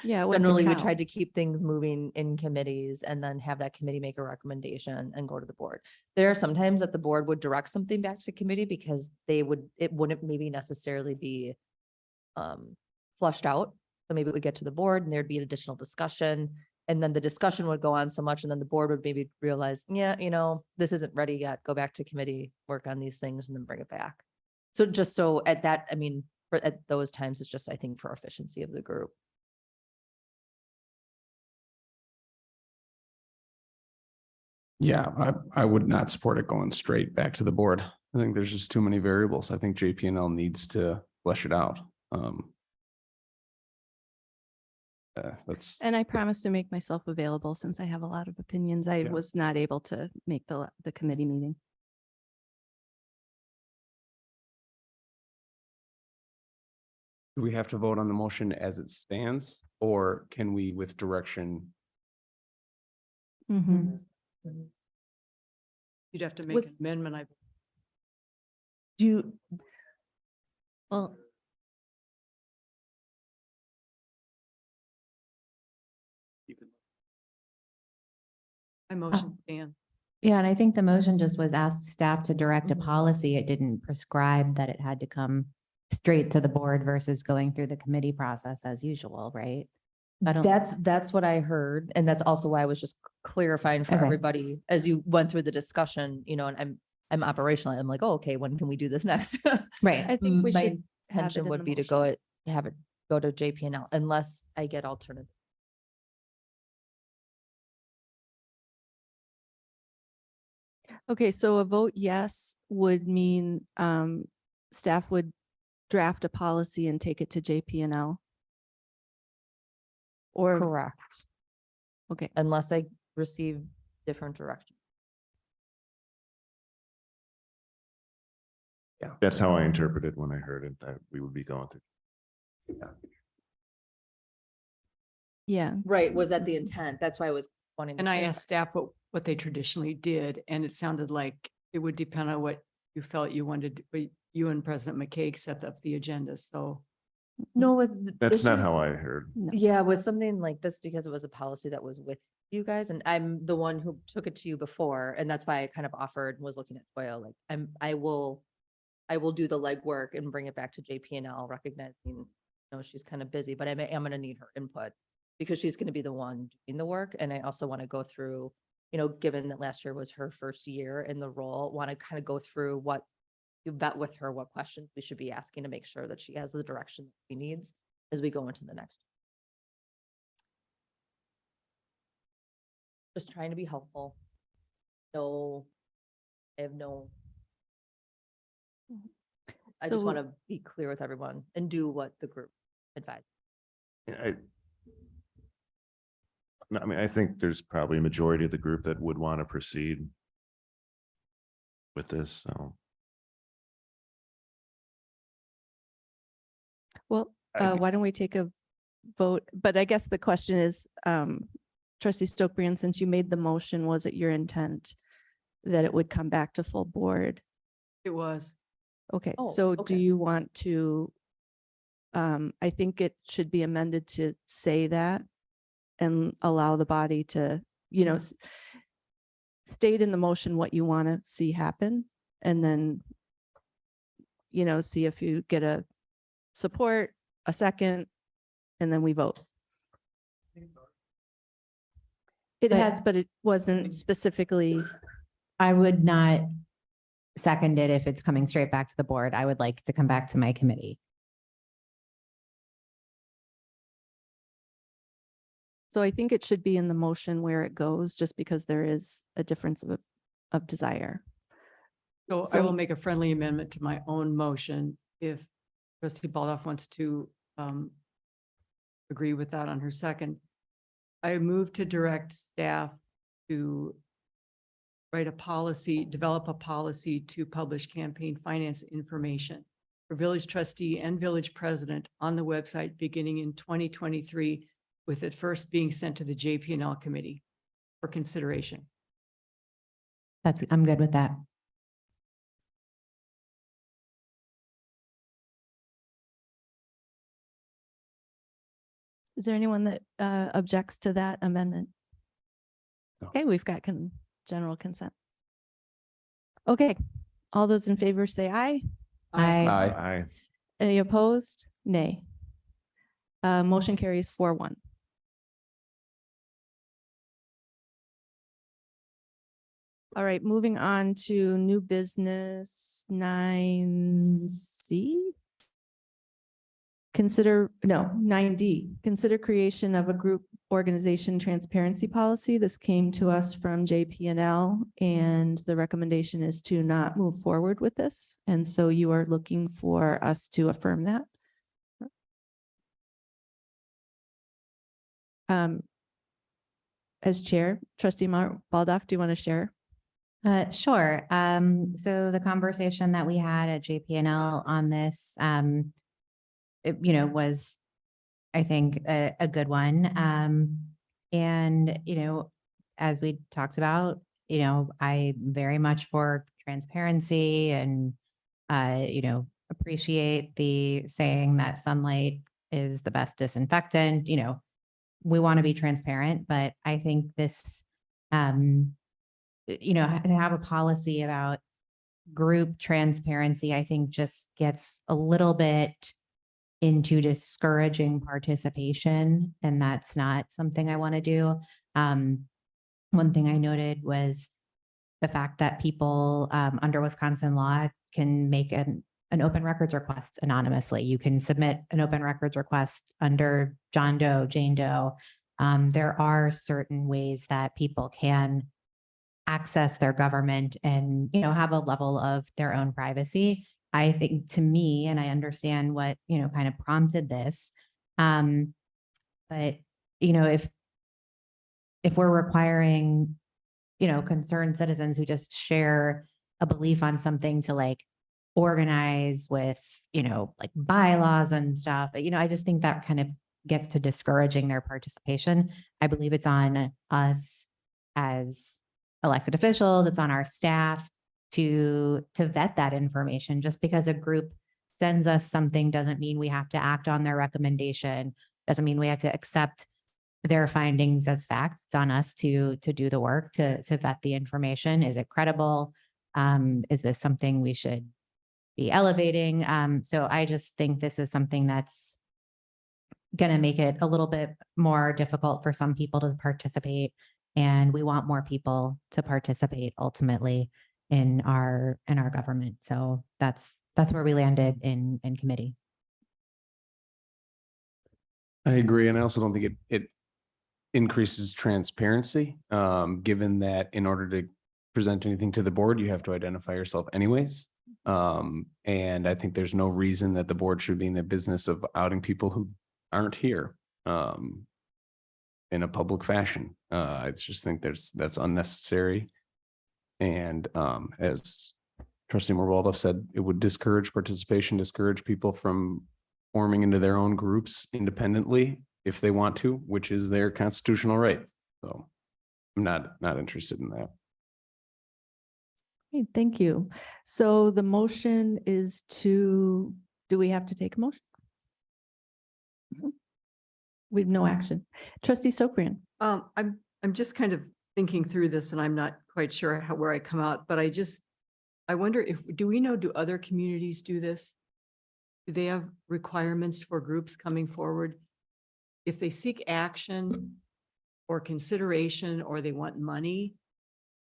Yeah, it went to Generally, we Cal. tried to keep things moving in committees and then have that committee make a recommendation and go to the board. There are sometimes that the board would direct something back to committee because it wouldn't maybe necessarily be flushed out. So maybe it would get to the board and there'd be an additional discussion. And then the discussion would go on so much and then the board would maybe realize, yeah, this isn't ready yet. Go back to committee, work on these things and then bring it back. So just so at that, at those times, it's just, I think, for efficiency of the group. Yeah, I would not support it going straight back to the board. I think there's just too many variables. I think JPNL needs to flesh it out. That's, And I promise to make myself available since I have a lot of opinions. I Yeah. was not able to make the committee meeting. do we have to vote on the motion as it stands, or can we with direction? Mhm. You'd have to make Was- an amendment. Do you? Well, My motion stands. Yeah, and I think the motion just was ask staff to direct a policy. It didn't prescribe that it had to come straight to the board versus going through the committee process as usual, right? I don't- That's what I heard. And that's also why I was just clarifying for Okay. everybody as you went through the discussion, and I'm operational. I'm like, oh, okay, when can we do this next? Right. I think we My should have it intention in would the be to have it go to JPNL unless I get alternative. Okay, so a vote yes would mean staff would draft a policy and take it to JPNL. Or, Correct. okay, Unless I receive different direction. That's how I interpreted when I heard it, that we would be going through. yeah. Right, was that the intent? That's why I was wanting. to And I clarify. asked staff what they traditionally did, and it sounded like it would depend on what you felt you wanted, but you and President McKay set up the agenda, so. No, That's not how I heard. No. Yeah, with something like this, because it was a policy that was with you guys, and I'm the one who took it to you before, and that's why I kind of offered and was looking at Toya, like, I will do the legwork and bring it back to JPNL, recognizing, she's kind of busy, but am gonna need her input because she's gonna be the one doing the work. And I also want to go through, given that last year was her first year in the role, want to kind of go through what you vet with her, what questions we should be asking to make sure that she has the direction that she needs as we go into the next. Just trying to be helpful. No, I have no. I just So- want to be clear with everyone and do what the group advised. No, I think there's probably a majority of the group that would want to proceed with this, so. Well, I- why don't we take a vote? But I guess the question is, trustee Stokbrand, since you made the motion, was it your intent that it would come back to full board? It was. Okay, Oh, so do okay. you want to, I think it should be amended to say that and allow the body to, state in the motion what you want to see happen and then, see if you get a support, a second, and then we vote. It But- has, but it wasn't specifically, I would not second it if it's coming straight back to the board. I would like to come back to my committee. so I think it should be in the motion where it goes, just because there is a difference of desire. So I So- will make a friendly amendment to my own motion if trustee Baldoff wants to agree with that on her second. I move to direct staff to write a policy, develop a policy to publish campaign finance information for village trustee and village president on the website beginning in 2023, with it first being sent to the JPNL committee for consideration. I'm good with that. Is there anyone that objects to that amendment? No. Okay, we've got general consent. Okay, all those in favor say aye. Aye. Any opposed? Nay. Motion carries 4-1. All right, moving on to new business 9C. 9D, consider creation of a group organization transparency policy. This came to us from JP&L, and the recommendation is to not move forward with this. And so you are looking for us to affirm that. As chair, trustee Baldoff, do you want to share? Sure. So the conversation that we had at JP&L on this, it, was, I think, a good one. And, as we talked about, I very much for transparency and, appreciate the saying that sunlight is the best disinfectant. We want to be transparent, but I think this, to have a policy about group transparency, I think just gets a little bit into discouraging participation, and that's not something I want to do. One thing I noted was the fact that people under Wisconsin law can make an open records request anonymously. You can submit an open records request under John Doe, Jane Doe. There are certain ways that people can access their government and, have a level of their own privacy. I think, to me, and I understand what, kind of prompted this. But, if we're requiring, concerned citizens who just share a belief on something to like organize with, like bylaws and stuff, I just think that kind of gets to discouraging their participation. I believe it's on us as elected officials, it's on our staff to vet that information. Just because a group sends us something doesn't mean we have to act on their recommendation, doesn't mean we have to accept their findings as facts. It's on us to do the work to vet the information. Is it credible? Is this something we should be elevating? So I just think this is something that's going to make it a little bit more difficult for some people to participate. And we want more people to participate ultimately in our government. So that's where we landed in committee. I agree. And I also don't think it increases transparency, given that in order to present anything to the board, you have to identify yourself anyways. And I think there's no reason that the board should be in the business of outing people who aren't here in a public fashion. I just think that's unnecessary. And as Trustee Morwaldov said, it would discourage participation, discourage people from forming into their own groups independently if they want to, which is their constitutional right. So I'm not interested in that. Okay, thank you. So the motion is do we have to take a motion? We have no action. Trustee Sokrian. I'm just kind of thinking through this, and I'm not quite sure where I come out, but I wonder do we know, do other communities do this? Do they have requirements for groups coming forward? If they seek action or consideration, or they want money,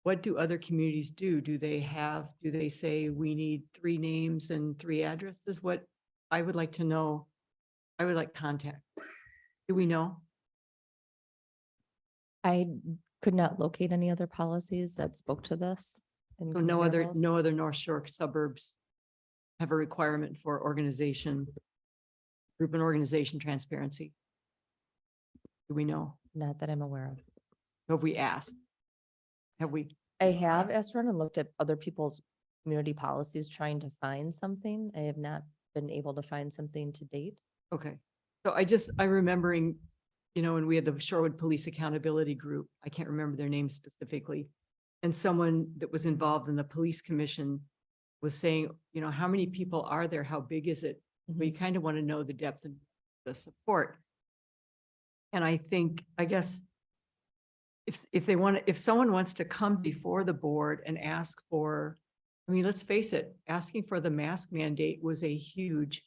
what do other communities do? Do they say we need 3 names and 3 addresses? What I would like to know, I would like contact. Do we know? I could not locate any other policies that spoke to this. in So no other comparables. North Shore suburbs have a requirement for group and organization transparency. Do we know? Not that I'm aware of. Have we asked? Have we? I have asked around and looked at other people's community policies trying to find something. I have not been able to find something to date. Okay. So I'm remembering, when we had the Shorewood Police Accountability Group, I can't remember their name specifically. And someone that was involved in the police commission was saying, how many people are there? How big is it? We kind of want to know the depth and the support. And I guess if someone wants to come before the board and ask for, let's face it, asking for the mask mandate was a huge,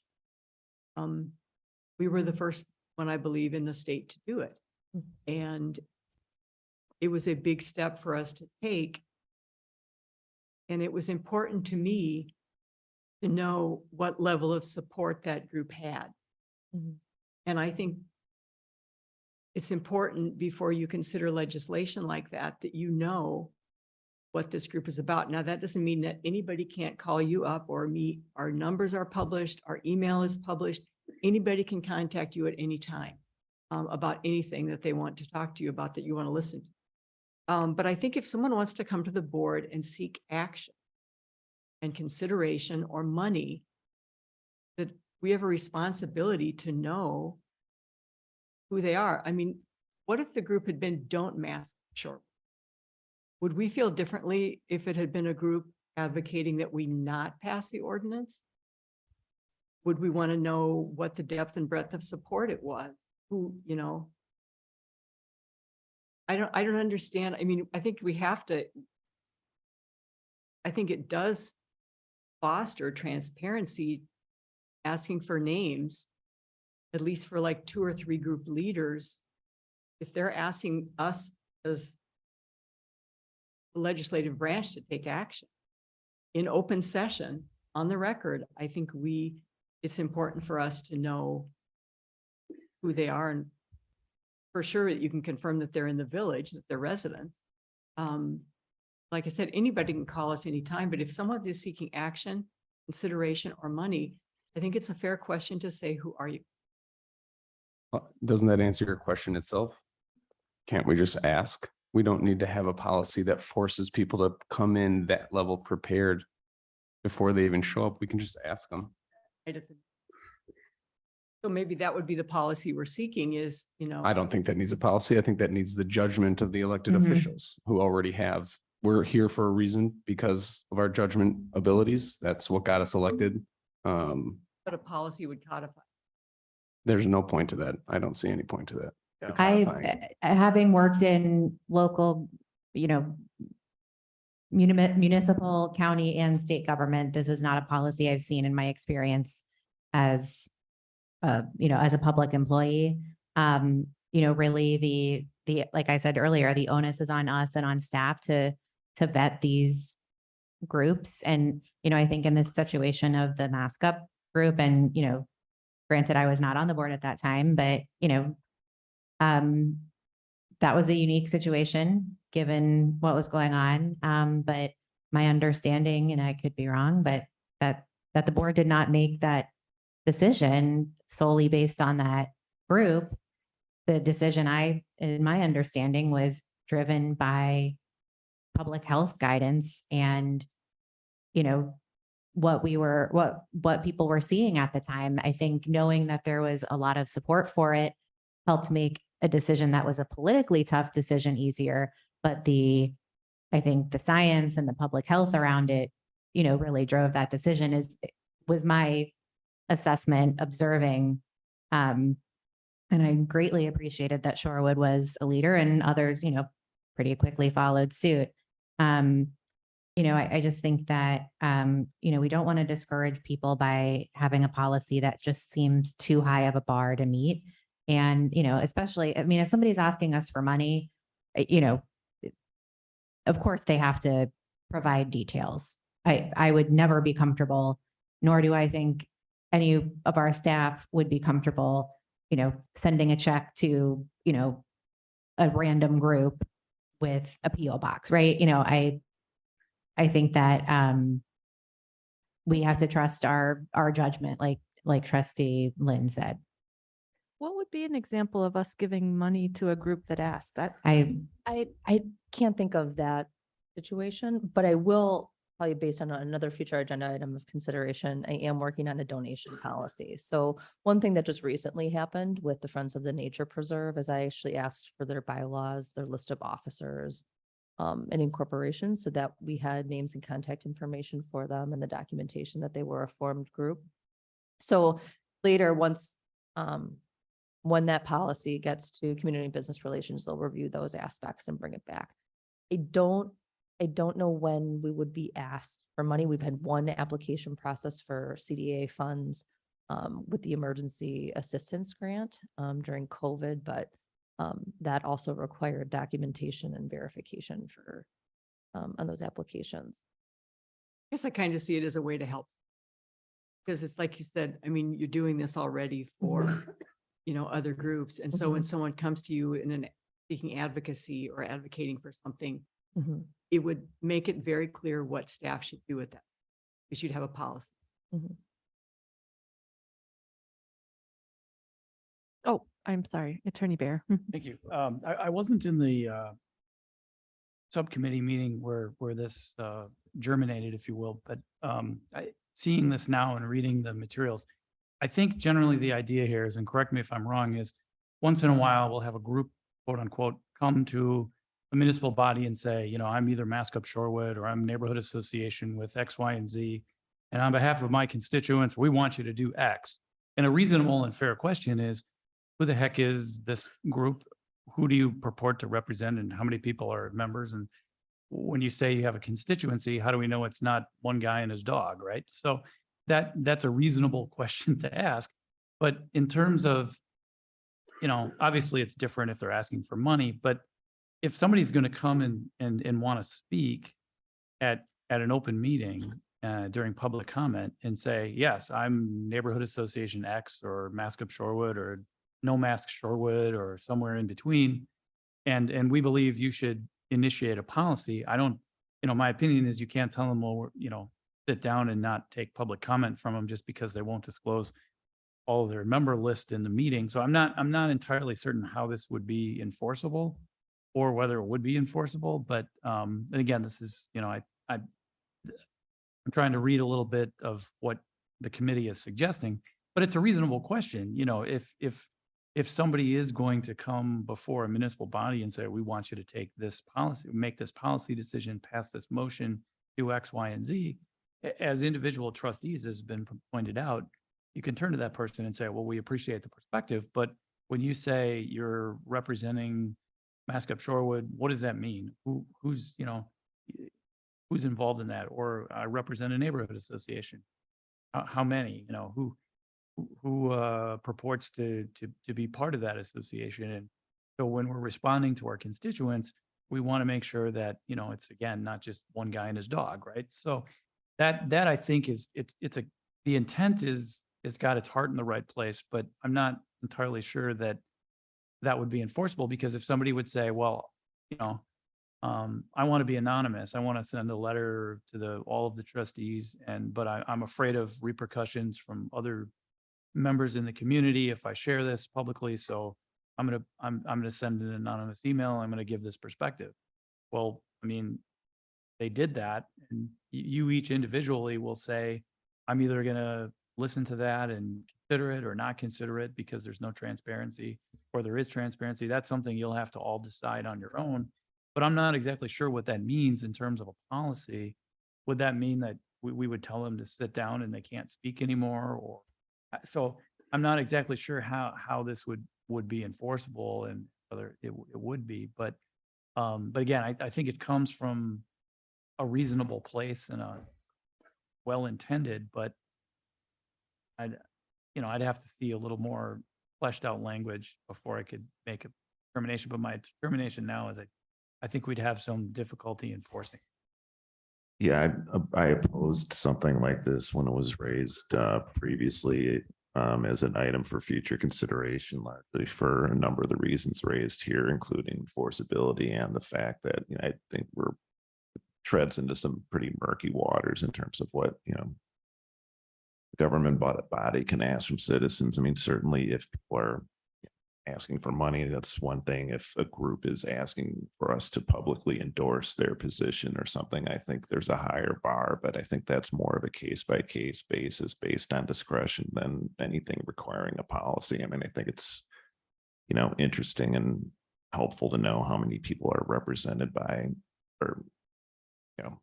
we were the first one, I believe, in the state to do it. And it was a big step for us to take. And it was important to me to know what level of support that group had. Mhm. And I think it's important before you consider legislation like that, that you know what this group is about. Now, that doesn't mean that anybody can't call you up or meet. Our numbers are published, our email is published. Anybody can contact you at any time about anything that they want to talk to you about that you want to listen to. But I think if someone wants to come to the board and seek action and consideration or money, that we have a responsibility to know who they are. I mean, what if the group had been Don't Mask Shorewood? Would we feel differently if it had been a group advocating that we not pass the ordinance? Would we want to know what the depth and breadth of support it was? Who, you know? I don't understand. I mean, I think we have to, I think it does foster transparency, asking for names, at least for like 2 or 3 group leaders. If they're asking us as the legislative branch to take action in open session on the record, I think it's important for us to know who they are, and for sure you can confirm that they're in the village, that they're residents. Like I said, anybody can call us anytime, but if someone is seeking action, consideration, or money, I think it's a fair question to say, who are you? Doesn't that answer your question itself? Can't we just ask? We don't need to have a policy that forces people to come in that level prepared before they even show up. We can just ask them. So maybe that would be the policy we're seeking is, you know. I don't think that needs a policy. I think that needs the judgment of the elected Mhm. officials who already have. We're here for a reason because of our judgment abilities. That's what got us elected. But a policy would codify. There's no point to that. I don't see any point to that. Yeah. Codifying. Having worked in local, municipal, county and state government, this is not a policy I've seen in my experience as, as a public employee. Really like I said earlier, the onus is on us and on staff to vet these groups. And, I think in this situation of the Mask Up group and, granted, I was not on the board at that time, but, that was a unique situation given what was going on. But my understanding, and I could be wrong, but that the board did not make that decision solely based on that group. The decision in my understanding, was driven by public health guidance and, what people were seeing at the time. I think knowing that there was a lot of support for it helped make a decision that was a politically tough decision easier. But I think the science and the public health around it, really drove that decision. Was my assessment observing. And I greatly appreciated that Shorewood was a leader and others, pretty quickly followed suit. I just think that, we don't want to discourage people by having a policy that just seems too high of a bar to meet. And, especially, if somebody's asking us for money, of course they have to provide details. I would never be comfortable, nor do I think any of our staff would be comfortable, sending a check to, a random group with a PO box, right? I think that we have to trust our judgment, like Trustee Lynn said. What would be an example of us giving money to a group that asked that? I can't think of that situation, but I will probably based on another future agenda item of consideration, I am working on a donation policy. So one thing that just recently happened with the Friends of the Nature Preserve is I actually asked for their bylaws, their list of officers, and incorporations so that we had names and contact information for them and the documentation that they were a formed group. So later, when that policy gets to community and business relations, they'll review those aspects and bring it back. I don't know when we would be asked for money. We've had one application process for CDA funds with the emergency assistance grant during COVID, but that also required documentation and verification for on those applications. guess I kind of see it as a way to help. Because it's like you said, I mean, you're doing this already for, you know, other groups. And so when someone comes to you in an seeking advocacy or advocating for something, Mhm. it would make it very clear what staff should do with that. You should have a policy. Oh, I'm sorry, Attorney Bear. Thank you. I wasn't in the subcommittee meeting where this germinated, if you will, but seeing this now and reading the materials, I think generally the idea here is, and correct me if I'm wrong, is once in a while, we'll have a group, quote unquote, come to a municipal body and say, you know, I'm either Mask Up Shorewood or I'm neighborhood association with X, Y, and Z. And on behalf of my constituents, we want you to do X. And a reasonable and fair question is, who the heck is this group? Who do you purport to represent and how many people are members? And when you say you have a constituency, how do we know it's not one guy and his dog, right? So that's a reasonable question to ask. But in terms of, you know, obviously it's different if they're asking for money, but if somebody's going to come and want to speak at an open meeting during public comment and say, yes, I'm neighborhood association X or Mask Up Shorewood or No Mask Shorewood or somewhere in between, and we believe you should initiate a policy. I don't, you know, my opinion is you can't tell them, well, you know, sit down and not take public comment from them just because they won't disclose all of their member list in the meeting. So I'm not entirely certain how this would be enforceable or whether it would be enforceable. But and again, this is, you know, I'm trying to read a little bit of what the committee is suggesting, but it's a reasonable question. You know, if somebody is going to come before a municipal body and say, we want you to take this policy, make this policy decision, pass this motion, do X, Y, and Z, as individual trustees, as has been pointed out, you can turn to that person and say, well, we appreciate the perspective, but when you say you're representing Mask Up Shorewood, what does that mean? Who's, you know, who's involved in that? Or I represent a neighborhood association. How many, you know, who purports to be part of that association? And so when we're responding to our constituents, we want to make sure that, you know, it's again, not just one guy and his dog, right? So that I think is, the intent is, it's got its heart in the right place, but I'm not entirely sure that would be enforceable, because if somebody would say, well, you know, I want to be anonymous, I want to send a letter to all of the trustees, but I'm afraid of repercussions from other members in the community if I share this publicly. So I'm gonna send an anonymous email. I'm gonna give this perspective. Well, I mean, they did that, and you each individually will say, I'm either gonna listen to that and consider it or not consider it because there's no transparency, or there is transparency. That's something you'll have to all decide on your own. But I'm not exactly sure what that means in terms of a policy. Would that mean that we would tell them to sit down and they can't speak anymore? Or so I'm not exactly sure how this would be enforceable and whether it would be. But again, I think it comes from a reasonable place and a well-intended, but I'd have to see a little more fleshed out language before I could make a determination. But my determination now is I think we'd have some difficulty enforcing. Yeah, I opposed something like this when it was raised previously as an item for future consideration, largely for a number of the reasons raised here, including enforceability and the fact that, you know, I think we're treads into some pretty murky waters in terms of what, you know, government body can ask from citizens. I mean, certainly if people are asking for money, that's one thing. If a group is asking for us to publicly endorse their position or something, I think there's a higher bar, but I think that's more of a case by case basis based on discretion than anything requiring a policy. I mean, I think it's, you know, interesting and helpful to know how many people are represented by, or, you know,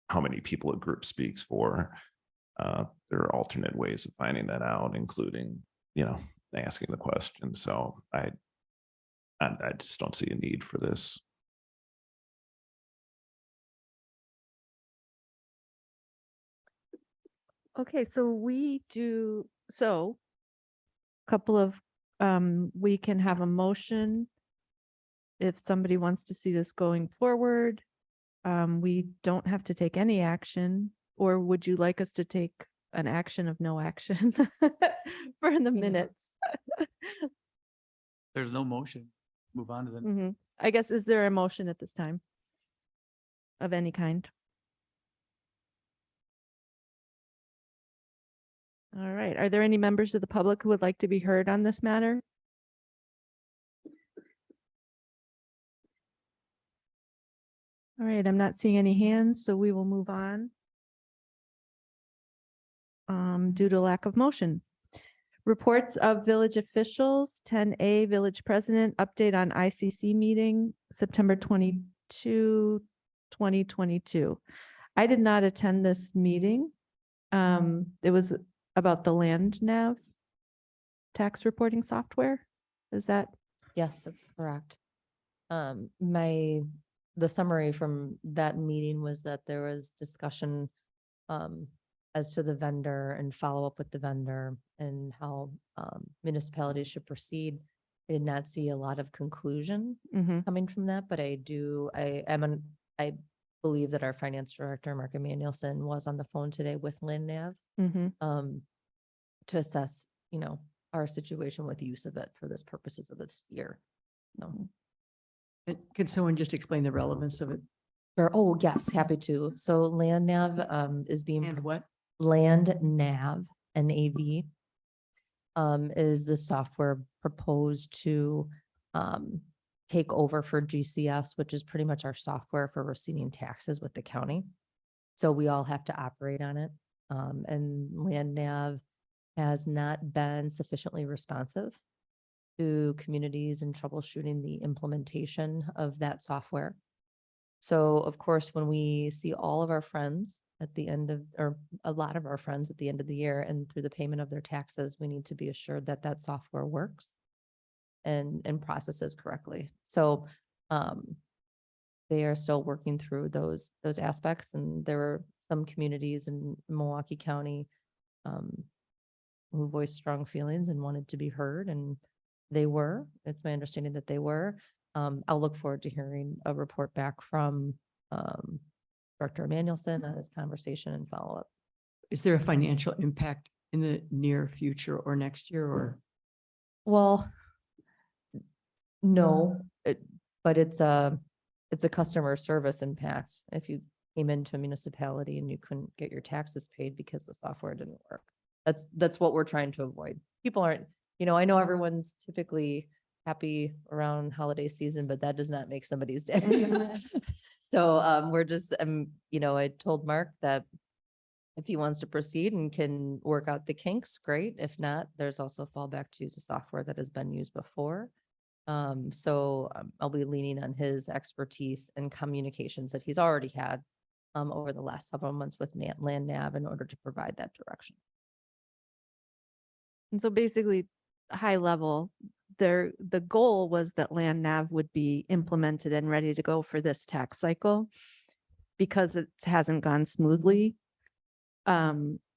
how many people a group speaks for. There are alternate ways of finding that out, including, you know, asking the question. So I just don't see a need for this. Okay, so couple of, we can have a motion if somebody wants to see this going forward. We don't have to take any action. or would you like us to take an action of no action for the minutes? There's no motion. Move on to the. Mhm. I guess, is there a motion at this time? Of any kind? All right. Are there any members of the public who would like to be heard on this matter? All right, I'm not seeing any hands, so we will move on. Due to lack of motion. Reports of village officials, 10A, village president, update on ICC meeting, September 22, 2022. I did not attend this meeting. It was about the land nav tax reporting software. Is that? Yes, that's correct. The summary from that meeting was that there was discussion as to the vendor and follow up with the vendor and how municipalities should proceed. I did not see a lot of conclusion coming from that, but I believe that our finance director, Mark Emanuelson, was on the phone today with Lynn Nav to assess, our situation with use of it for this purposes of this year. So. Could someone just explain the relevance of it? Sure. Oh, yes, happy to. So Land Nav is being. And what? Land Nav, NAV, is the software proposed to take over for GCS, which is pretty much our software for receiving taxes with the county. So we all have to operate on it. And Land Nav has not been sufficiently responsive to communities and troubleshooting the implementation of that software. So of course, when we see all of our friends at the end of, or a lot of our friends at the end of the year and through the payment of their taxes, we need to be assured that that software works and processes correctly. So they are still working through those aspects. And there were some communities in Milwaukee County who voiced strong feelings and wanted to be heard, and they were. It's my understanding that they were. I'll look forward to hearing a report back from Director Emanuelson on his conversation and follow up. Is there a financial impact in the near future or next year or? Well, no, but it's a customer service impact. If you came into a municipality and you couldn't get your taxes paid because the software didn't work. That's what we're trying to avoid. People aren't, I know everyone's typically happy around holiday season, but that does not make somebody's day. So we're just, I told Mark that if he wants to proceed and can work out the kinks, great. If not, there's also fallback to use a software that has been used before. So I'll be leaning on his expertise and communications that he's already had over the last several months with Land Nav in order to provide that direction. And so basically, high level, the goal was that Land Nav would be implemented and ready to go for this tax cycle. Because it hasn't gone smoothly,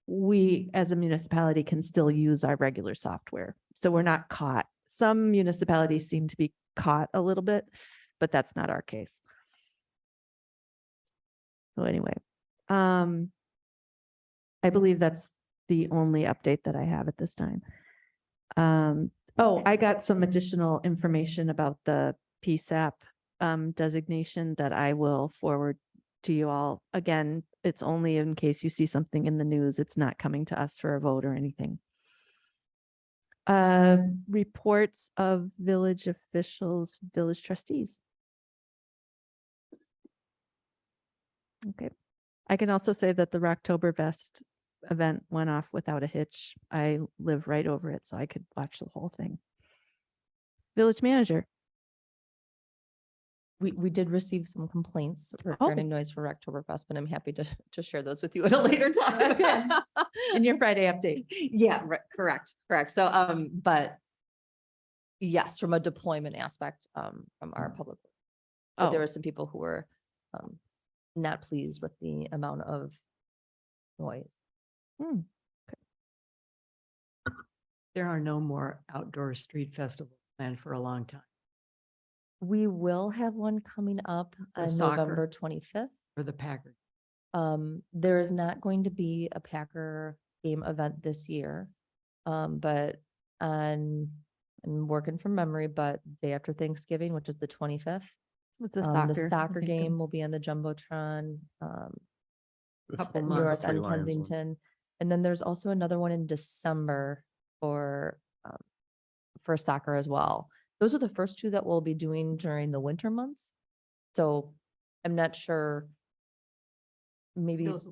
we as a municipality can still use our regular software. So we're not caught. Some municipalities seem to be caught a little bit, but that's not our case. So anyway, I believe that's the only update that I have at this time. Oh, I got some additional information about the PSAP designation that I will forward to you all. Again, it's only in case you see something in the news. It's not coming to us for a vote or anything. Reports of village officials, village trustees. Okay. I can also say that the Rocktoberfest event went off without a hitch. I live right over it, so I could watch the whole thing. Village manager. We did receive some complaints regarding noise for Oktoberfest, but I'm happy to share those with you at a later time. In your Friday update. Yeah, right, correct. So, but yes, from a deployment aspect, from our public, but there were some people who were not pleased with the amount of noise. There are no more outdoor street festivals planned for a long time. We will have one coming up For on soccer. November 25th. For the Packard. There is not going to be a Packer game event this year. But I'm working from memory, but day after Thanksgiving, which is the 25th, It's a the soccer. I'm soccer thinking. game will be on the Jumbotron, Couple at months. North Three and Lions one. Kensington. And then there's also another one in December for soccer as well. Those are the first two that we'll be doing during the winter months. So I'm not sure. Maybe, Those-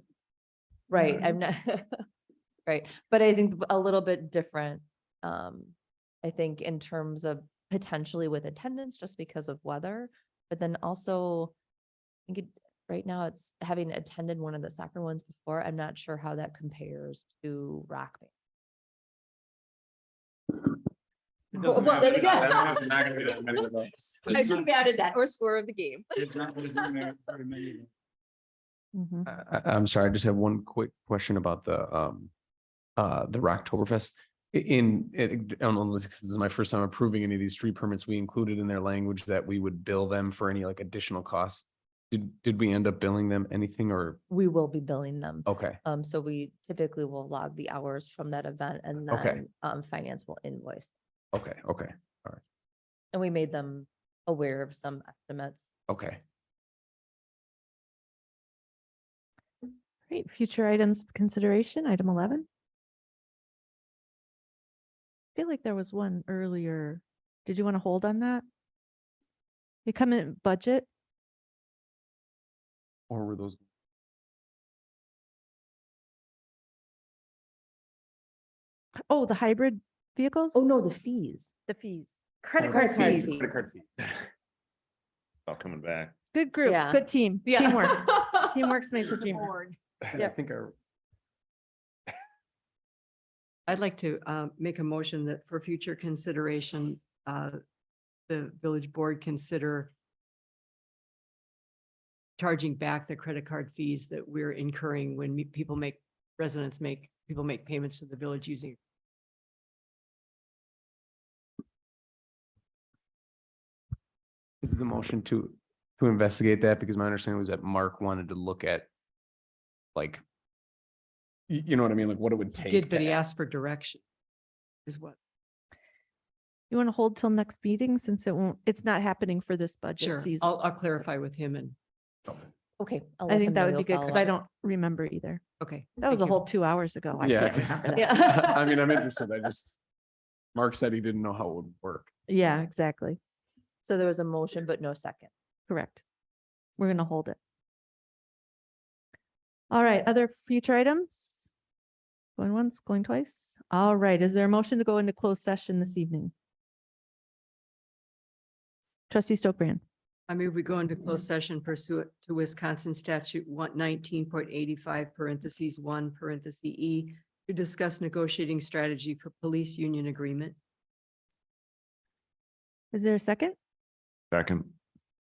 right, I'm not, right, but I think a little bit different. I think in terms of potentially with attendance, just because of weather, but then also I think right now it's having attended one of the soccer ones before. I'm not sure how that compares to rock band. Well, then again. I should have added that or score of the game. Mhm. I'm sorry, I just have one quick question about the Rocktoberfest. I don't know, this is my first time approving any of these street permits. We included in their language that we would bill them for any like additional costs. Did we end up billing them anything or? We will be billing them. Okay, So we typically will log the hours from that event and Okay. then finance will invoice. okay, And we made them aware of some estimates. okay. Great. Future items of consideration, item 11. I feel like there was one earlier. Did you want to hold on that? You come in budget. Or were those? Oh, the hybrid vehicles? Oh, no, the fees. The fees. Credit card card fees. fees. Credit card fee. All coming back. Good group, Yeah. good team, Yeah. teamwork. Teamwork's made the dream work. I think our. I'd like to make a motion that for future consideration, the village board consider charging back the credit card fees that we're incurring when people make payments to the village using. Is the motion to investigate that? Because my understanding was that Mark wanted to look at like, you know what I mean? Like what it would take. Did, but to he act- asked for direction is what. You want to hold till next meeting since it's not happening for this budget Sure, season. I'll clarify with him and, Okay. I'll I let think him that know would be you'll good follow because I up. don't remember either. okay. That was thank a you. whole 2 hours ago. I Yeah. can't remember that. Yeah. I mean, I'm interested. Mark said he didn't know how it would work. Yeah, exactly. So there was a motion, but no second. Correct. We're going to hold it. All right, other future items? Going once, going twice? All right, is there a motion to go into closed session this evening? Trustee Stokbrand. I move we go into closed session pursuant to Wisconsin statute 119.85 parentheses 1 parentheses E to discuss negotiating strategy for police union agreement. Is there a second? Second.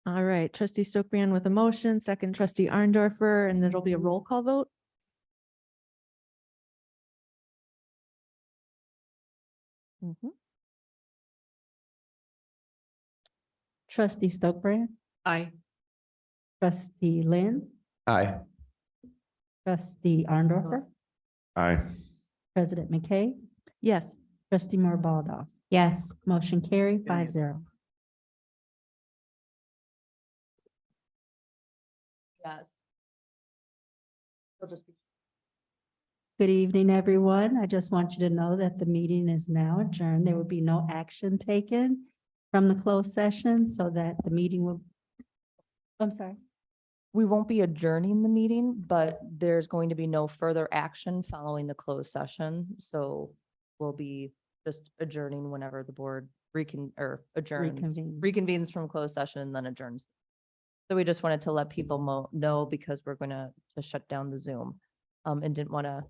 All right, trustee Stokbrand with a motion, second trustee Arndorfer, and there'll be a roll call vote. Mhm. Trustee Stokbrand, Aye. trustee Lynn, Aye. trustee Arndorfer, Aye. president McKay, Yes. trustee Moore Baldoff. Yes, motion carry 5-0. Yes. It'll just be. Good evening, everyone. I just want you to know that the meeting is now adjourned. There will be no action taken from the closed session so that the meeting will, I'm sorry. We won't be adjourning the meeting, but there's going to be no further action following the closed session. So we'll be just adjourning whenever the board reconvenes from closed session and then adjourns. So we just wanted to let people know because we're going to shut down the Zoom and didn't want to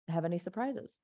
have any surprises.